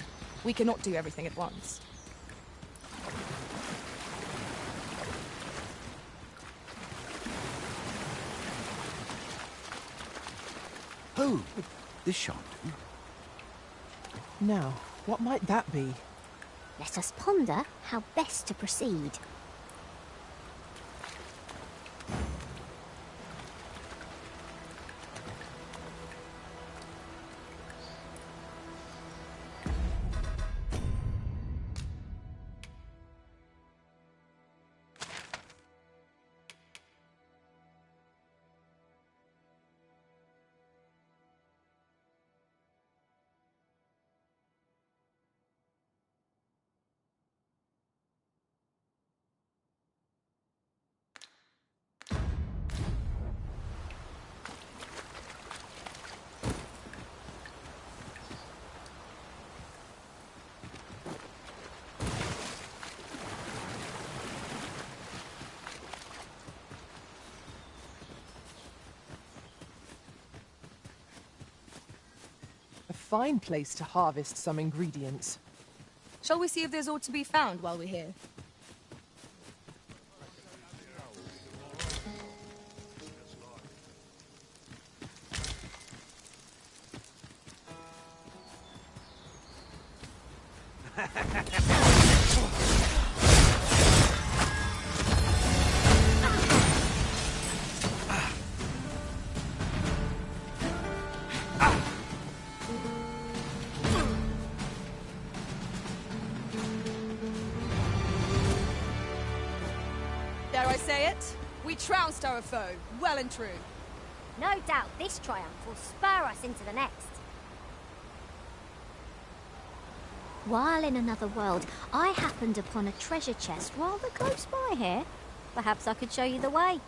We cannot do everything at once.
Oh, this shan't do.
Now, what might that be?
Let us ponder how best to proceed.
Fine place to harvest some ingredients.
Shall we see if there's aught to be found while we're here? Dare I say it? We trounced our foe, well and true.
No doubt this triumph will spur us into the next. While in another world, I happened upon a treasure chest rather close by here. Perhaps I could show you the way.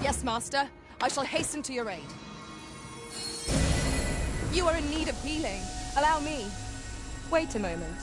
Yes, Master. I shall hasten to your aid. You are in need of healing. Allow me. Wait a moment.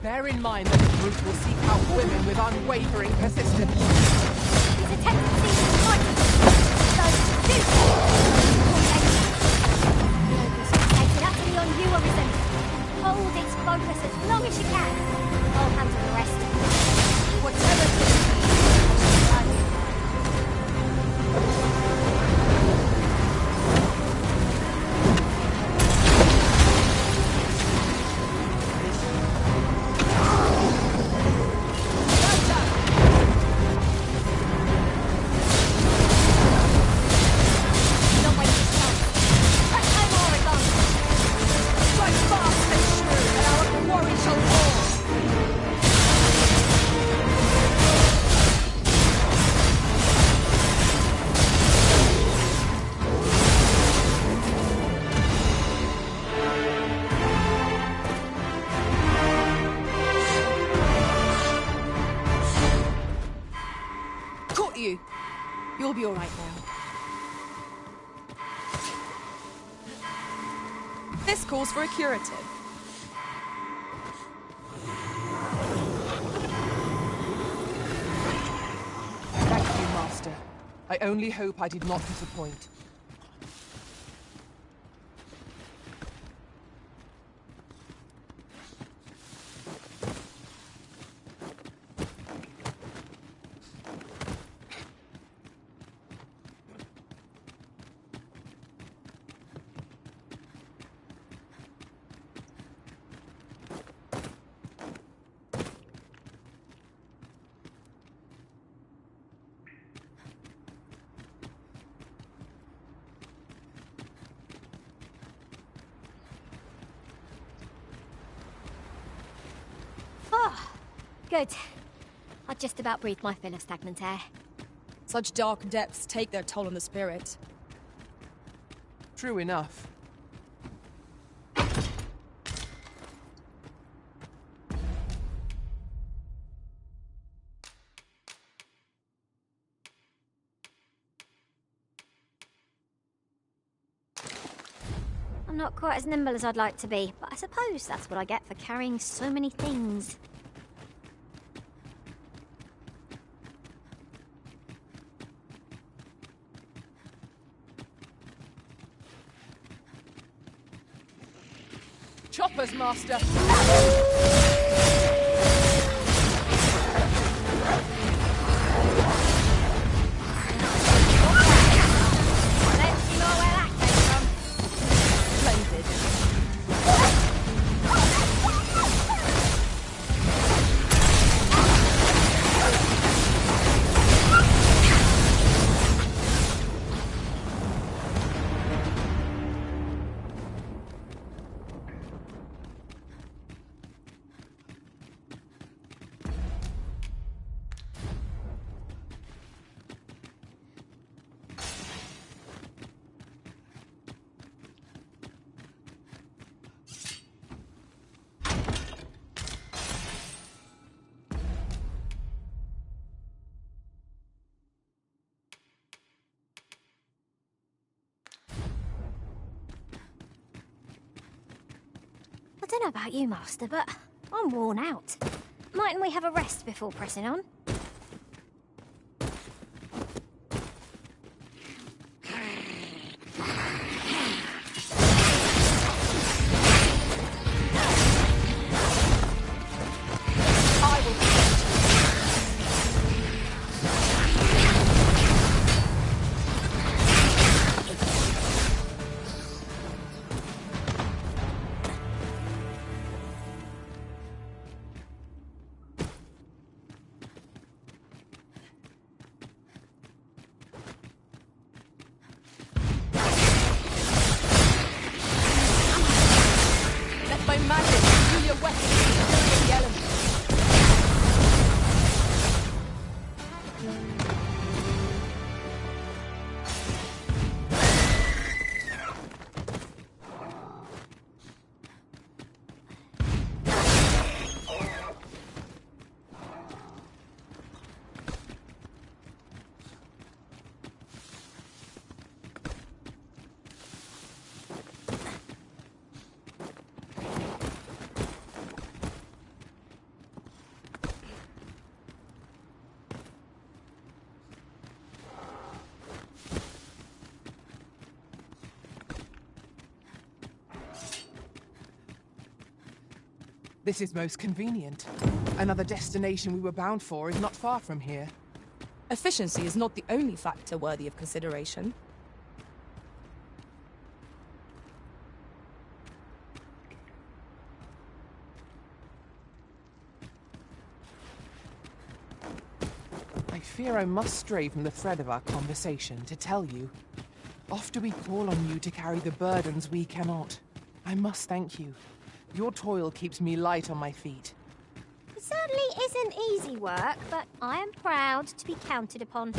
Bear in mind that the group will seek out women with unwavering persistence.
His tendency to fight. So, do Take it utterly on you, Arisen. Hold its focus as long as you can. I'll handle the rest. Whatever it is.
You'll be all right now. This calls for a curative.
Thank you, Master. I only hope I did not disappoint.
Good. I just about breathed my fill of stagnant air.
Such dark depths take their toll on the spirit.
True enough.
I'm not quite as nimble as I'd like to be, but I suppose that's what I get for carrying so many things.
Choppers, Master!
I don't know about you, Master, but I'm worn out. Mightn't we have a rest before pressing on?
This is most convenient. Another destination we were bound for is not far from here.
Efficiency is not the only factor worthy of consideration.
I fear I must stray from the thread of our conversation to tell you. Oft do we call on you to carry the burdens we cannot. I must thank you. Your toil keeps me light on my feet.
It certainly isn't easy work, but I am proud to be counted upon.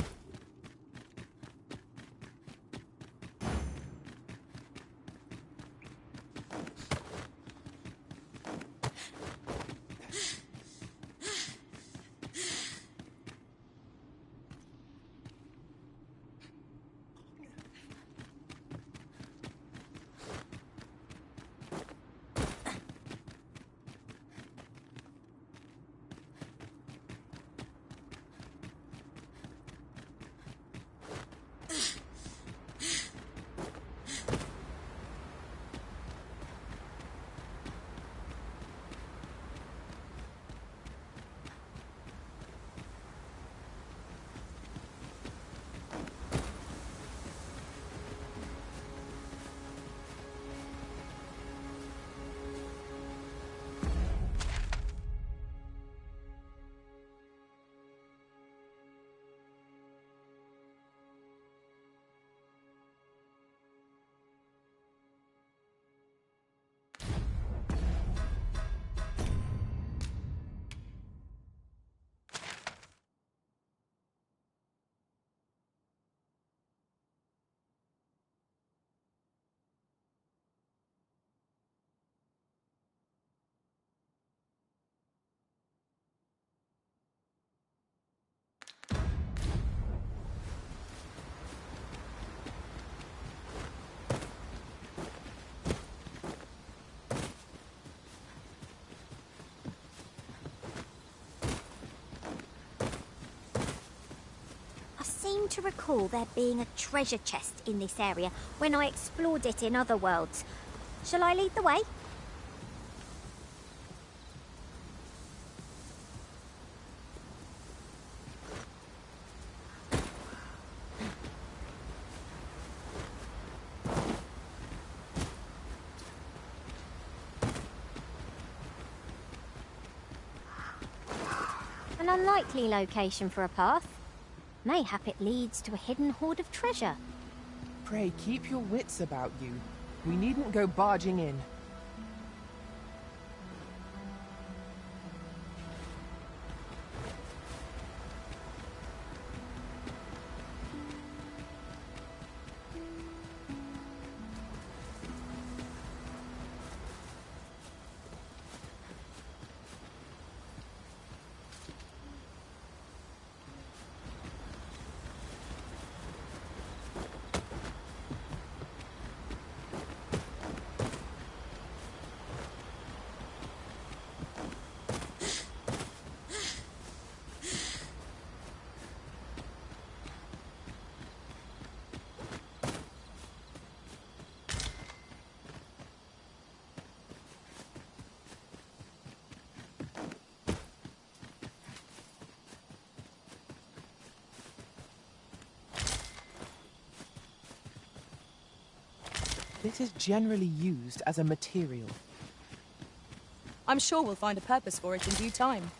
to recall there being a treasure chest in this area when I explored it in other worlds. Shall I lead the way? An unlikely location for a path. Mayhap it leads to a hidden hoard of treasure.
Pray, keep your wits about you. We needn't go barging in. This is generally used as a material.
I'm sure we'll find a purpose for it in due time.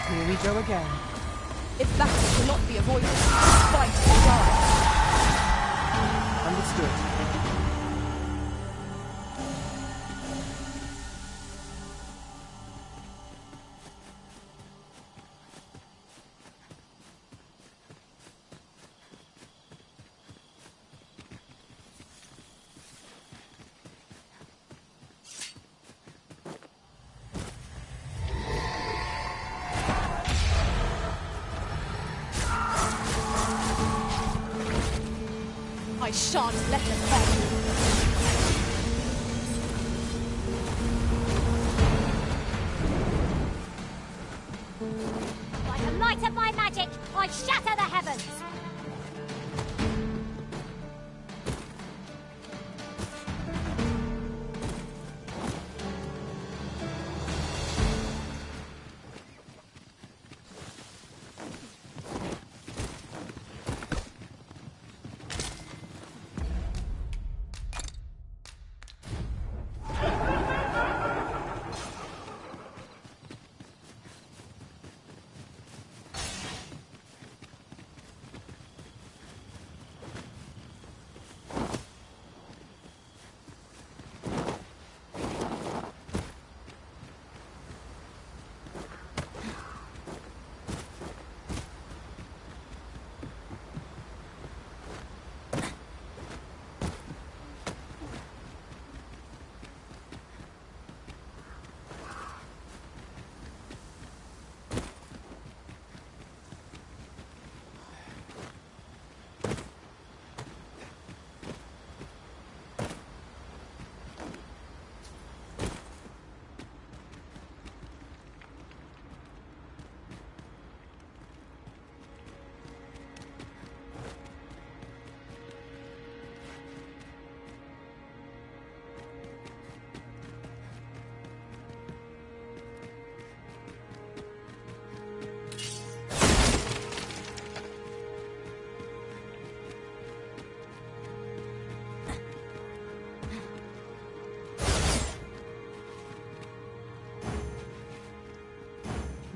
Here we go again.
If battle cannot be avoided, fight or die.
Understood.
I shan't let them hurt you.
By the might of my magic, I shatter the heavens!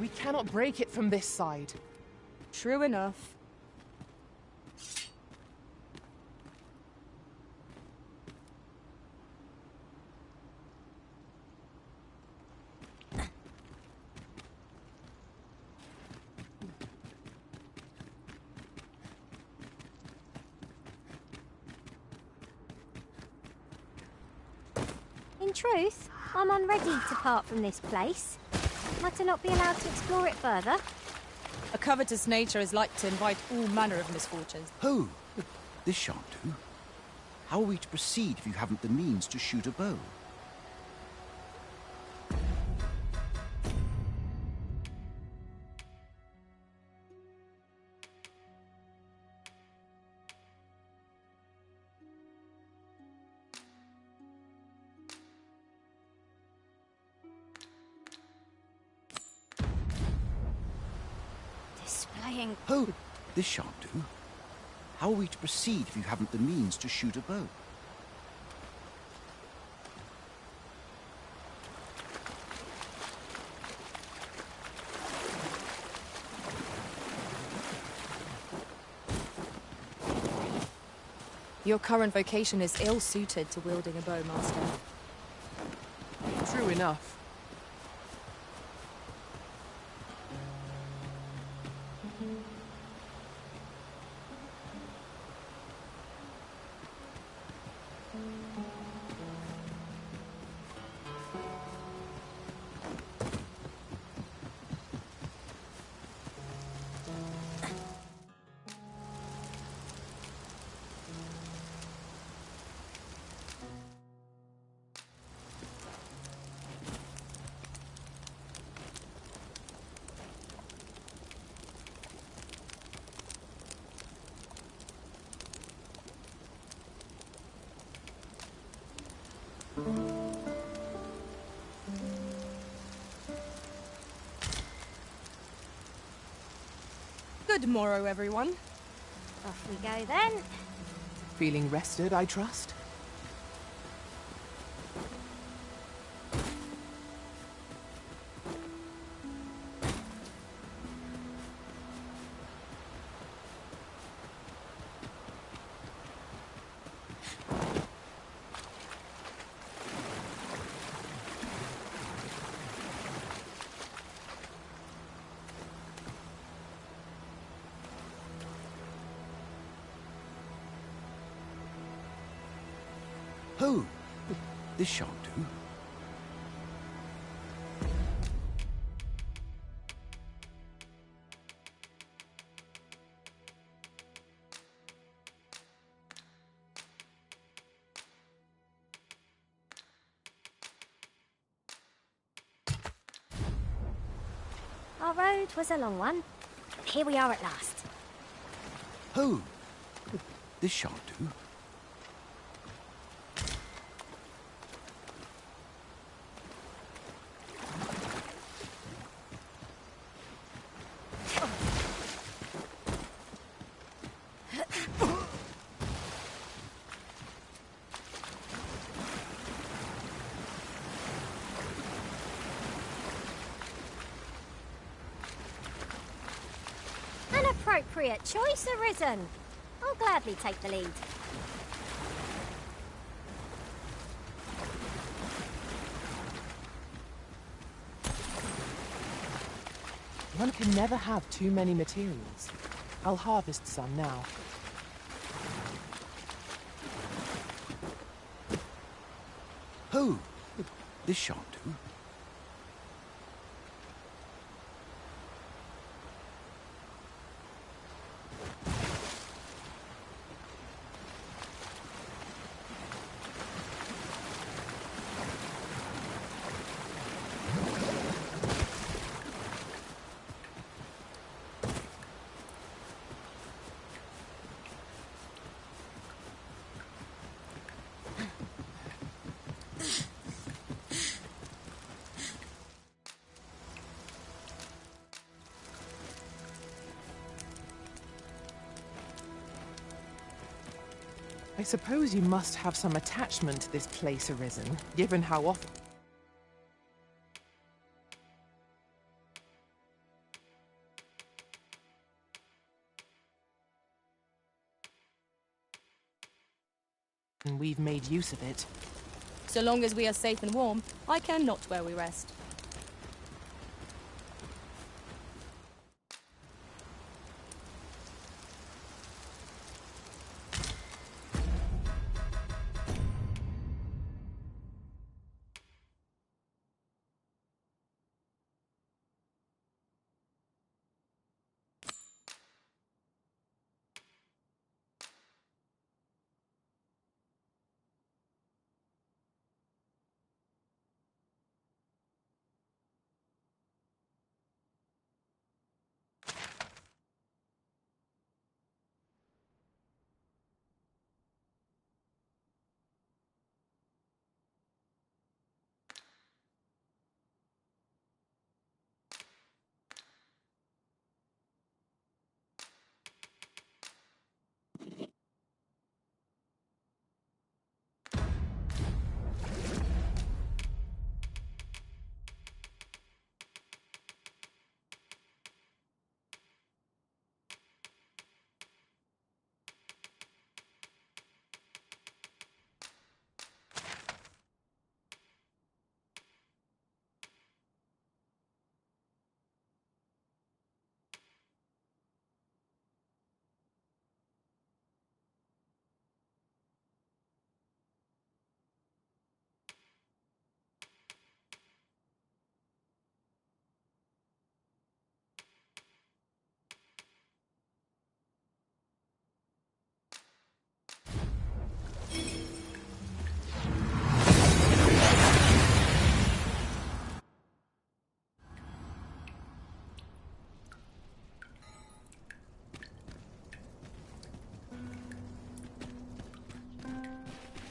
We cannot break it from this side.
True enough.
In truth, I'm unready to part from this place. Might I not be allowed to explore it further?
A covetous nature is like to invite all manner of misfortunes.
Oh, this shan't do. How are we to proceed if you haven't the means to shoot a bow?
Displaying...
Oh, this shan't do. How are we to proceed if you haven't the means to shoot a bow?
Your current vocation is ill-suited to wielding a bow, Master.
True enough.
Good morrow, everyone.
Off we go then.
Feeling rested, I trust?
Oh, this shan't do.
Our road was a long one, but here we are at last.
Oh, this shan't do.
An appropriate choice arisen. I'll gladly take the lead.
One can never have too many materials. I'll harvest some now.
Oh, this shan't do.
I suppose you must have some attachment to this place, Arisen, given how often... and we've made use of it.
So long as we are safe and warm, I care not where we rest.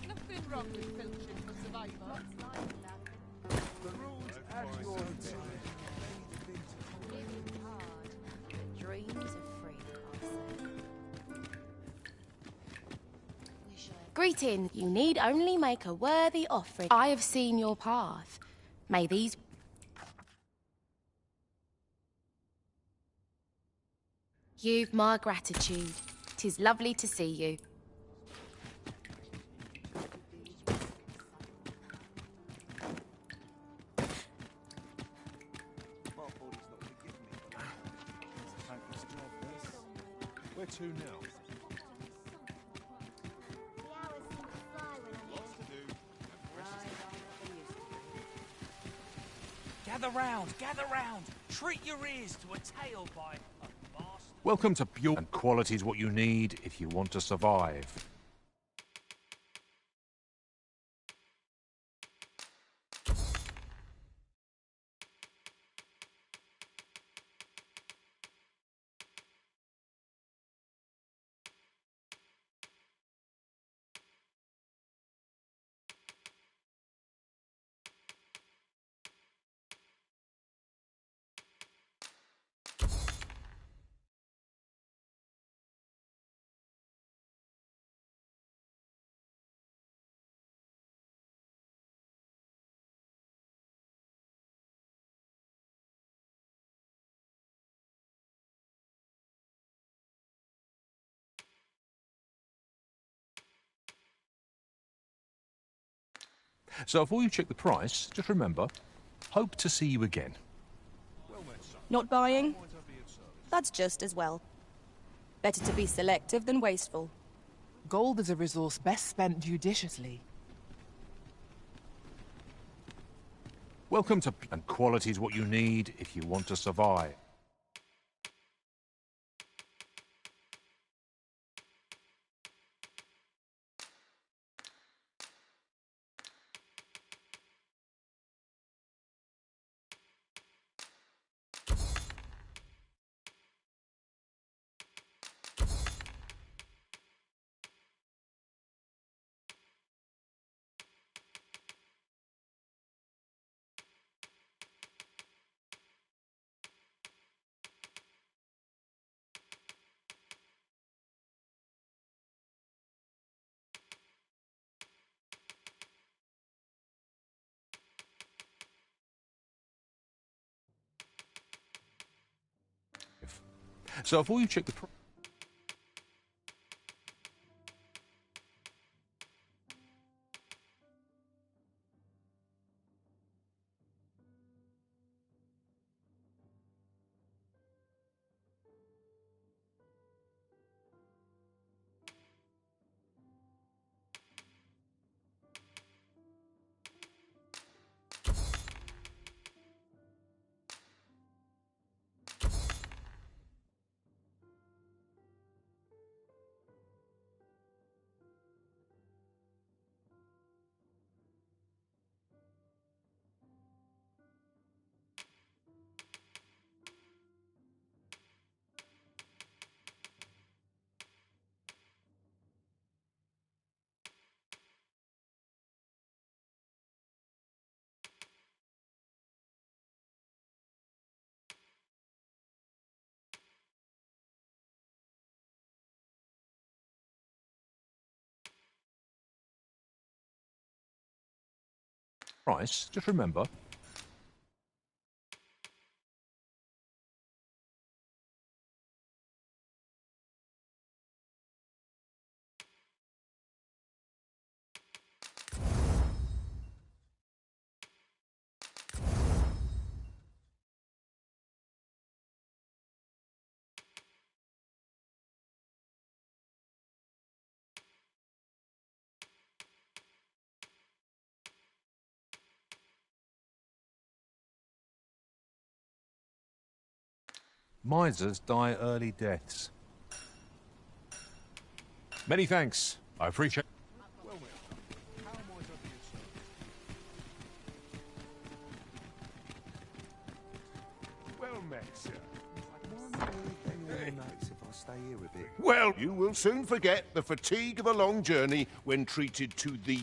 Nothing wrong with filching for survival.
The rules as your
Dreams are free, I say. Greeting. You need only make a worthy offering. I have seen your path. May these... You've my gratitude. 'Tis lovely to see you.
Where to now?
Gather round, gather round. Treat your ears to a tale by a master.
Welcome to Bjorn. And quality is what you need if you want to survive. So before you check the price, just remember, hope to see you again.
Not buying? That's just as well. Better to be selective than wasteful.
Gold is a resource best spent judiciously.
Welcome to... And quality is what you need if you want to survive. So before you check the price... price, just remember. Misers die early deaths. Many thanks. I appreciate...
Well met, sir.
Well, you will soon forget the fatigue of a long journey when treated to the...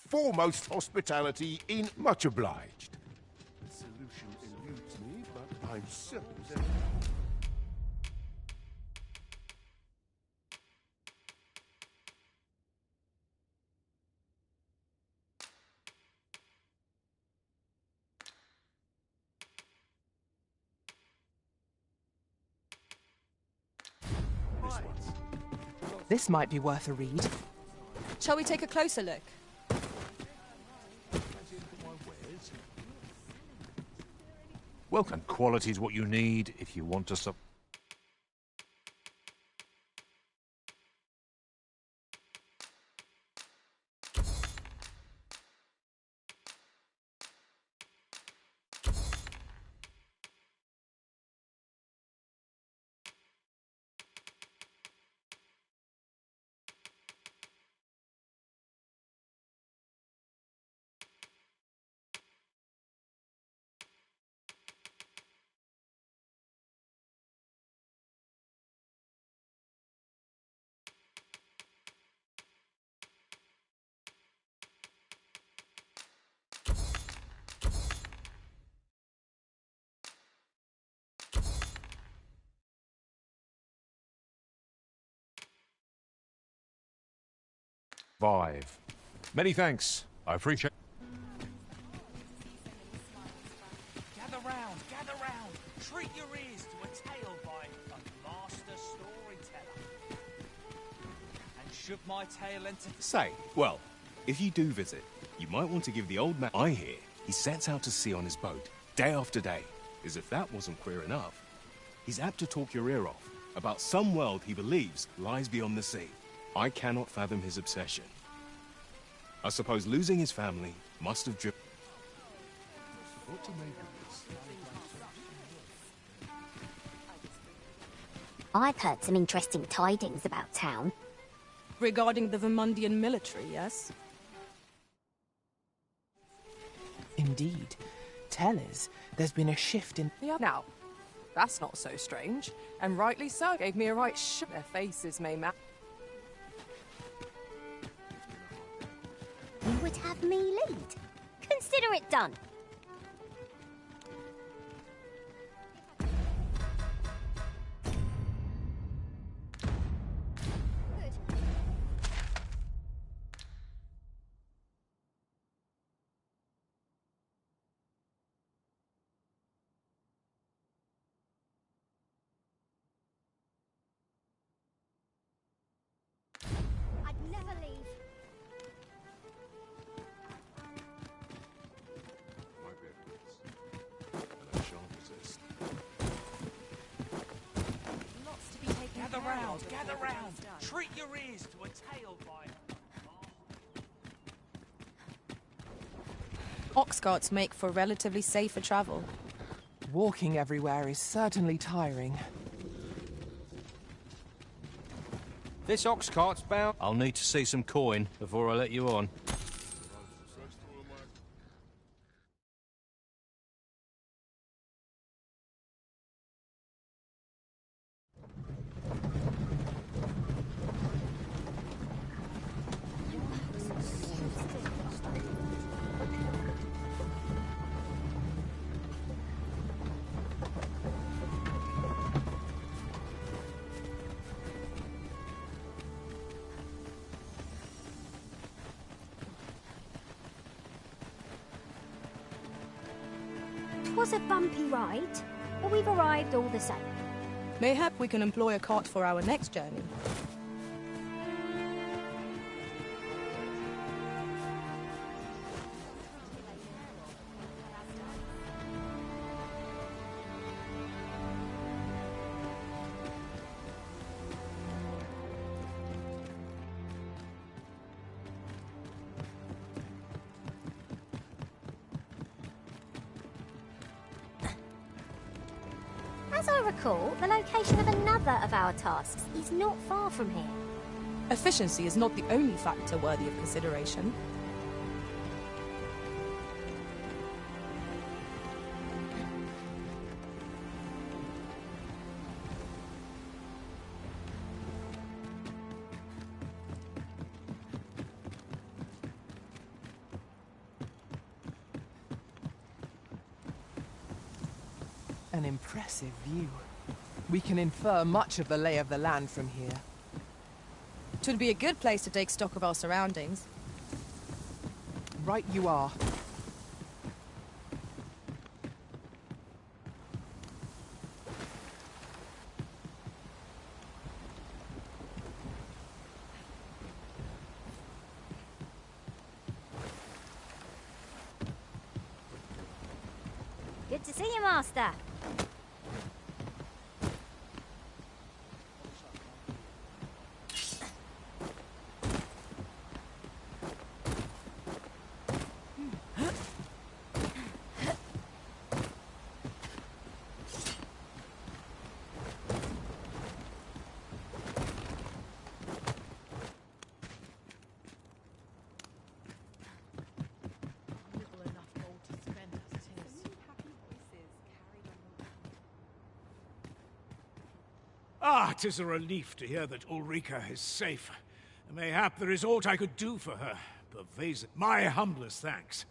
Foremost hospitality in much obliged. The solution eludes me, but I'm certain that...
This might be worth a read.
Shall we take a closer look?
Welcome. Quality's what you need if you want to... survive. Many thanks. I appreciate.
Gather round, gather round. Treat your ears to a tale by a master storyteller. And should my tale enter...
Say, well, if you do visit, you might want to give the old man... I hear he sets out to sea on his boat, day after day. As if that wasn't queer enough. He's apt to talk your ear off about some world he believes lies beyond the sea. I cannot fathom his obsession. I suppose losing his family must have driven...
What to make of this?
I've heard some interesting tidings about town.
Regarding the Vermundian military, yes?
Indeed. Tell us, there's been a shift in...
Yeah. Now, that's not so strange. And rightly so. Gave me a right their faces may match.
You would have me lead. Consider it done.
I'd never leave.
Lots to be taken gather round, gather round. Treat your ears to a tale by...
Ox carts make for relatively safer travel.
Walking everywhere is certainly tiring.
This ox cart's bound. I'll need to see some coin before I let you on.
Was a bumpy ride, but we've arrived all the same.
Mayhap we can employ a cart for our next journey.
As I recall, the location of another of our tasks is not far from here.
Efficiency is not the only factor worthy of consideration.
An impressive view. We can infer much of the lay of the land from here.
It would be a good place to take stock of our surroundings.
Right you are.
Good to see you, Master.
Ah, 'tis a relief to hear that Ulrika is safe. Mayhap there is aught I could do for her. Pervasive. My humblest thanks.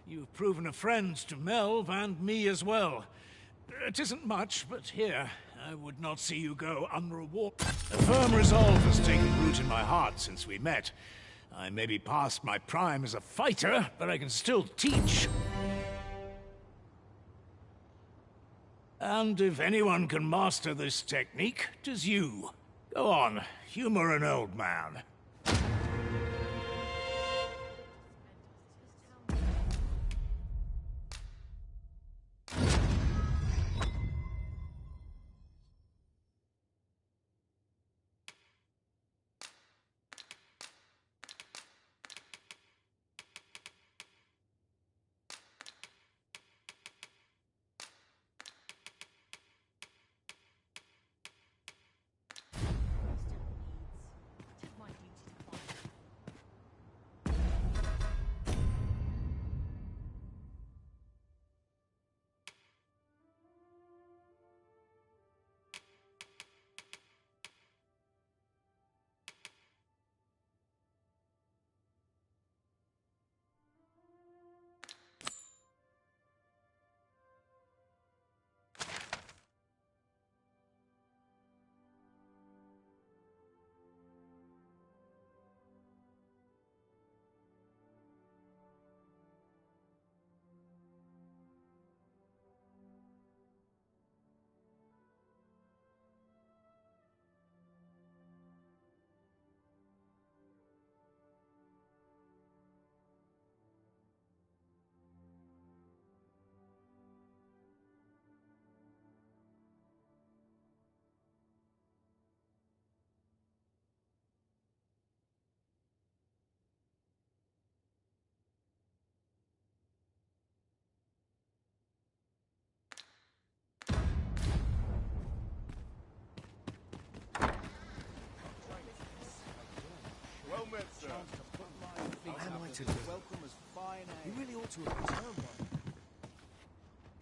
You've proven a friend to Melv and me as well. It isn't much, but here, I would not see you go unrewarded. A firm resolve has taken root in my heart since we met. I may be past my prime as a fighter, but I can still teach. And if anyone can master this technique, 'tis you. Go on, humor an old man.
Well met, sir.
What am I to do? You really ought to have returned one.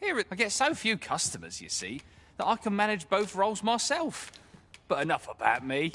Here, I get so few customers, you see, that I can manage both roles myself. But enough about me.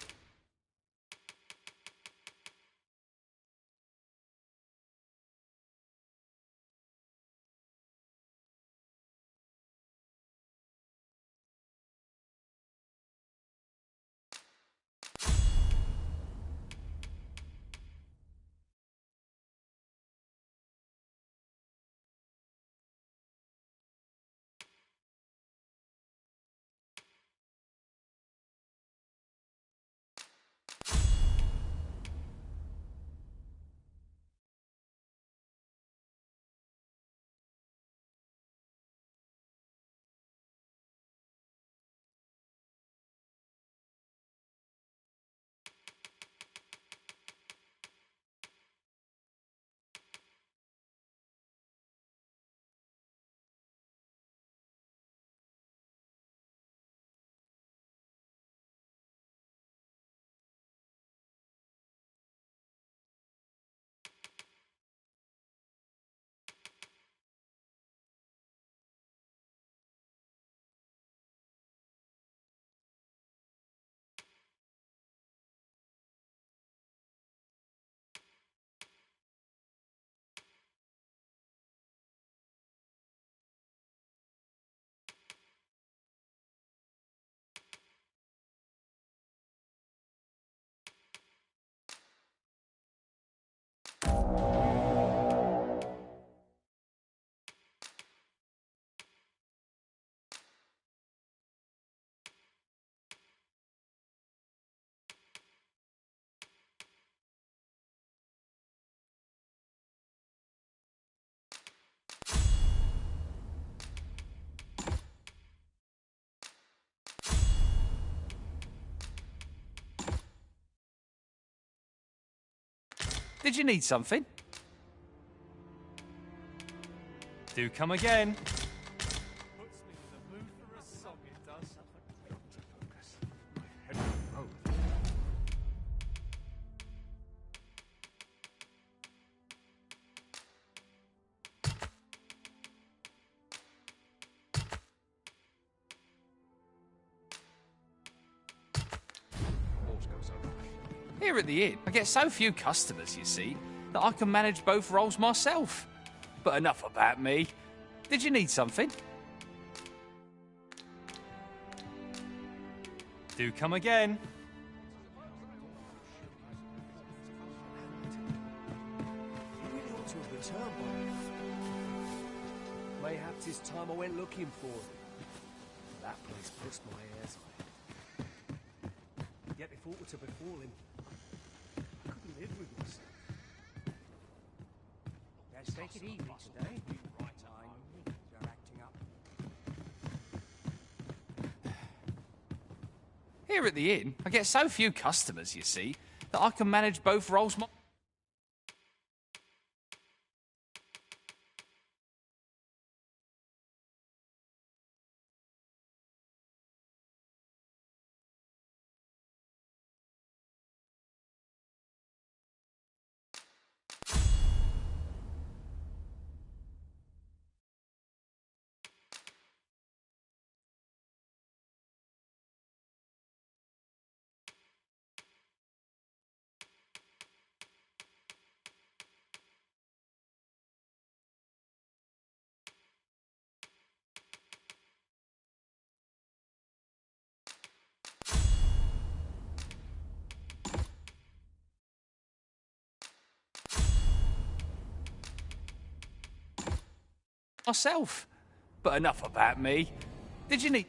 Did you need something? Do come again. Here at the inn, I get so few customers, you see, that I can manage both roles myself. But enough about me. Did you need something? Do come again.
'Tis time I went looking for him. That place puts my hairs on. Yet if aught were to befall him, I couldn't live with myself.
Let's take it easy today. You're acting up.
Here at the inn, I get so few customers, you see, that I can manage both roles. Myself. But enough about me. Did you need...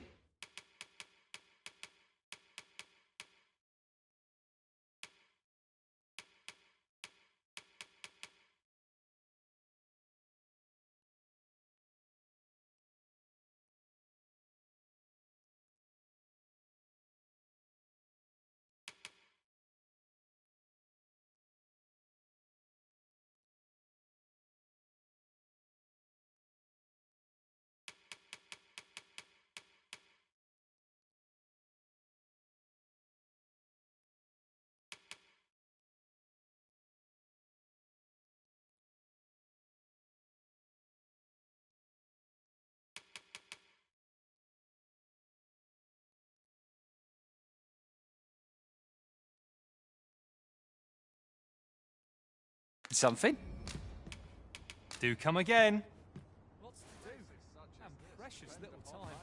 Something? Do come again.
Lots to do. And precious little time.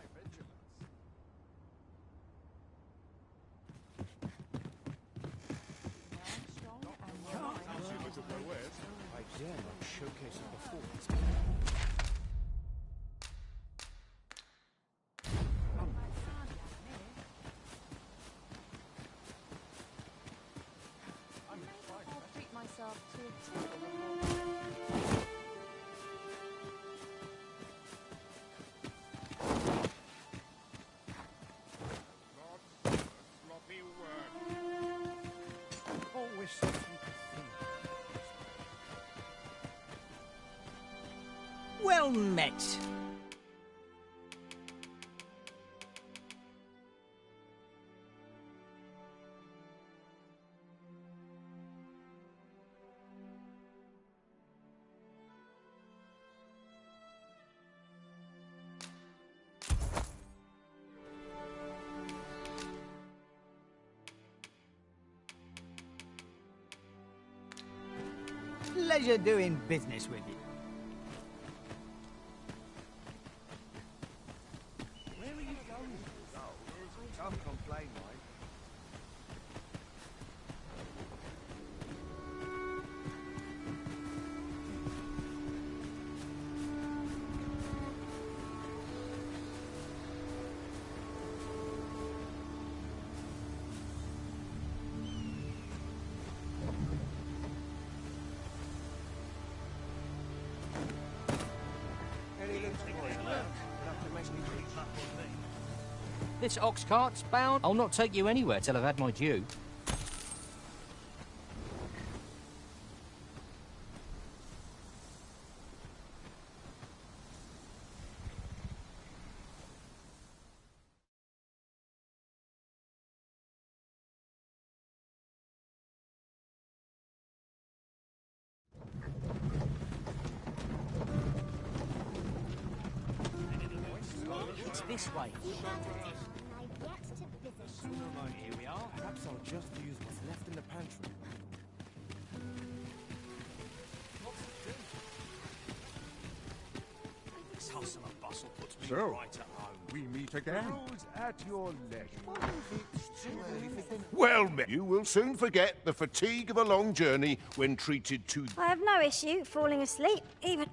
I dare not showcase a performance.
I'll treat myself to a tickle.
Sloppy work. Always something to think.
Well met. Pleasure doing business with you.
Where are you going? Oh, can't complain, mate.
This ox cart's bound. I'll not take you anywhere till I've had my due. It's this way.
Here we are. Perhaps I'll just use what's left in the pantry.
This hustle and bustle puts me
So,
right at home.
we meet again. Rose at your leisure. It's too early for dinner. Well, you will soon forget the fatigue of a long journey when treated to...
I have no issue falling asleep, even...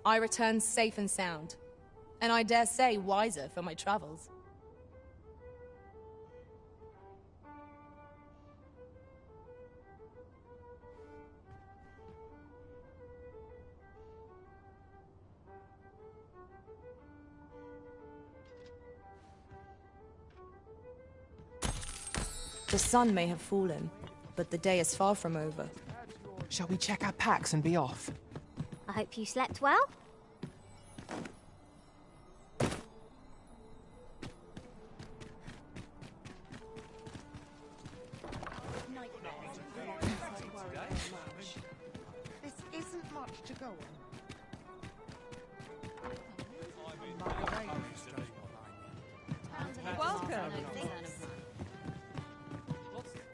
I returned safe and sound, and I dare say wiser for my travels. The sun may have fallen, but the day is far from over.
Shall we check our packs and be off?
I hope you slept well.
This isn't much to go on.
Welcome.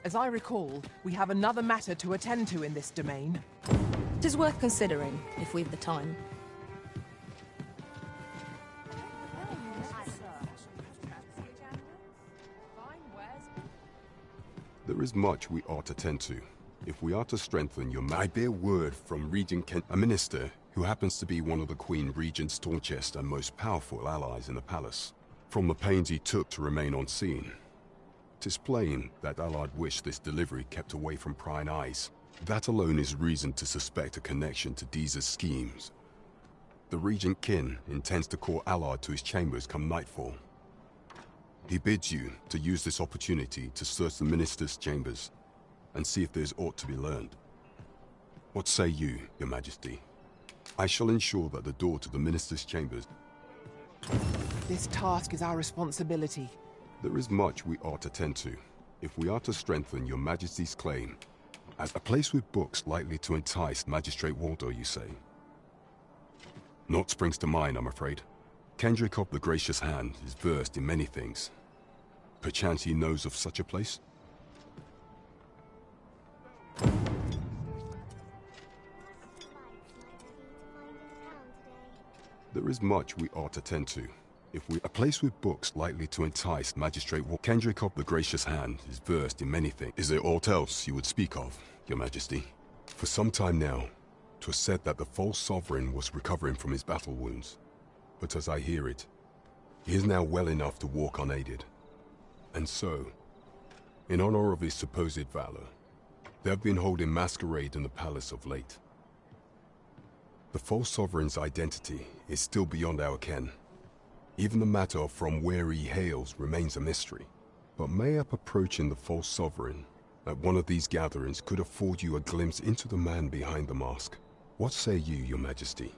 As I recall, we have another matter to attend to in this domain.
It is worth considering, if we've the time.
There is much we ought to tend to. If we are to strengthen your I bear word from Regent Kent, a minister who happens to be one of the Queen Regent's staunchest and most powerful allies in the palace. From the pains he took to remain on scene, 'tis plain that Allard wished this delivery kept away from prying eyes. That alone is reason to suspect a connection to Deeza's schemes. The Regent Kin intends to call Allard to his chambers come nightfall. He bids you to use this opportunity to search the minister's chambers and see if there's aught to be learned. What say you, Your Majesty? I shall ensure that the door to the minister's chambers...
This task is our responsibility.
There is much we ought to tend to, if we are to strengthen Your Majesty's claim. As a place with books likely to entice Magistrate Waldo, you say? Naught springs to mind, I'm afraid. Kendrick of the Gracious Hand is versed in many things. Perchance he knows of such a place? There is much we ought to tend to. If we a place with books likely to entice Magistrate Kendrick of the Gracious Hand is versed in many things. Is there aught else you would speak of, Your Majesty? For some time now, 'twas said that the false sovereign was recovering from his battle wounds. But as I hear it, he is now well enough to walk unaided. And so, in honor of his supposed valor, they have been holding masquerade in the palace of late. The false sovereign's identity is still beyond our ken. Even the matter of from where he hails remains a mystery. But mayhap approaching the false sovereign at one of these gatherings could afford you a glimpse into the man behind the mask. What say you, Your Majesty?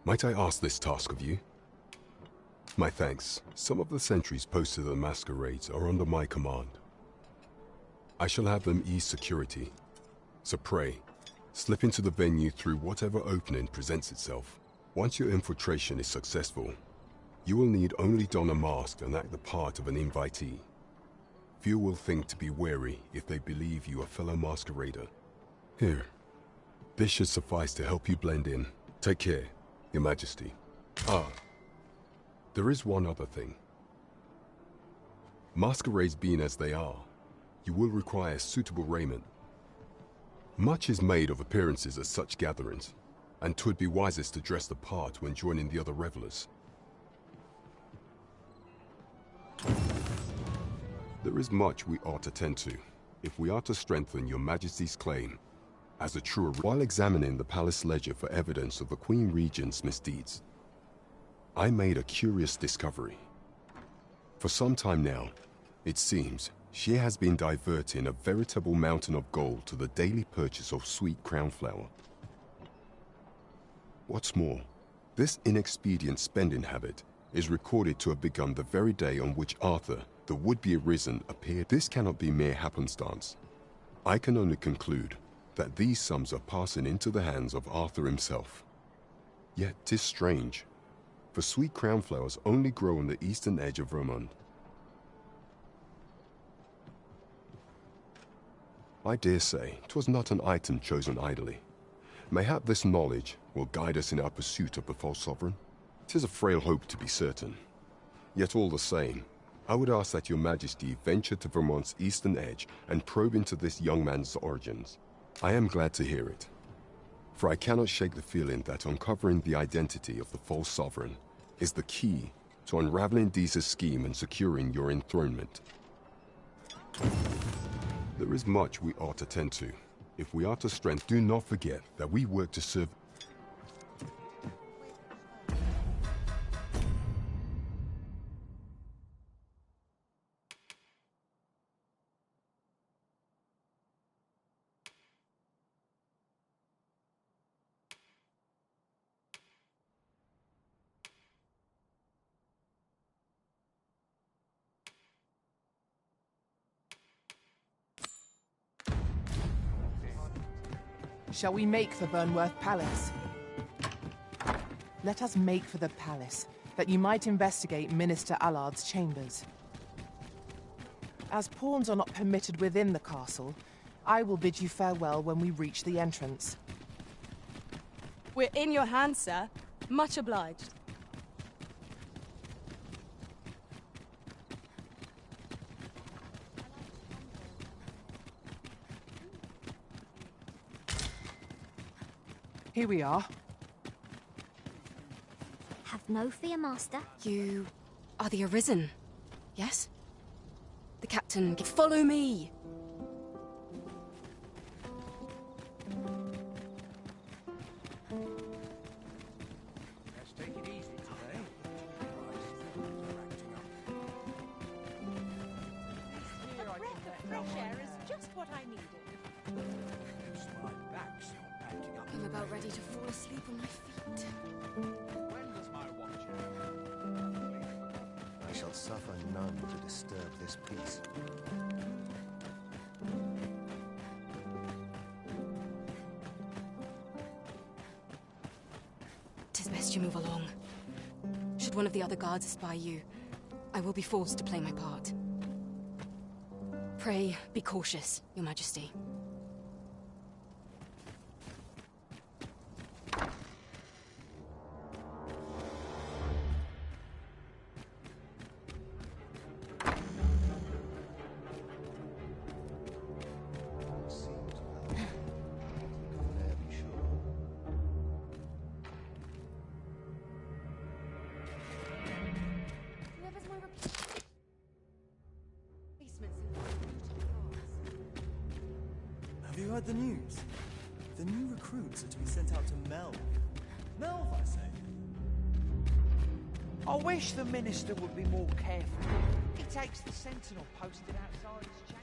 Might I ask this task of you? My thanks. Some of the sentries posted at the masquerades are under my command. I shall have them ease security. So pray, slip into the venue through whatever opening presents itself. Once your infiltration is successful, you will need only don a mask and act the part of an invitee. Few will think to be wary if they believe you a fellow masquerader. Here, this should suffice to help you blend in. Take care, Your Majesty. Ah, there is one other thing. Masquerades being as they are, you will require suitable raiment. Much is made of appearances at such gatherings, and 'twould be wisest to dress the part when joining the other revelers. There is much we ought to tend to, if we are to strengthen Your Majesty's claim as a true... While examining the palace ledger for evidence of the Queen Regent's misdeeds, I made a curious discovery. For some time now, it seems, she has been diverting a veritable mountain of gold to the daily purchase of sweet crown flower. What's more, this inexpedient spending habit is recorded to have begun the very day on which Arthur, the would-be arisen, appeared. This cannot be mere happenstance. I can only conclude that these sums are passing into the hands of Arthur himself. Yet 'tis strange, for sweet crown flowers only grow on the eastern edge of Vermont. I dare say 'twas not an item chosen idly. Mayhap this knowledge will guide us in our pursuit of the false sovereign. 'Tis a frail hope to be certain. Yet all the same, I would ask that Your Majesty venture to Vermont's eastern edge and probe into this young man's origins. I am glad to hear it. For I cannot shake the feeling that uncovering the identity of the false sovereign is the key to unraveling Deeza's scheme and securing your enthronement. There is much we ought to tend to. If we are to strength, do not forget that we work to serve...
Shall we make for Burnworth Palace? Let us make for the palace, that you might investigate Minister Allard's chambers. As pawns are not permitted within the castle, I will bid you farewell when we reach the entrance.
We're in your hands, sir. Much obliged.
Here we are.
Have no fear, Master.
You are the Arisen, yes? The captain, follow me!
Let's take it easy today.
A breath of fresh air is just what I needed.
My back's not backing up.
I'm about ready to fall asleep on my feet.
When was my watch?
I shall suffer none to disturb this peace.
Tis best you move along. Should one of the other guards espy you, I will be forced to play my part. Pray, be cautious, Your Majesty.
Have you heard the news? The new recruits are to be sent out to Melv. Melv, I say.
I wish the minister would be more careful. He takes the sentinel posted outside his chambers.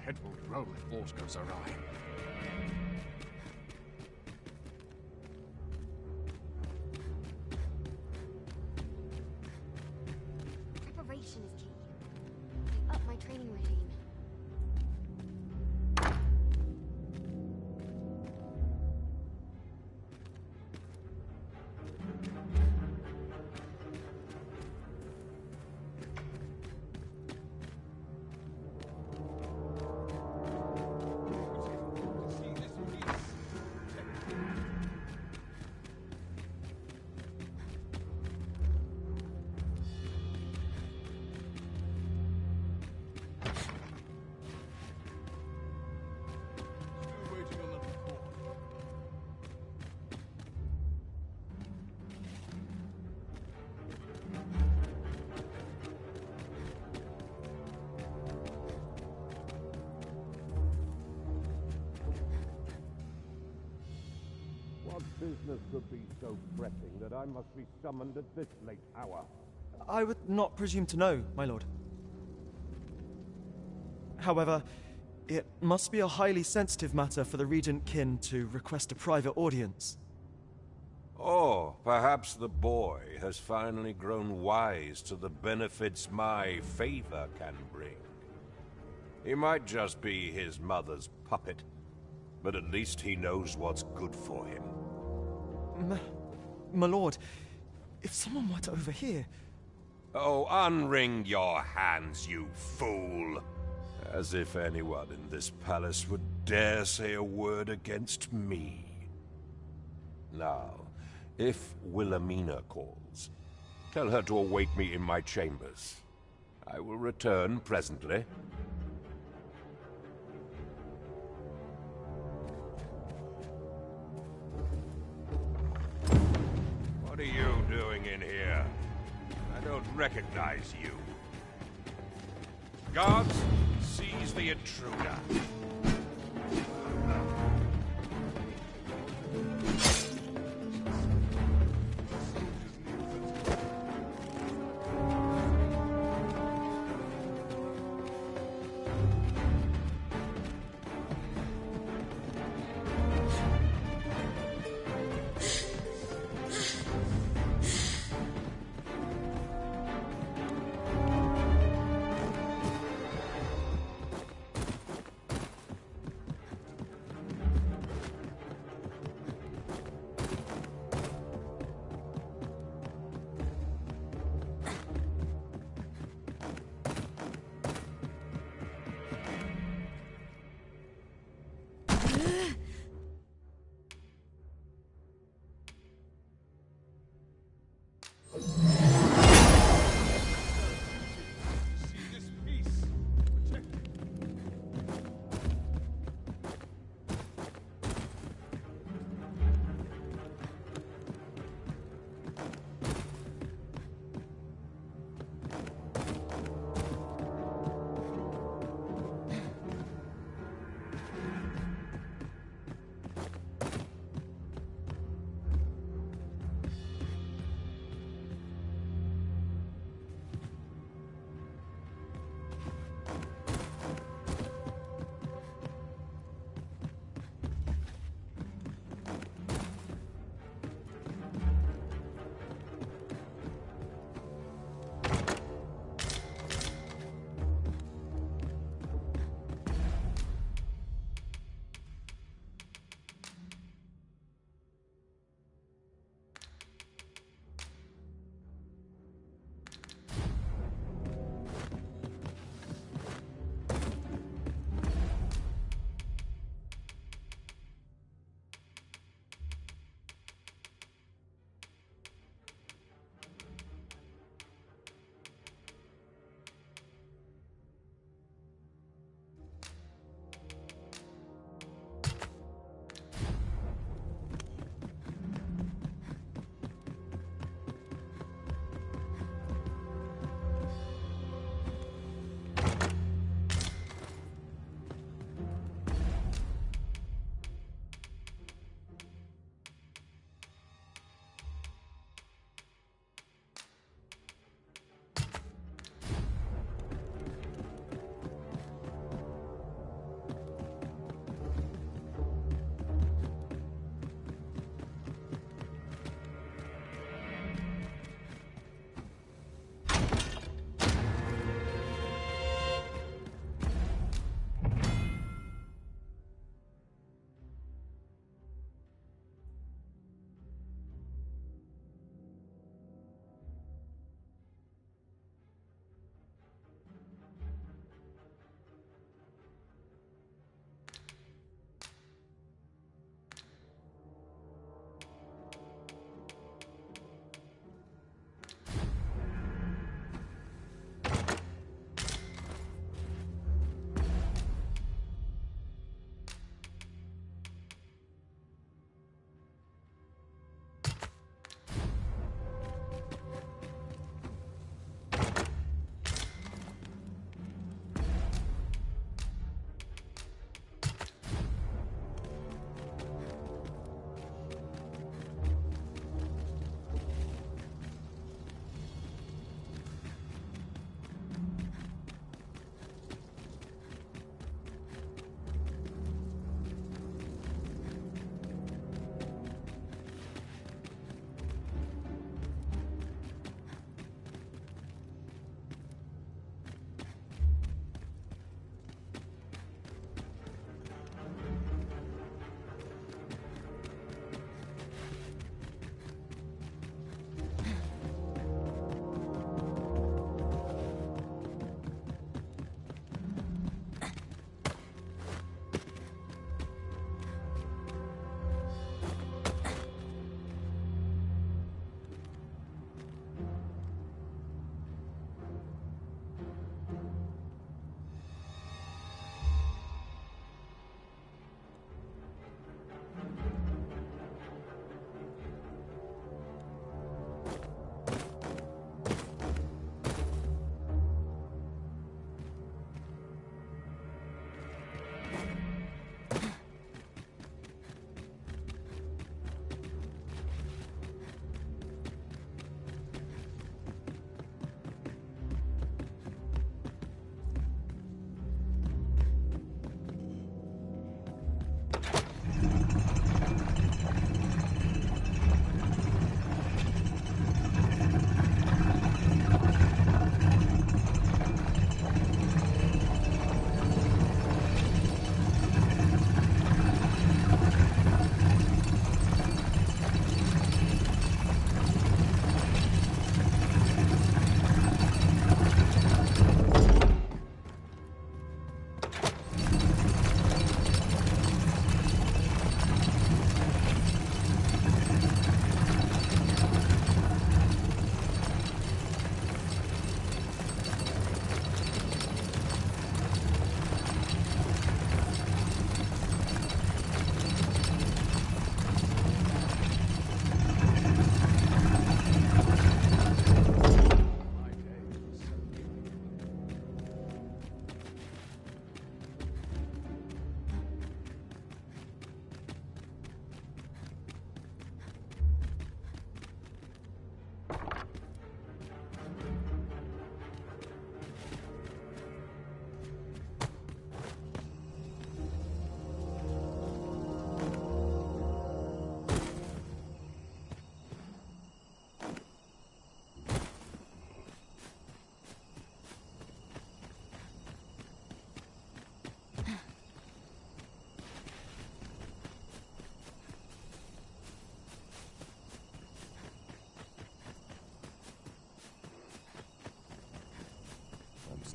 Head will roll if aught goes awry.
Preparation is key. Up my training regime.
business could be so pressing that I must be summoned at this late hour?
I would not presume to know, my lord. However, it must be a highly sensitive matter for the Regent Kin to request a private audience.
Or perhaps the boy has finally grown wise to the benefits my favor can bring. He might just be his mother's puppet, but at least he knows what's good for him.
My lord, if someone were to overhear...
Oh, unwring your hands, you fool! As if anyone in this palace would dare say a word against me. Now, if Wilhelmina calls, tell her to await me in my chambers. I will return presently. What are you doing in here? I don't recognize you. Guards, seize the intruder.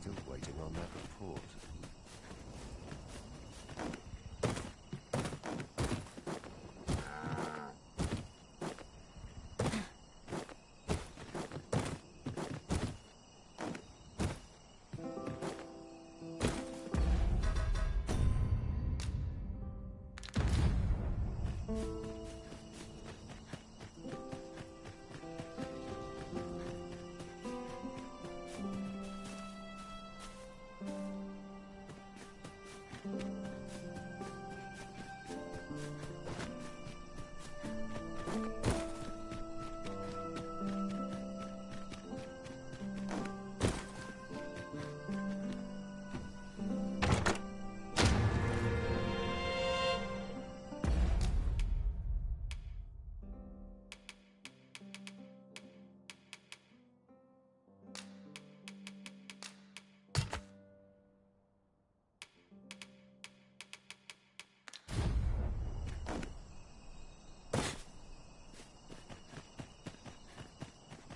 Still waiting on that report.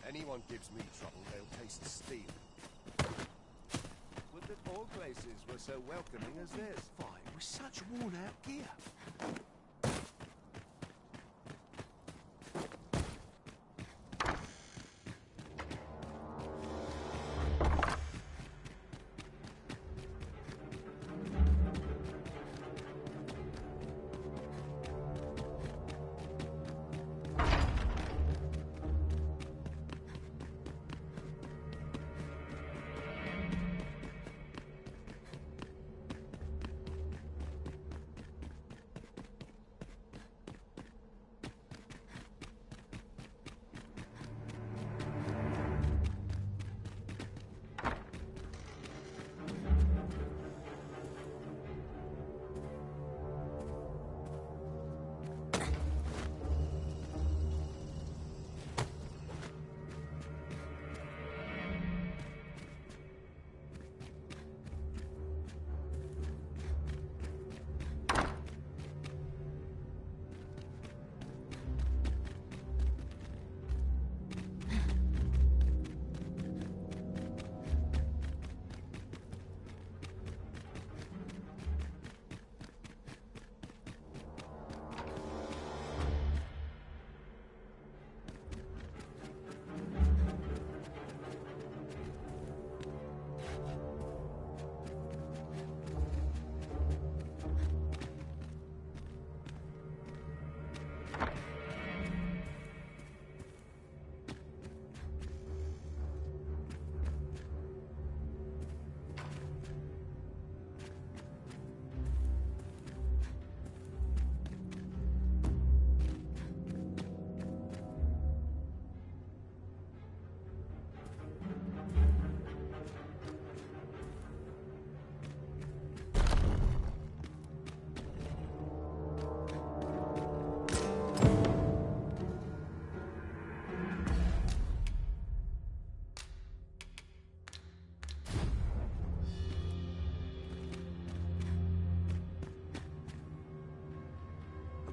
Anyone gives me trouble, they'll taste steel. Would that all places were so welcoming as this.
Fight with such worn-out gear.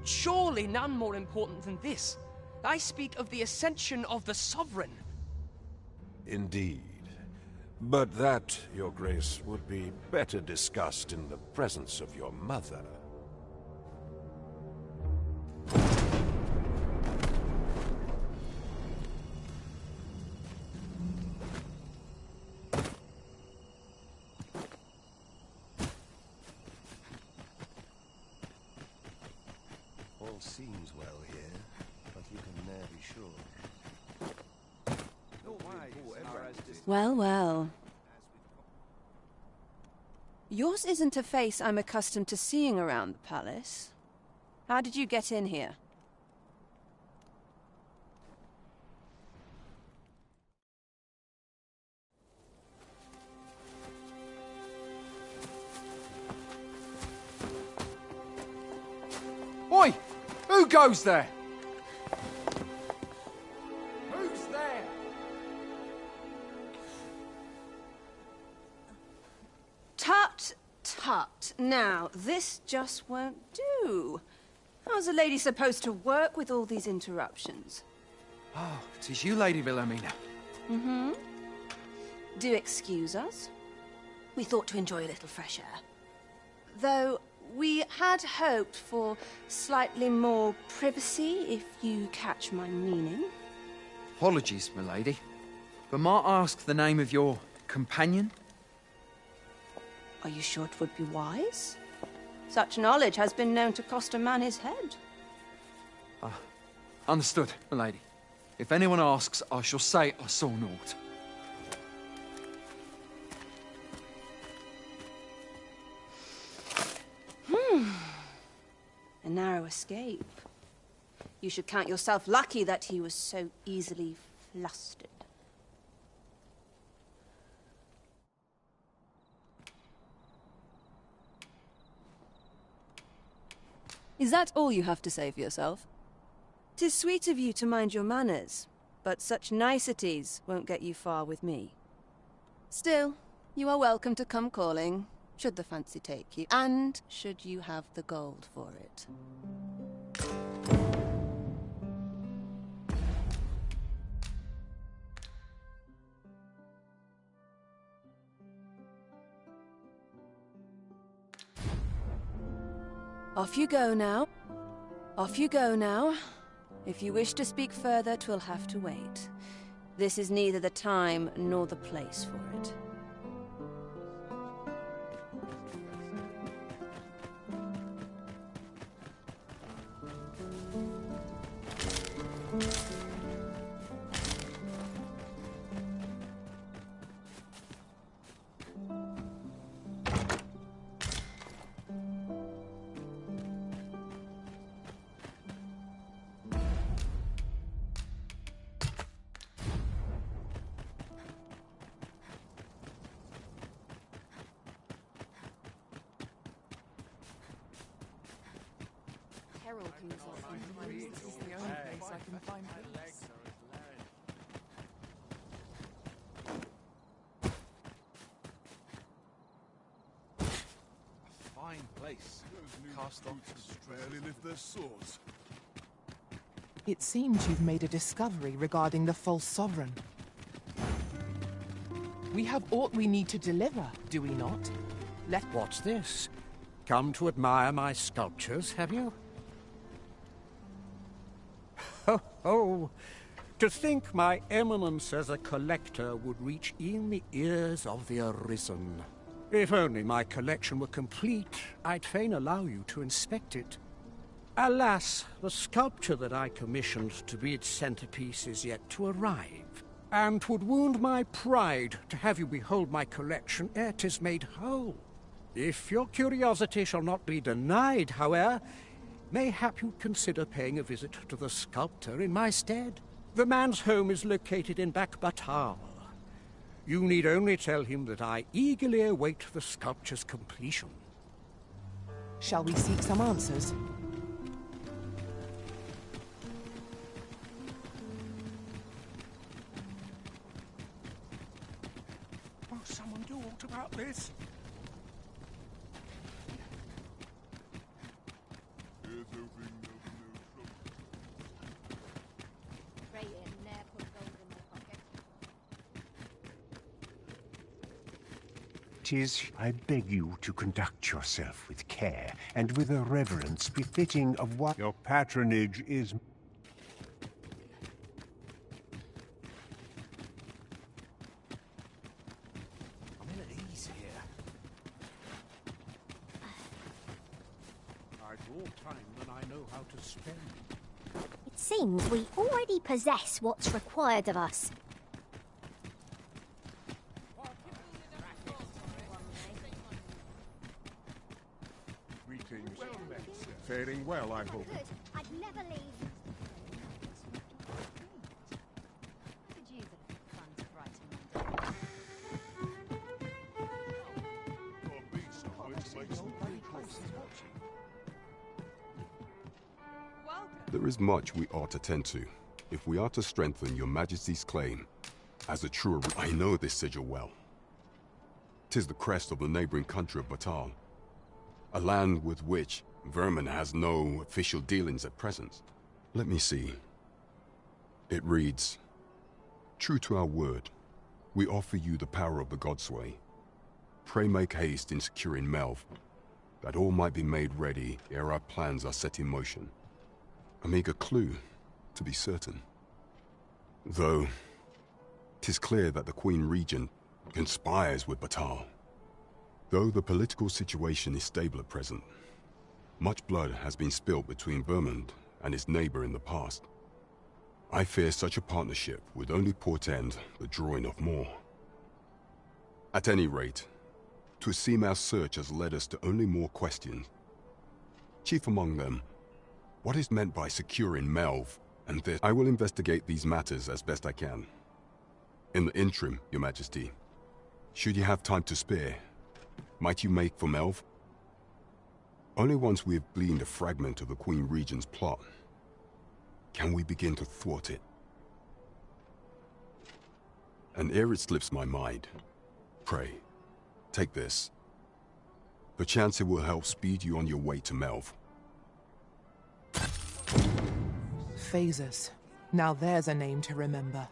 Surely none more important than this. I speak of the ascension of the Sovereign.
Indeed. But that, Your Grace, would be better discussed in the presence of your mother.
All seems well here, but you can ne'er be sure.
Well, well. Yours isn't a face I'm accustomed to seeing around the palace. How did you get in here?
Oi! Who goes there? Who's there?
Tut, tut. Now, this just won't do. How's a lady supposed to work with all these interruptions?
Oh, 'tis you, Lady Wilhelmina.
Mm-hmm. Do excuse us. we thought to enjoy a little fresh air. Though we had hoped for slightly more privacy, if you catch my meaning.
Apologies, milady, but might I ask the name of your companion?
Are you sure it would be wise? Such knowledge has been known to cost a man his head.
Understood, milady. If anyone asks, I shall say I saw naught.
A narrow escape. You should count yourself lucky that he was so easily flustered. Is that all you have to say for yourself? 'Tis sweet of you to mind your manners, but such niceties won't get you far with me. Still, you are welcome to come calling, should the fancy take you, and should you have the gold for it. Off you go now. Off you go now. If you wish to speak further, 'twill have to wait. This is neither the time nor the place for it.
This is the only place I can find peace.
Fine place. Cast off barely lift their swords.
It seems you've made a discovery regarding the false sovereign. We have aught we need to deliver, do we not?
What's this? Come to admire my sculptures, have you? Ho, ho! To think my eminence as a collector would reach in the ears of the Arisen. If only my collection were complete, I'd fain allow you to inspect it. Alas, the sculpture that I commissioned to be its centerpiece is yet to arrive, and 'twould wound my pride to have you behold my collection ere 'tis made whole. If your curiosity shall not be denied, however, mayhap you'd consider paying a visit to the sculptor in my stead. The man's home is located in Batal. You need only tell him that I eagerly await the sculpture's completion.
Shall we seek some answers?
Will someone do aught about this?
I beg you to conduct yourself with care and with a reverence befitting of what your patronage is.
I'm ill at ease here.
I've more time than I know how to spend.
It seems we already possess what's required of us.
Faring well, I hope.
Good. I'd never leave. Could use a little fun to brighten my day.
There is much we ought to tend to, if we are to strengthen your majesty's claim. As a true... I know this sigil well. 'Tis the crest of the neighboring country of Batal, a land with which Vermin has no official dealings at present. Let me see. It reads, "True to our word, we offer you the power of the Godsway. Pray make haste in securing Melv, that all might be made ready ere our plans are set in motion. A meager clue, to be certain. Though, 'tis clear that the Queen Regent conspires with Batal. Though the political situation is stable at present, much blood has been spilt between Vermund and his neighbor in the past. I fear such a partnership would only portend the drawing of more. At any rate, 'twould seem our search has led us to only more questions. Chief among them, what is meant by securing Melv and this? I will investigate these matters as best I can. In the interim, Your Majesty, should you have time to spare, might you make for Melv? Only once we have gleaned a fragment of the Queen Regent's plot can we begin to thwart it. And ere it slips my mind, pray, take this. Perchance it will help speed you on your way to Melv.
Phasers. Now there's a name to remember.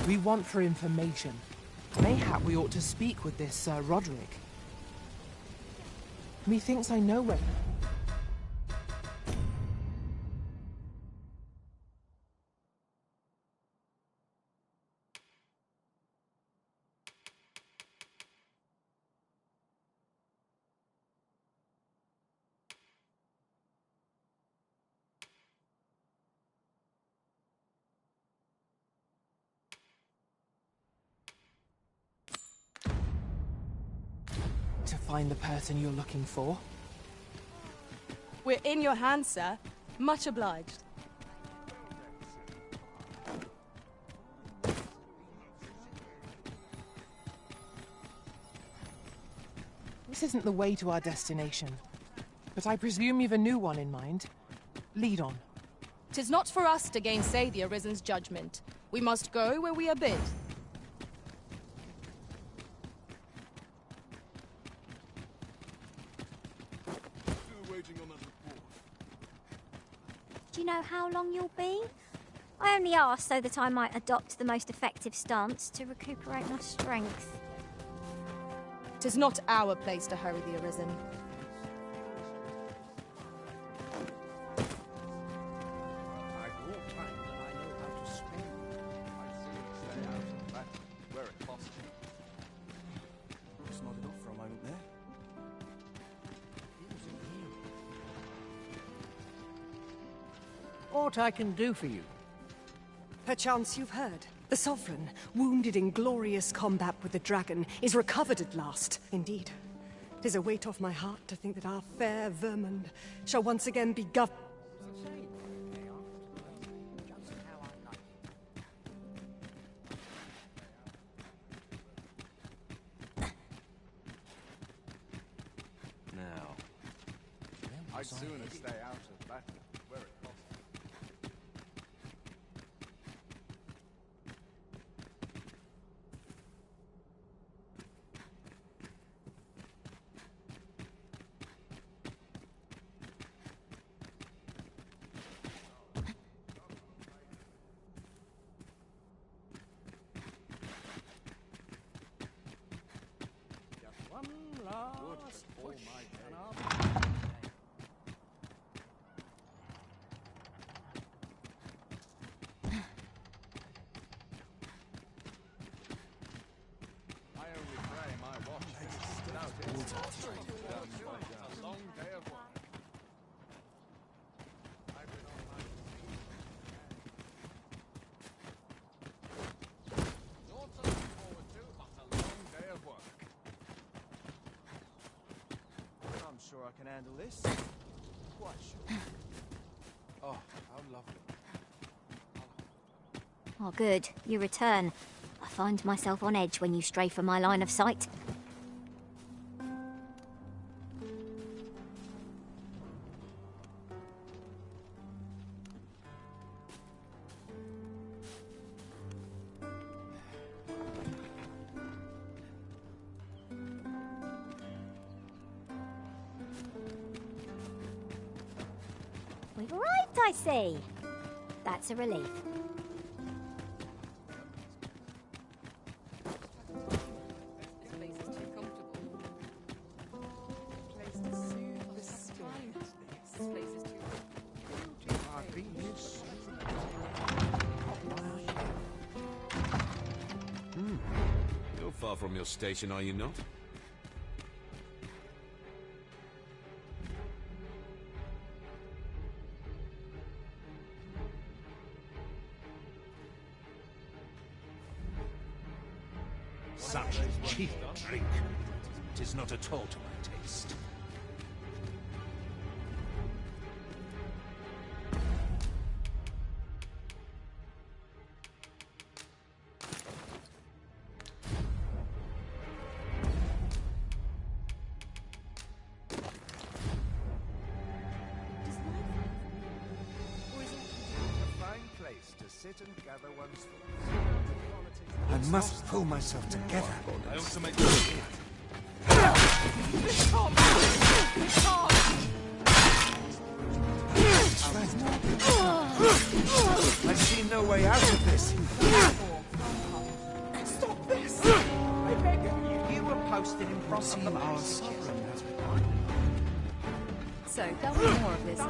We want for information. Mayhap we ought to speak with this Sir Roderick. Methinks I know where... To find the person you're looking for?
We're in your hands, sir. Much obliged.
This isn't the way to our destination. But I presume you've a new one in mind. Lead on.
'Tis not for us to gainsay the Arisen's judgment. We must go where we are bid.
Do you know how long you'll be? I only asked so that I might adopt the most effective stance to recuperate my strength.
'Tis not our place to hurry the Arisen.
I've walked time and I know how to spend. I'd sooner stay out of that where it possible. Just nodded off for a moment there.
Aught I can do for you?
Perchance you've heard. The Sovereign, wounded in glorious combat with the dragon, is recovered at last. Indeed. 'Tis a weight off my heart to think that our fair Vermund shall once again be governed.
Now, I'd sooner stay out of battle where it possible.
sure I can handle this. Quite sure.
Oh, how lovely.
Oh, good. You return. I find myself on edge when you stray from my line of sight. We've arrived, I see. That's a relief.
You're far from your station, are you not?
Such a cheap drink. 'Tis not at all to my taste.
A fine place to sit and gather one's thoughts.
I must pull myself together.
I also make
I see no way out of this.
Stop this! I beg of you.
You were posted in front of our sovereign has required.
So, tell me more of this.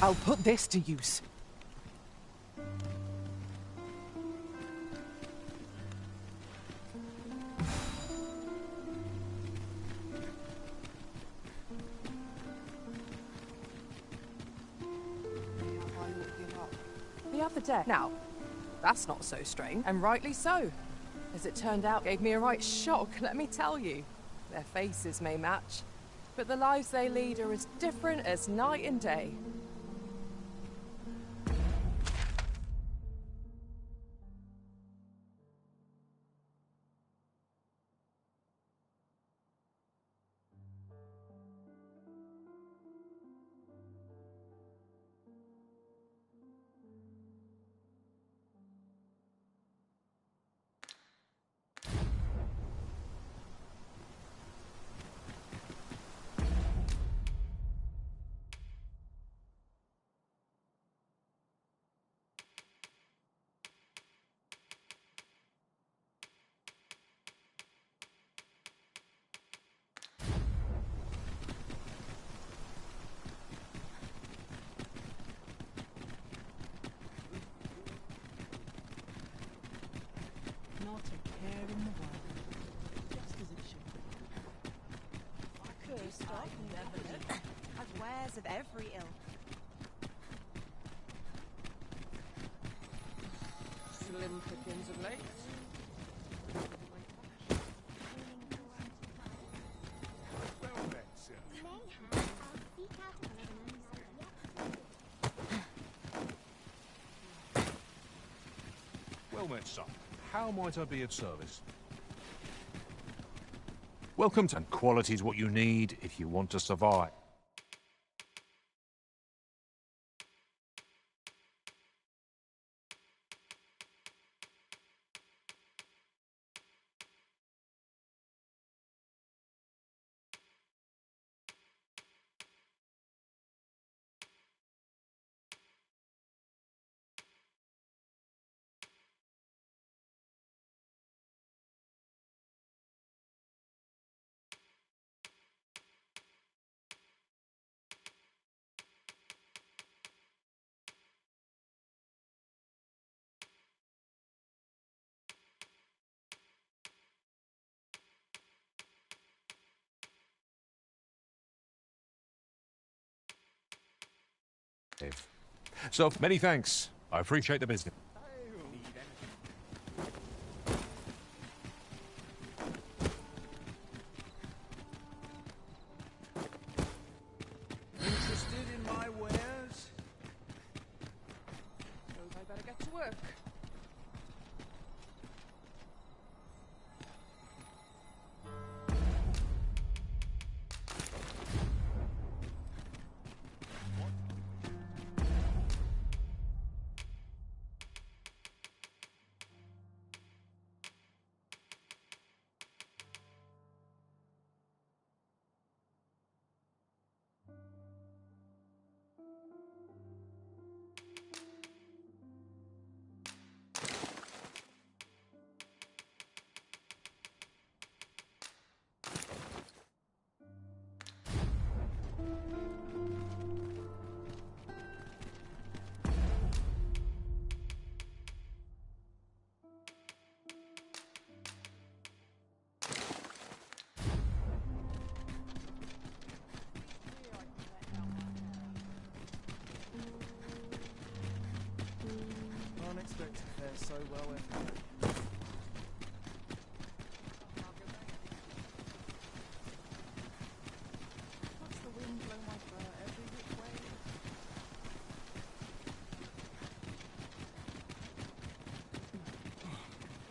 I'll put this to use.
The other day. Now, that's not so strange, and rightly so. As it turned out, gave me a right shock, let me tell you. Their faces may match, but the lives they lead are as different as night and day.
Not a care in the world. Just as it should be.
I could stop and never look. I've wares of every ilk.
Slim pickings of late.
Well met, sir.
Well met, son. How might I be of service? Welcome to quality is what you need if you want to survive.
So, many thanks. I appreciate the business.
Interested in my wares?
Suppose I better get to work.
Can't expect to fare so well everywhere. What's the wind blow my fur every which way?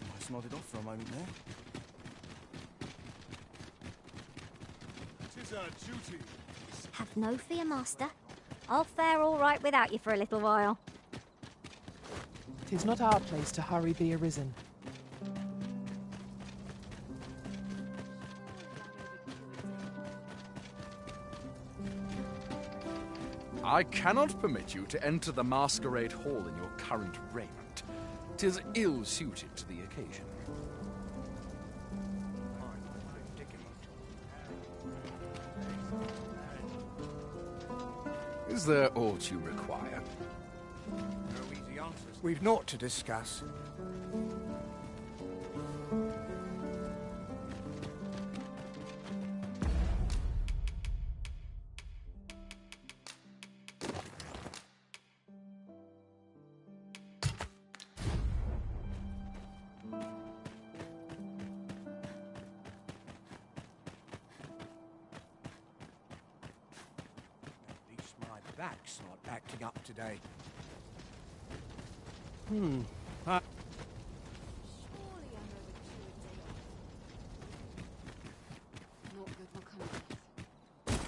Almost nodded off for a moment there.
Tis our duty.
Have no fear, Master. I'll fare all right without you for a little while.
'Tis not our place to hurry the Arisen.
I cannot permit you to enter the masquerade hall in your current raiment. 'Tis ill-suited to the occasion. Is there aught you require?
No easy answers. We've naught to discuss. At least my back's not acting up today.
Naught good will come of it.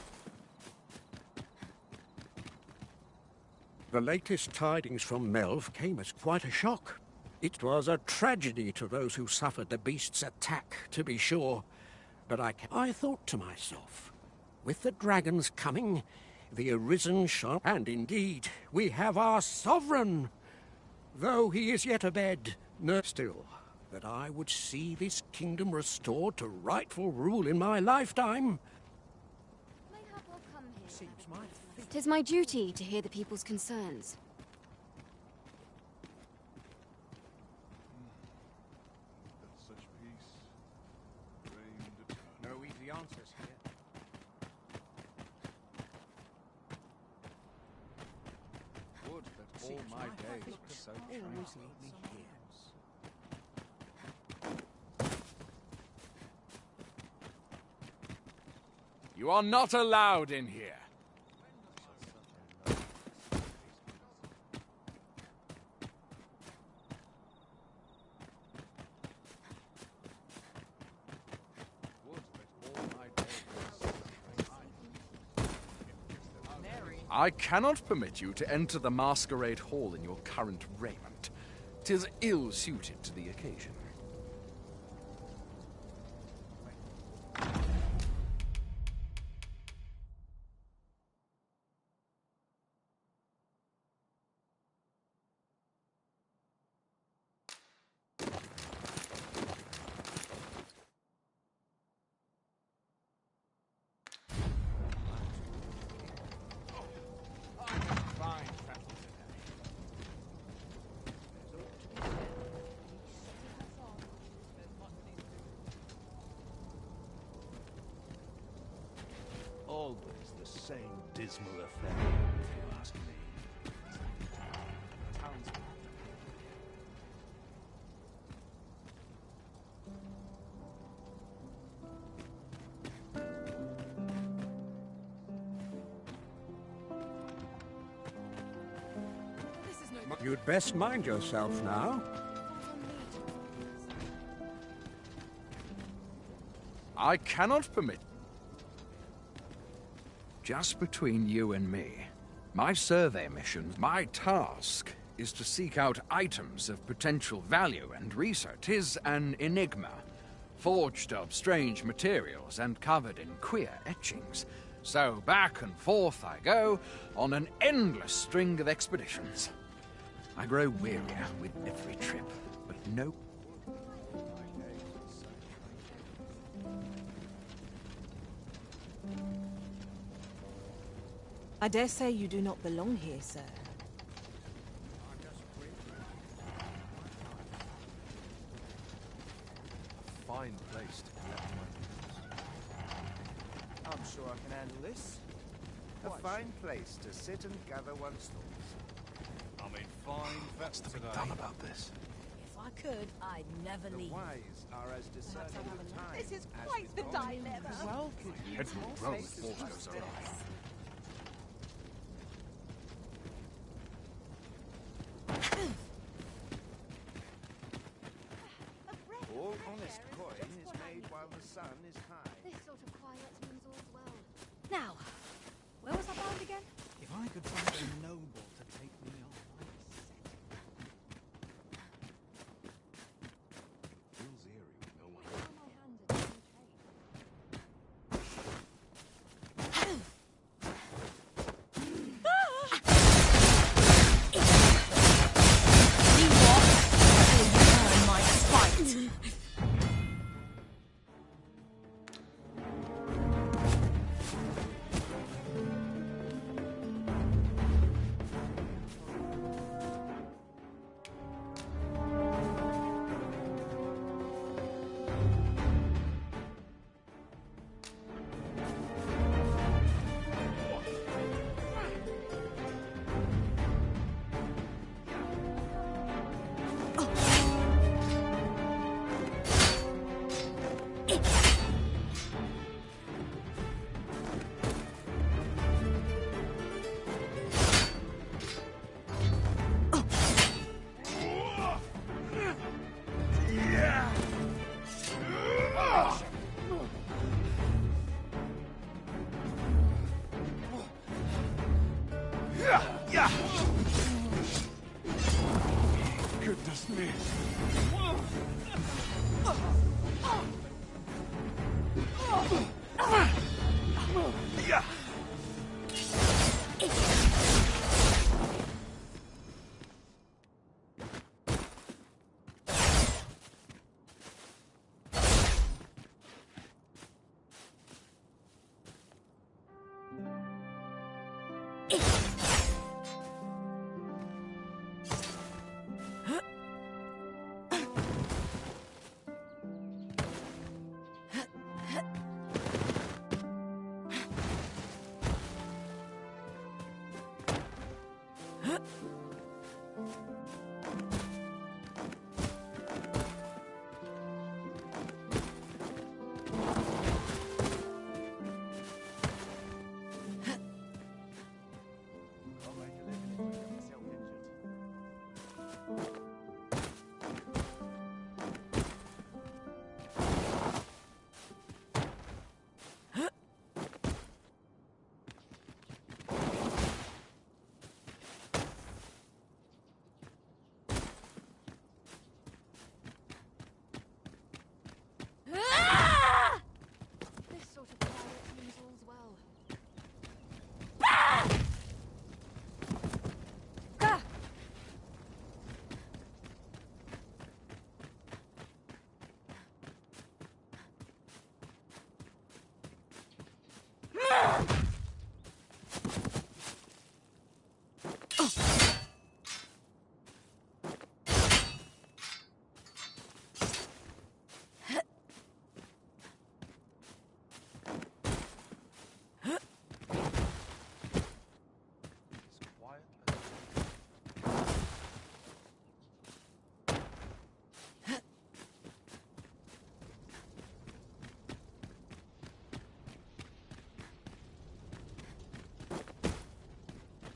The latest tidings from Melv came as quite a shock. It was a tragedy to those who suffered the beast's attack, to be sure. But I thought to myself, with the dragons coming, the Arisen shall... And indeed, we have our sovereign! Though he is yet abed, still, that I would see this kingdom restored to rightful rule in my lifetime.
Mayhap I'll come here.
Seems my fate.
'Tis my duty to hear the people's concerns.
That such peace reigned eternal.
No easy answers here.
Would that all my days were so tranquil. You are not allowed in here. I cannot permit you to enter the masquerade hall in your current raiment. 'Tis ill-suited to the occasion.
Always the same dismal affair, if you ask me.
You'd best mind yourself now.
I cannot permit... Just between you and me, my survey mission, my task, is to seek out items of potential value and research. 'Tis an enigma, forged of strange materials and covered in queer etchings. So back and forth I go, on an endless string of expeditions. I grow wearier with every trip, but no...
I dare say you do not belong here, sir.
Fine place to collect my news.
I'm sure I can handle this. A fine place to sit and gather one's thoughts.
I mean, fine. That's to be done about this.
If I could, I'd never leave.
The wise are as discerning with time.
This is quite the dilemma.
Well, head will roll if all goes awry.
All honest coin is made while the sun is high.
This sort of quiet means all's well. Now, where was I bound again?
If I could find a noble to take me on,
Feels eerie with no one.
Goodness me.
This sort of quiet means all's well.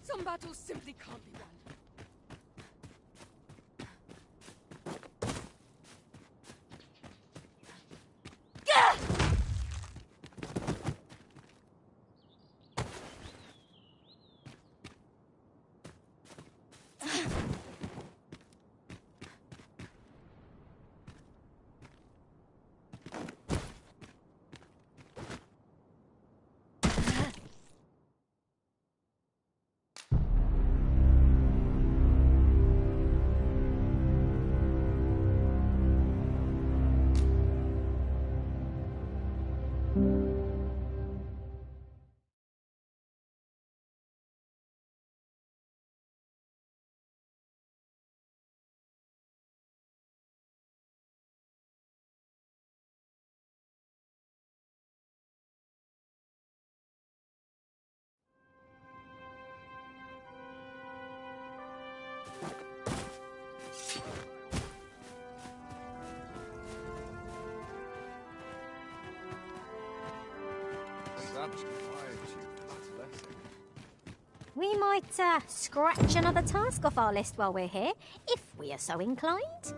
Some battles simply can't be won.
We might scratch another task off our list while we're here, if we are so inclined.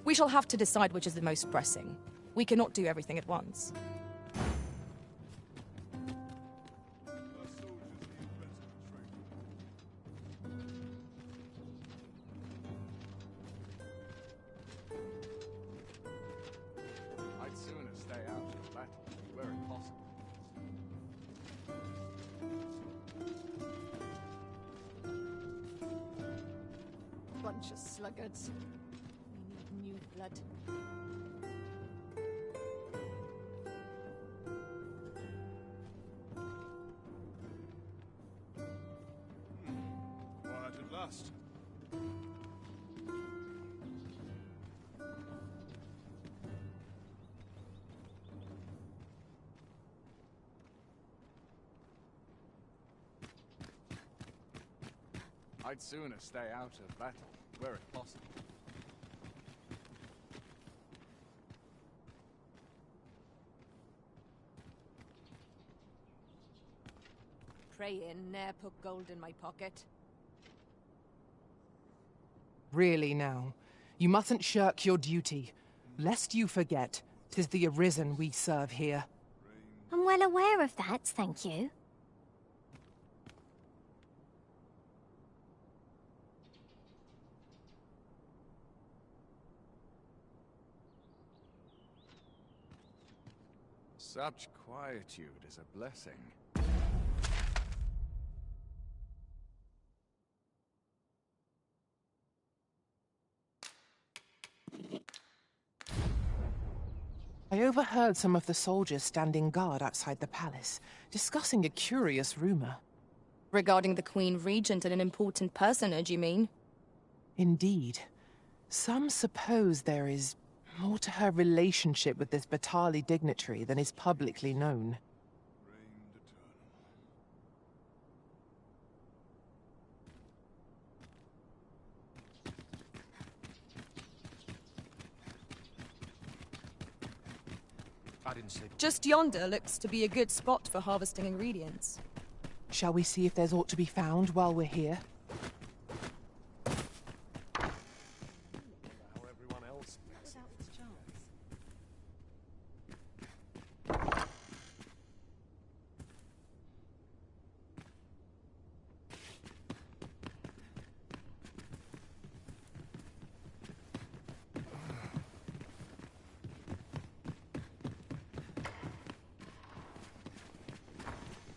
We shall have to decide which is the most pressing. We cannot do everything at once.
I'd sooner stay out of the battle where it possible.
Bunch of sluggards. We need new blood.
Quiet at last.
I'd sooner stay out of battle where it possible.
Praying ne'er put gold in my pocket.
Really now, you mustn't shirk your duty, lest you forget 'tis the Arisen we serve here.
I'm well aware of that, thank you.
Such quietude is a blessing.
I overheard some of the soldiers standing guard outside the palace, discussing a curious rumor.
Regarding the Queen Regent and an important personage, you mean?
Indeed. Some suppose there is more to her relationship with this Batali dignitary than is publicly known.
I didn't say...
Just yonder looks to be a good spot for harvesting ingredients.
Shall we see if there's aught to be found while we're here?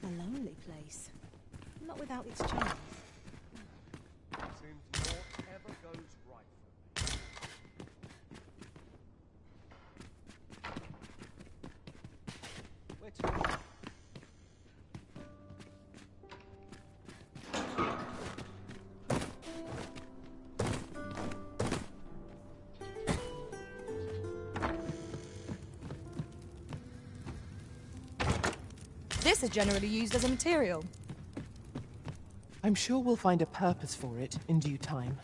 A lonely place. Not without its charms.
Seems naught ever goes right for me. Where to?
This is generally used as a material.
I'm sure we'll find a purpose for it in due time.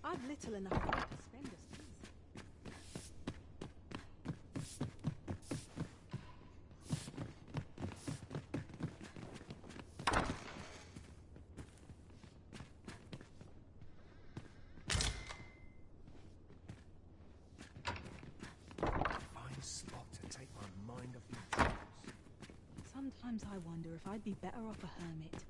I've little enough to spend us these.
Fine spot to take my mind off my troubles.
Sometimes I wonder if I'd be better off a hermit.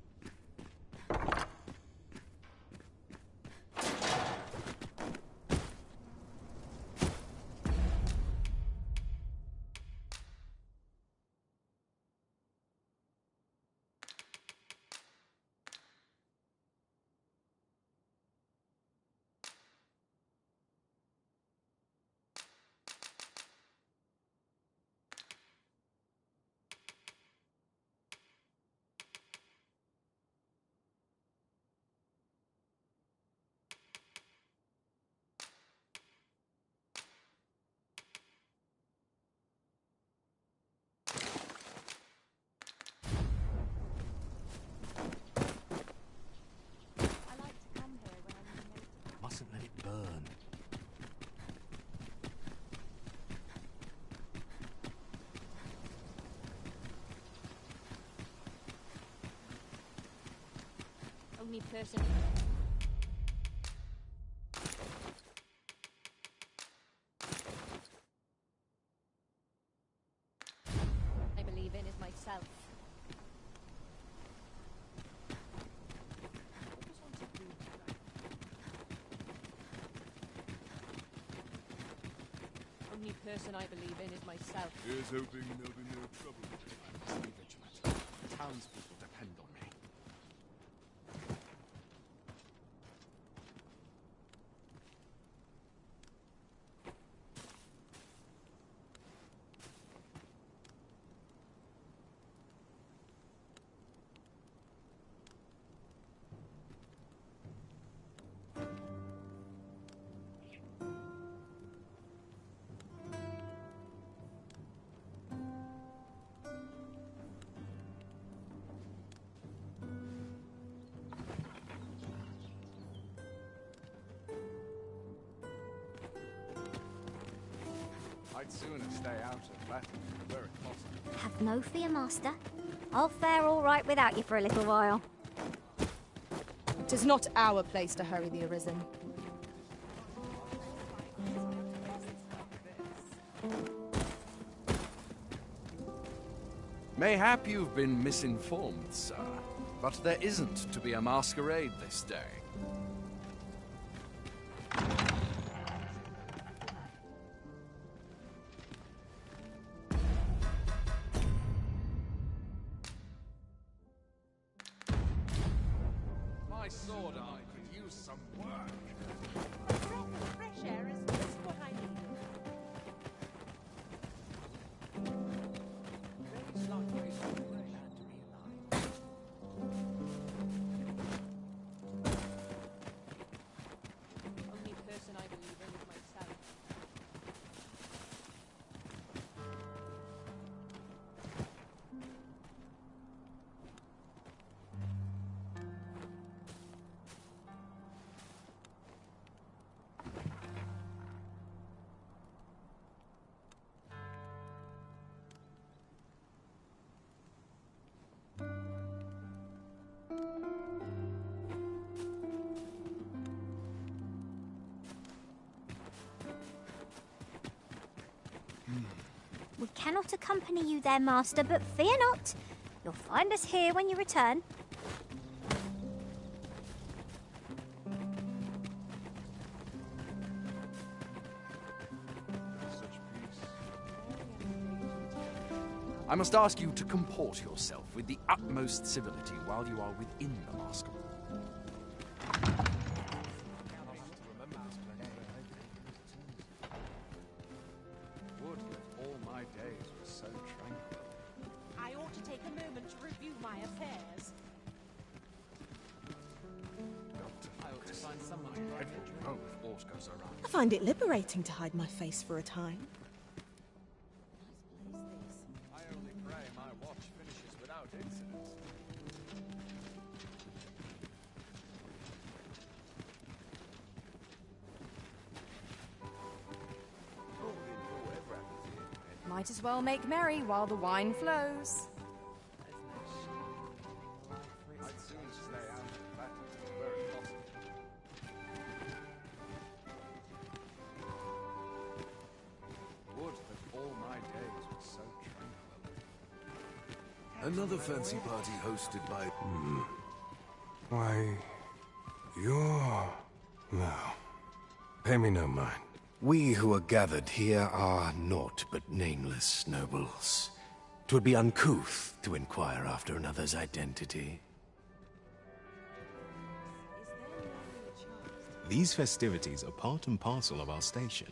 Only person. I believe in is myself. Only person I believe in is myself.
Here's hoping there'll be no trouble.
I must be vigilant. The townspeople depend on me.
I'd sooner stay out of battle where it possible.
Have no fear, Master. I'll fare all right without you for a little while.
'Tis not our place to hurry the Arisen.
Mayhap you've been misinformed, sir, but there isn't to be a masquerade this day. My sword arm could use some work.
Fresh air is just what I need.
Only person I believe in is myself. We cannot accompany you there, Master, but fear not. You'll find us here when you return.
I must ask you to comport yourself with the utmost civility while you are within the masquerade. Would that all my days were so tranquil.
I ought to take a moment to review my affairs.
I ought to find someone if aught goes awry.
I find it liberating to hide my face for a time.
I only pray my watch finishes without incident.
Might as well make merry while the wine flows.
I'd sooner stay out of battle where it possible. Would that all my days were so tranquil.
Another fancy party hosted by...
Why, you're... No. Pay me no mind.
We who are gathered here are naught but nameless nobles. 'Twould be uncouth to inquire after another's identity.
These festivities are part and parcel of our station.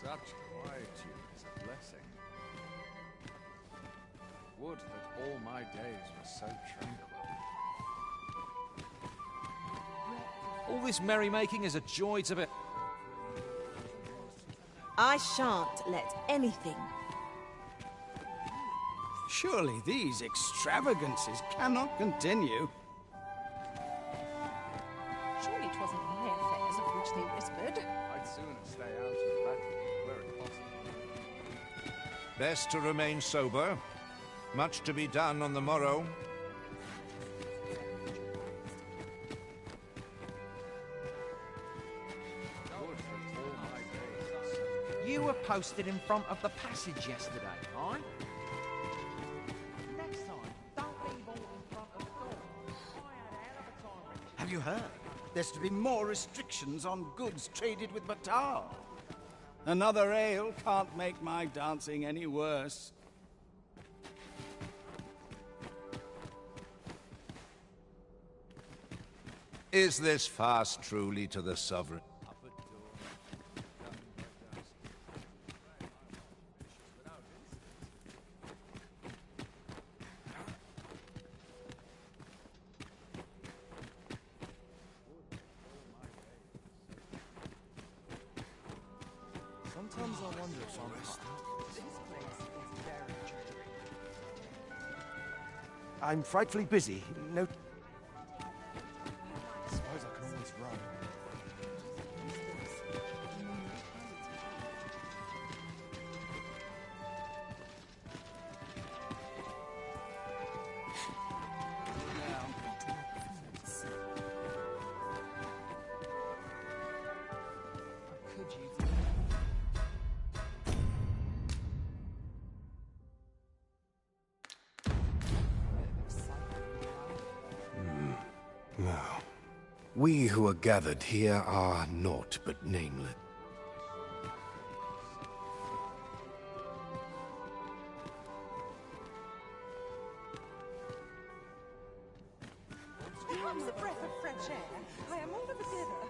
Such quietude is a blessing. Would that all my days were so tranquil.
All this merrymaking is a joy to be...
I shan't let anything.
Surely these extravagances cannot continue.
Surely 'twasn't my affairs of which they whispered.
I'd sooner stay out of battle where it possible.
Best to remain sober. Much to be done on the morrow.
You were posted in front of the passage yesterday, right? Next time, don't leave all in front of the door. I had a hell of a time with
Have you heard? There's to be more restrictions on goods traded with Batar. Another ale can't make my dancing any worse.
Is this fast truly to the sovereign?
Sometimes I wonder if I'm...
This place is very dreary.
I'm frightfully busy. No... I suppose I can always run.
Now, we who are gathered here are naught but nameless.
Comes a breath of fresh air. I am all of a dither.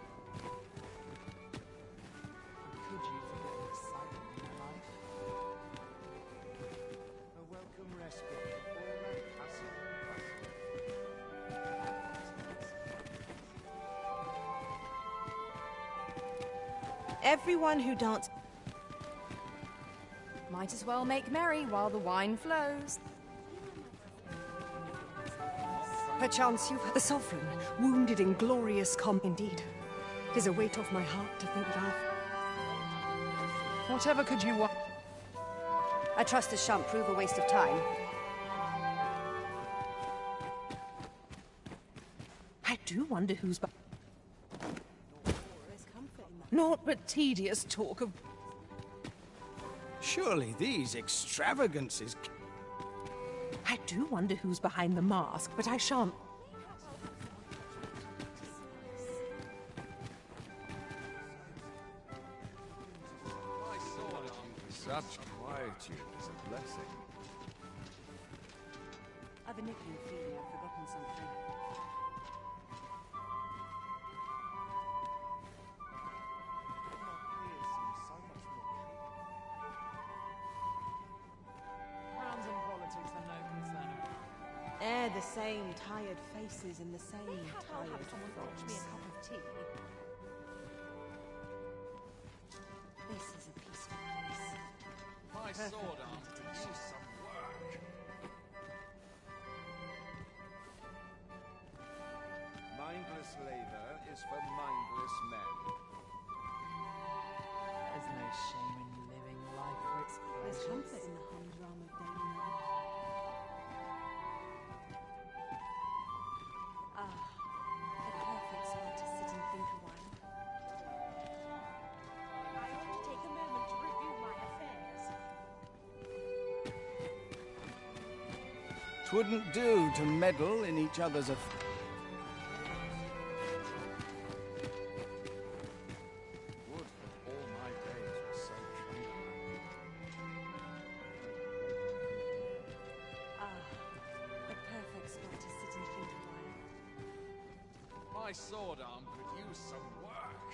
Could you forget the excitement in your life?
A welcome respite from all that hustle and
Everyone who dances.
Might as well make merry while the wine flows.
Perchance you've had the sovereign, wounded in glorious Indeed. 'Tis a weight off my heart to think that
Whatever could you want?
I trust this shan't prove a waste of time.
I do wonder who's... Naught but tedious talk of...
Surely these extravagances...
I do wonder who's behind the mask, but I shan't...
Such quietude is a blessing.
I've a niggling feeling I've forgotten something.
Crowns and politics are no concern of mine.
The same tired faces in the same tired frocks.
Me a cup of tea. This is a peaceful place.
My
Perfect
sword arm
meditation.
could use some work.
mindless labor is for mindless men.
There's no shame in living life for its
There's
pleasures.
comfort in the humdrum of daily life. Ah, a perfect spot to sit and think a while.
I ought to take a moment to review my affairs.
'Twouldn't do to meddle in each other's affairs.
Would that all my days were so tranquil.
Ah, a perfect spot to sit and think a while.
My sword arm could use some work.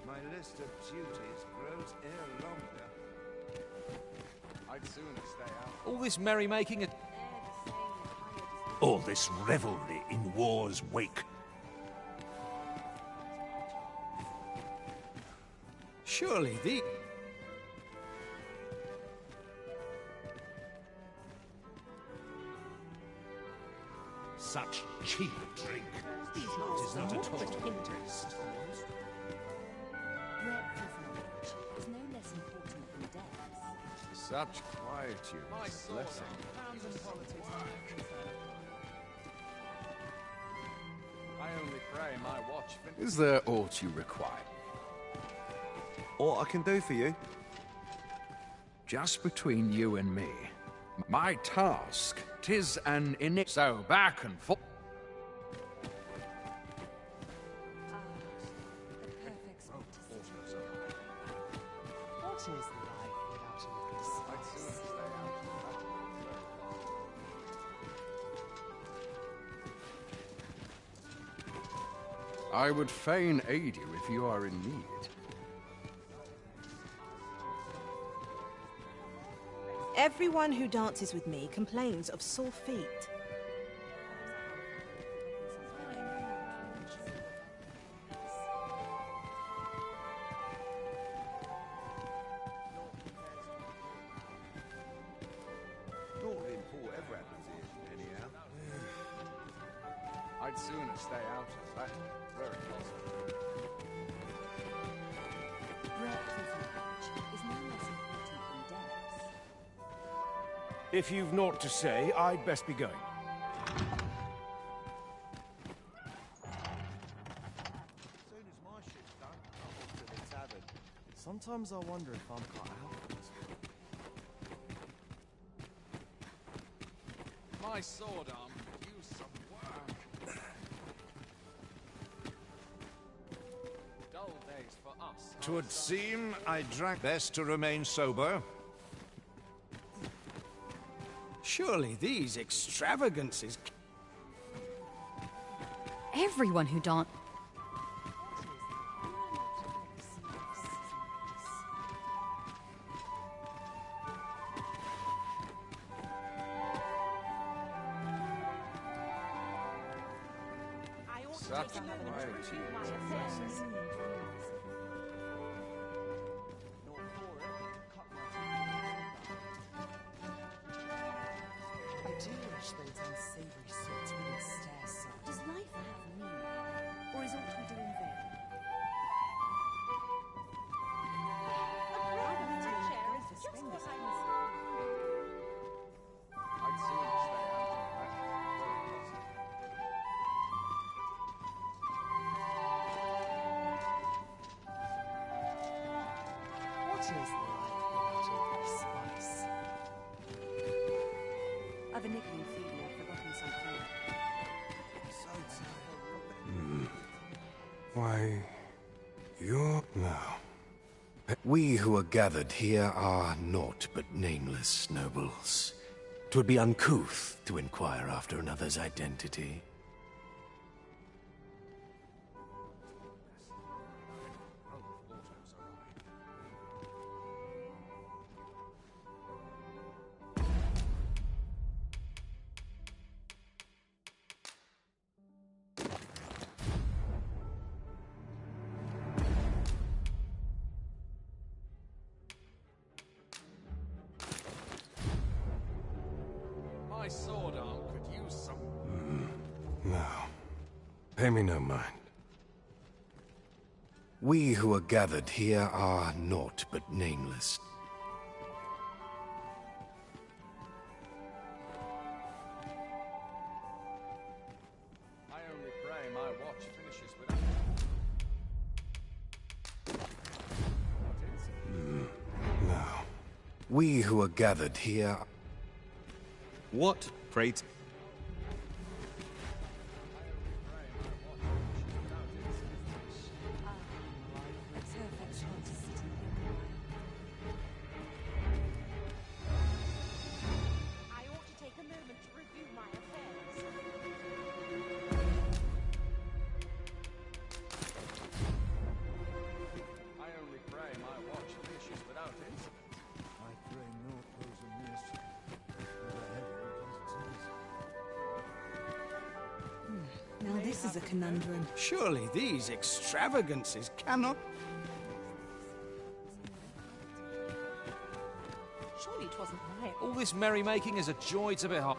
My list of duties grows ere longer.
I'd sooner stay out.
All this merrymaking...
All this revelry in war's wake.
Surely the...
Such cheap drink. It is not at all taste.
Breadth of knowledge is no less important than depth.
Such quietude is a blessing.
I only pray my watch
Is there aught you require?
All I can do for you?
Just between you and me, my task, 'tis an so back and forth.
What is life without a little spice?
I would fain aid you if you are in need.
Everyone who dances with me complains of sore feet.
Nothing poor ever happens here, anyhow.
I'd sooner stay out of that, where it possible.
Breadth of knowledge is no less important than depth.
If you've naught to say, I'd best be going.
Sometimes I wonder if I'm cut out for this.
My sword arm could use some work. Dull days for us.
Twould seem I drank best to remain sober.
Surely these extravagances...
Everyone who don't.
Such quietude is a blessing.
I do wish those unsavory sorts wouldn't stare so.
Does life have meaning? Or is all we do in vain?
I'd sooner stay out of that, where it possible.
What is life without a little spice?
I've a niggling feeling I've forgotten something.
Why, you're now. We who are gathered here are naught but nameless nobles. 'Twould be uncouth to inquire after another's identity.
My sword arm could use some...
No. Pay me no mind. We who are gathered here are naught but nameless.
I only pray my watch finishes without...
No. We who are gathered here...
What, pray t-
I ought to take a moment to review my affairs.
I only pray my watch finishes without incident.
I pray no close amiss.
Now this is a conundrum.
Surely these extravagances cannot...
Surely it wasn't right. All this merrymaking is a joy to behold.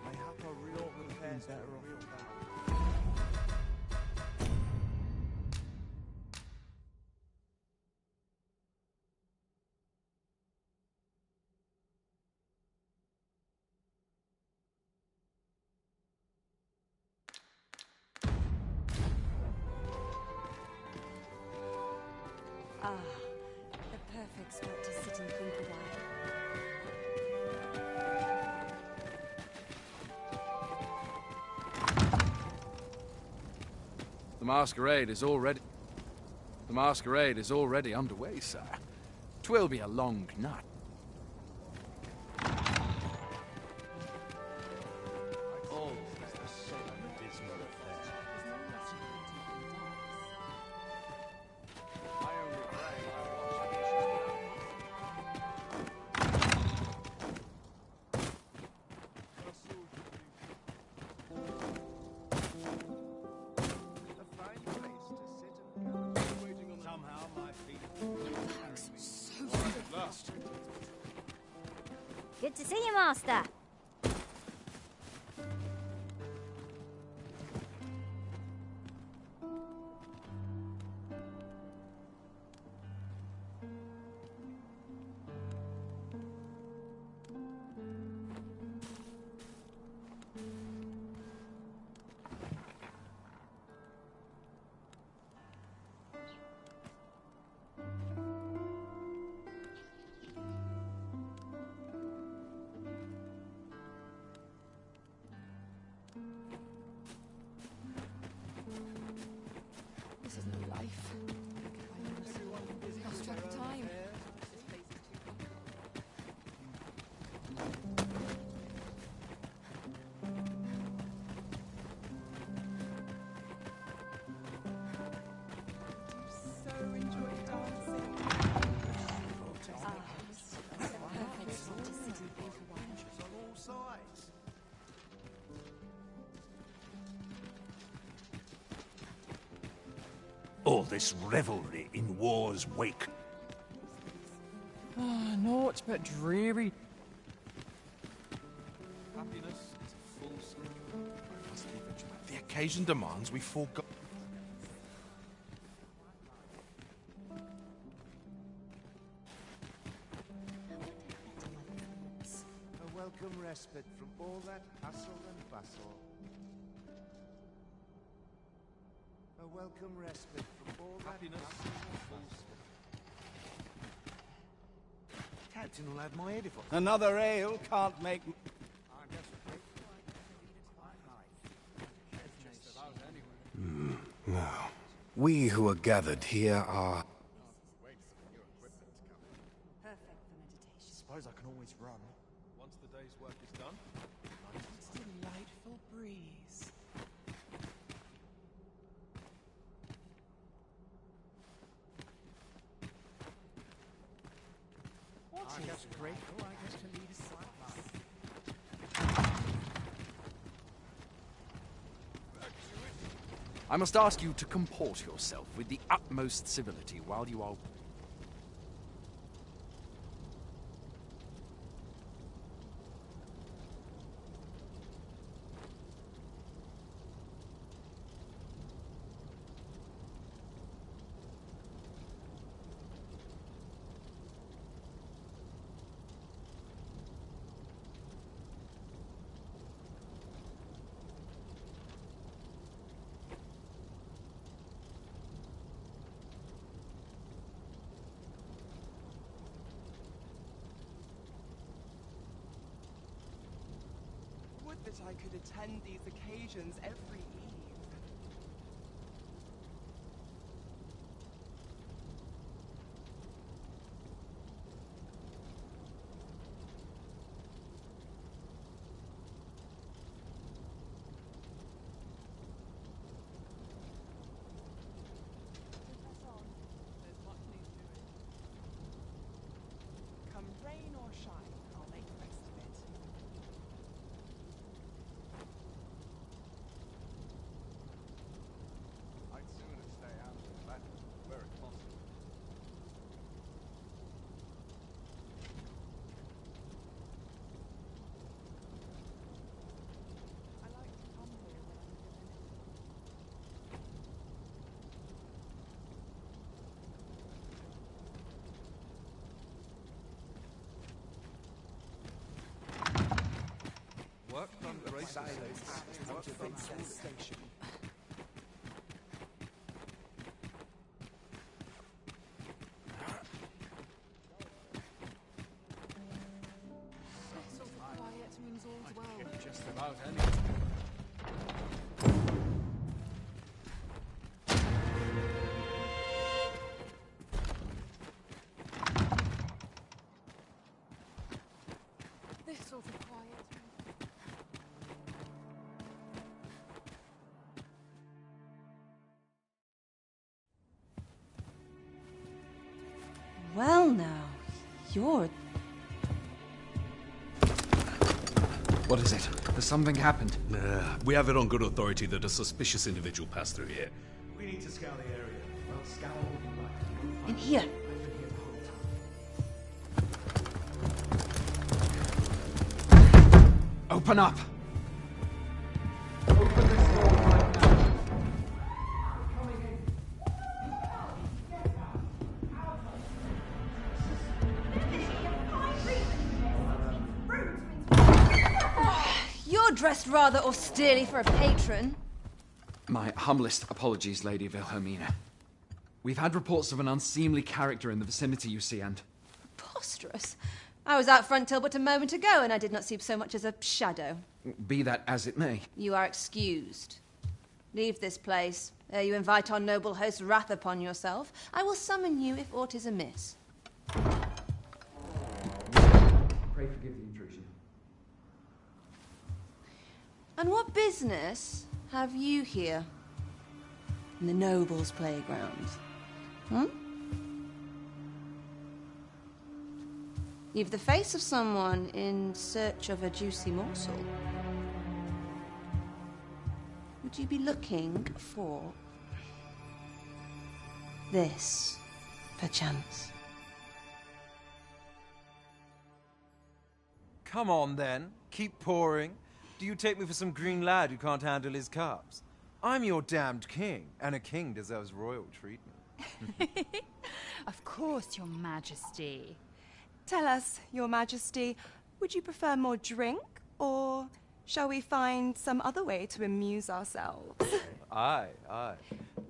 Mayhap a real would have been better off.
Ah, the perfect spot to sit and think a while.
The masquerade is already underway, sir. 'Twill be a long night.
All is the same dismal affair. I only pray I somehow my feet lost.
Good to see you, Master.
This is no life. Lost track of time.
So enjoy dancing.
Perfect spot to sit and think a while.
On all sides.
All this revelry in war's wake.
Ah, naught but dreary.
Happiness is a full schedule. I must be vigilant. The occasion demands we forego.
A welcome respite from all that hustle and bustle. A welcome respite from all that
Happiness
hustle
is a
and
full
bustle.
Captain will have my head if I... Another ale can't make...
Now, we who are gathered here are...
Perfect for meditation.
Suppose I can always run.
Once the day's work is done,
It's a delightful breeze. What is
Just grateful, I guess, to lead a sight.
I must ask you to comport yourself with the utmost civility while you are...
Would that I could attend these occasions every eve. There's much need doing. Come rain or shine, I'll make the best of it.
I'd sooner stay out of the battle, where it's possible.
I like to come here when I'm in the
work done gracefully.
Station.
sort of quiet.
Well now, you're...
What is it? Has something happened?
We have it on good authority that a suspicious individual passed through here.
We need to scour the area. Well, scour what you like.
In here.
I've been here the whole time.
Open up!
Open this door right now. Coming in.
You're dressed rather austerely for a patron.
My humblest apologies, Lady Wilhelmina. We've had reports of an unseemly character in the vicinity, you see, and...
Preposterous. I was out front till but a moment ago, and I did not see so much as a shadow.
Be that as it may.
You are excused. Leave this place, ere you invite our noble host's wrath upon yourself. I will summon you if aught is amiss.
Pray forgive the intrusion.
And what business have you here? In the nobles' playgrounds? Hmm? You've the face of someone in search of a juicy morsel. Would you be looking for this, perchance?
Come on, then. Keep pouring. Do you take me for some green lad who can't handle his cups? I'm your damned king, and a king deserves royal treatment.
Of course, Your Majesty. Tell us, Your Majesty, would you prefer more drink, or shall we find some other way to amuse ourselves?
Aye.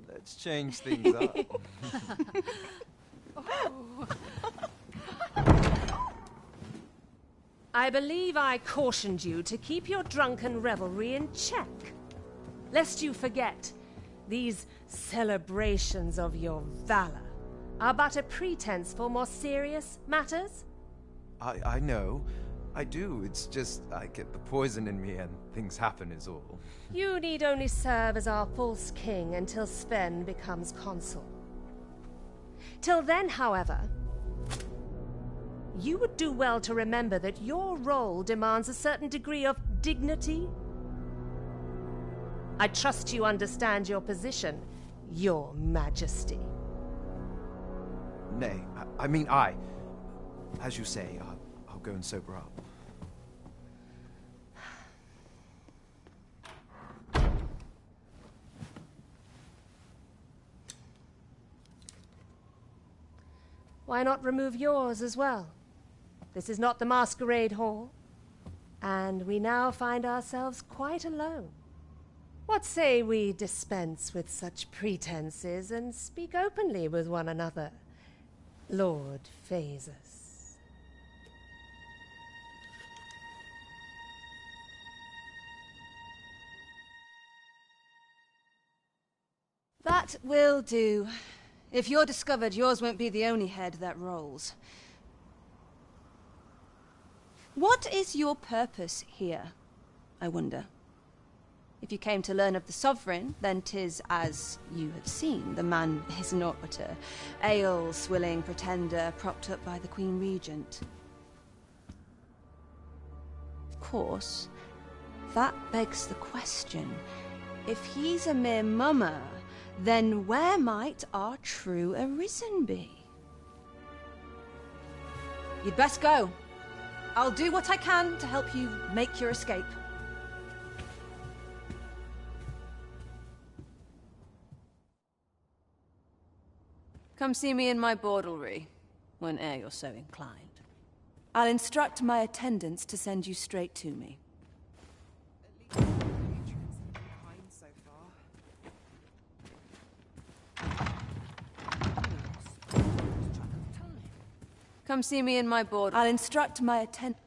Let's change things up.
I believe I cautioned you to keep your drunken revelry in check. Lest you forget, these celebrations of your valor are but a pretense for more serious matters.
I know. I do. It's just I get the poison in me and things happen is all.
You need only serve as our false king until Sven becomes consul. Till then, however, you would do well to remember that your role demands a certain degree of dignity. I trust you understand your position, Your Majesty.
Nay, as you say, I'll go and sober up.
Why not remove yours as well? This is not the masquerade hall, and we now find ourselves quite alone. What say we dispense with such pretenses and speak openly with one another, Lord Phasus?
That will do. If you're discovered, yours won't be the only head that rolls. What is your purpose here, I wonder? If you came to learn of the Sovereign, then 'tis as you have seen. The man is naught but a ale-swilling pretender propped up by the Queen Regent. Of course, that begs the question. If he's a mere mummer, then where might our true Arisen be? You'd best go. I'll do what I can to help you make your escape. Come see me in my bordlery, whene'er you're so inclined. I'll instruct my attendants to send you straight to me. Come see me in my board. I'll instruct my attendants.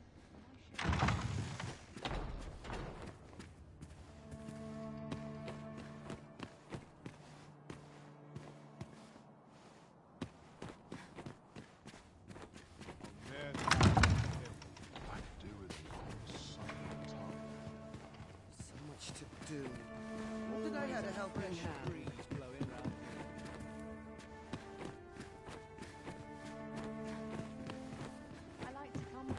much to do. What did I have to help bring breeze blowing round?
I like to come here.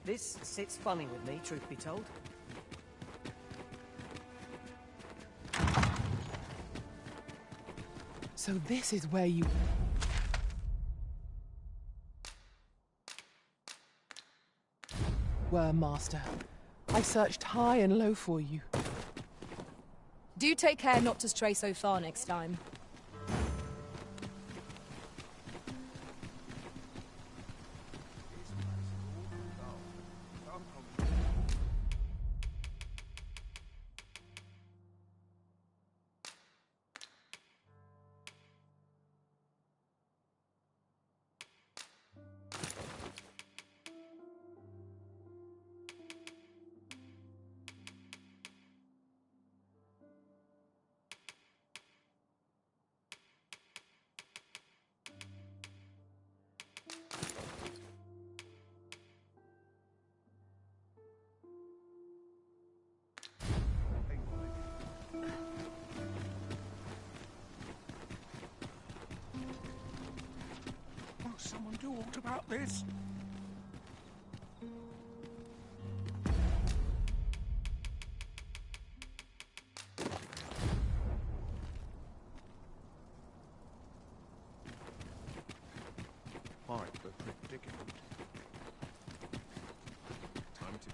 This sits funny with me, truth be told.
So this is where you... were, Master. I searched high and low for you.
Do take care not to stray so far next time.
Will someone do aught about this? Quite the predicament. Time to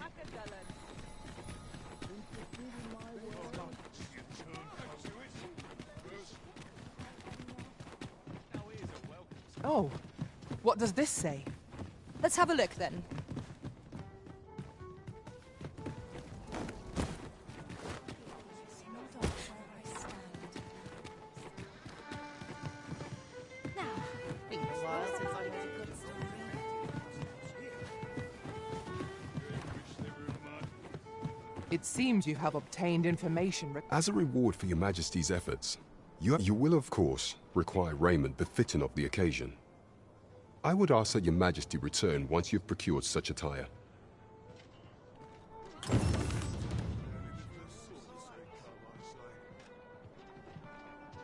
Oh, what does this say?
Let's have a look then.
It seems you have obtained information.
As a reward for your Majesty's efforts, you will, of course, require raiment befitting of the occasion. I would ask that your Majesty return once you've procured such attire.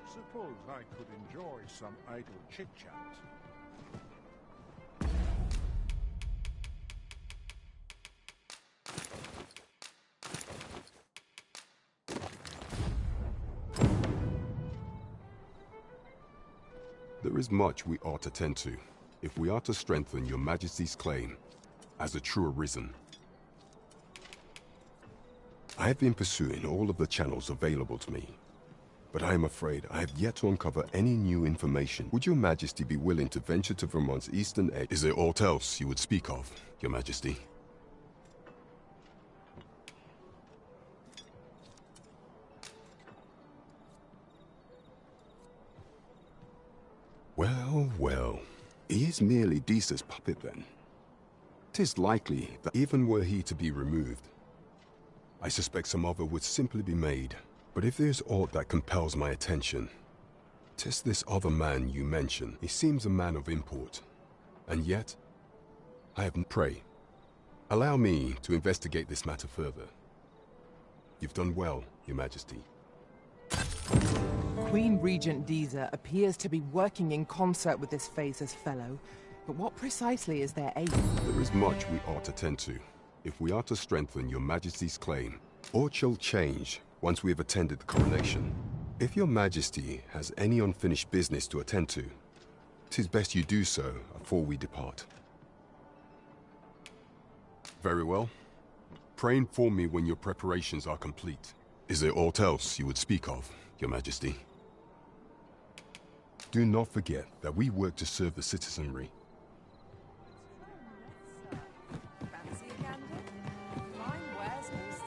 Suppose I could enjoy some idle chit-chat.
There is much we ought to tend to, if we are to strengthen your Majesty's claim as a true arisen. I have been pursuing all of the channels available to me, but I am afraid I have yet to uncover any new information. Would your Majesty be willing to venture to Vermont's eastern edge? Is there aught else you would speak of, your Majesty? Well, well. He is merely Deesa's puppet, then. 'Tis likely that even were he to be removed, I suspect some other would simply be made. But if there's aught that compels my attention, 'tis this other man you mention. He seems a man of import, and yet I haven't. Pray, allow me to investigate this matter further. You've done well, your Majesty.
Queen Regent Deesa appears to be working in concert with this Phaser's fellow, but what precisely is their aim?
There is much we ought to tend to, if we are to strengthen your Majesty's claim. Aught shall change once we have attended the coronation. If your Majesty has any unfinished business to attend to, 'tis best you do so before we depart. Very well. Pray inform me when your preparations are complete. Is there aught else you would speak of, your Majesty? Do not forget that we work to serve the citizenry.
Fancy a candle? Mine wears most.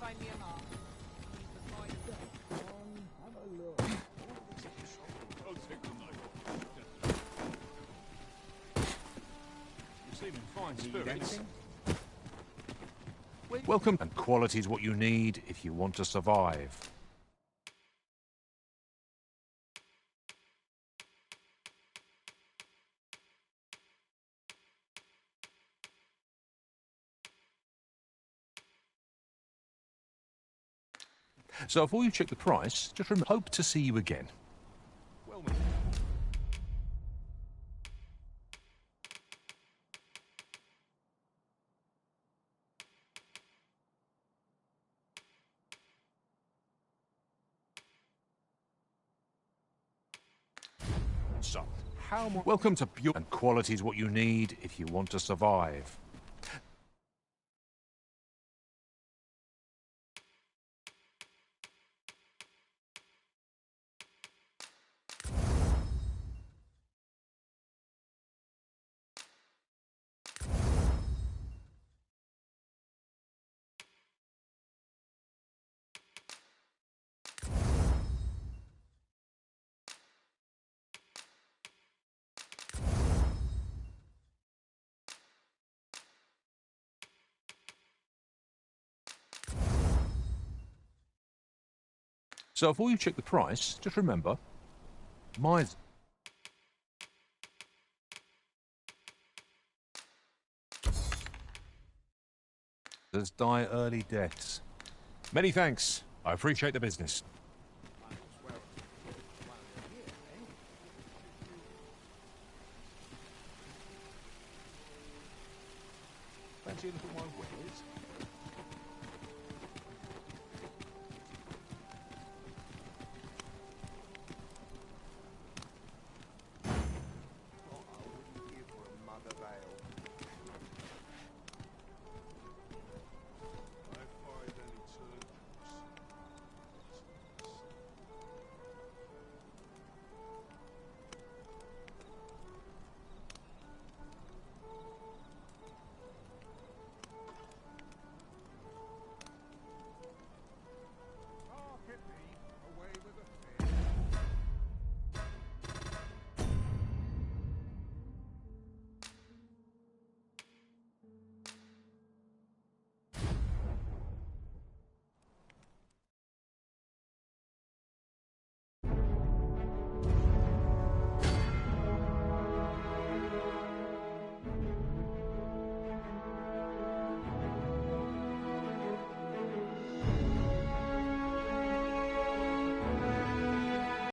find me a mark.
You seem in fine spirits. Welcome, and quality is what you need if you want to survive. So before you check the price, just remember, hope to see you again. Well, so, how much? Welcome to Pure, and quality is what you need if you want to survive. So before you check the price, just remember, mine's... Does die early deaths. Many thanks. I appreciate the business. Fancy a little more wares?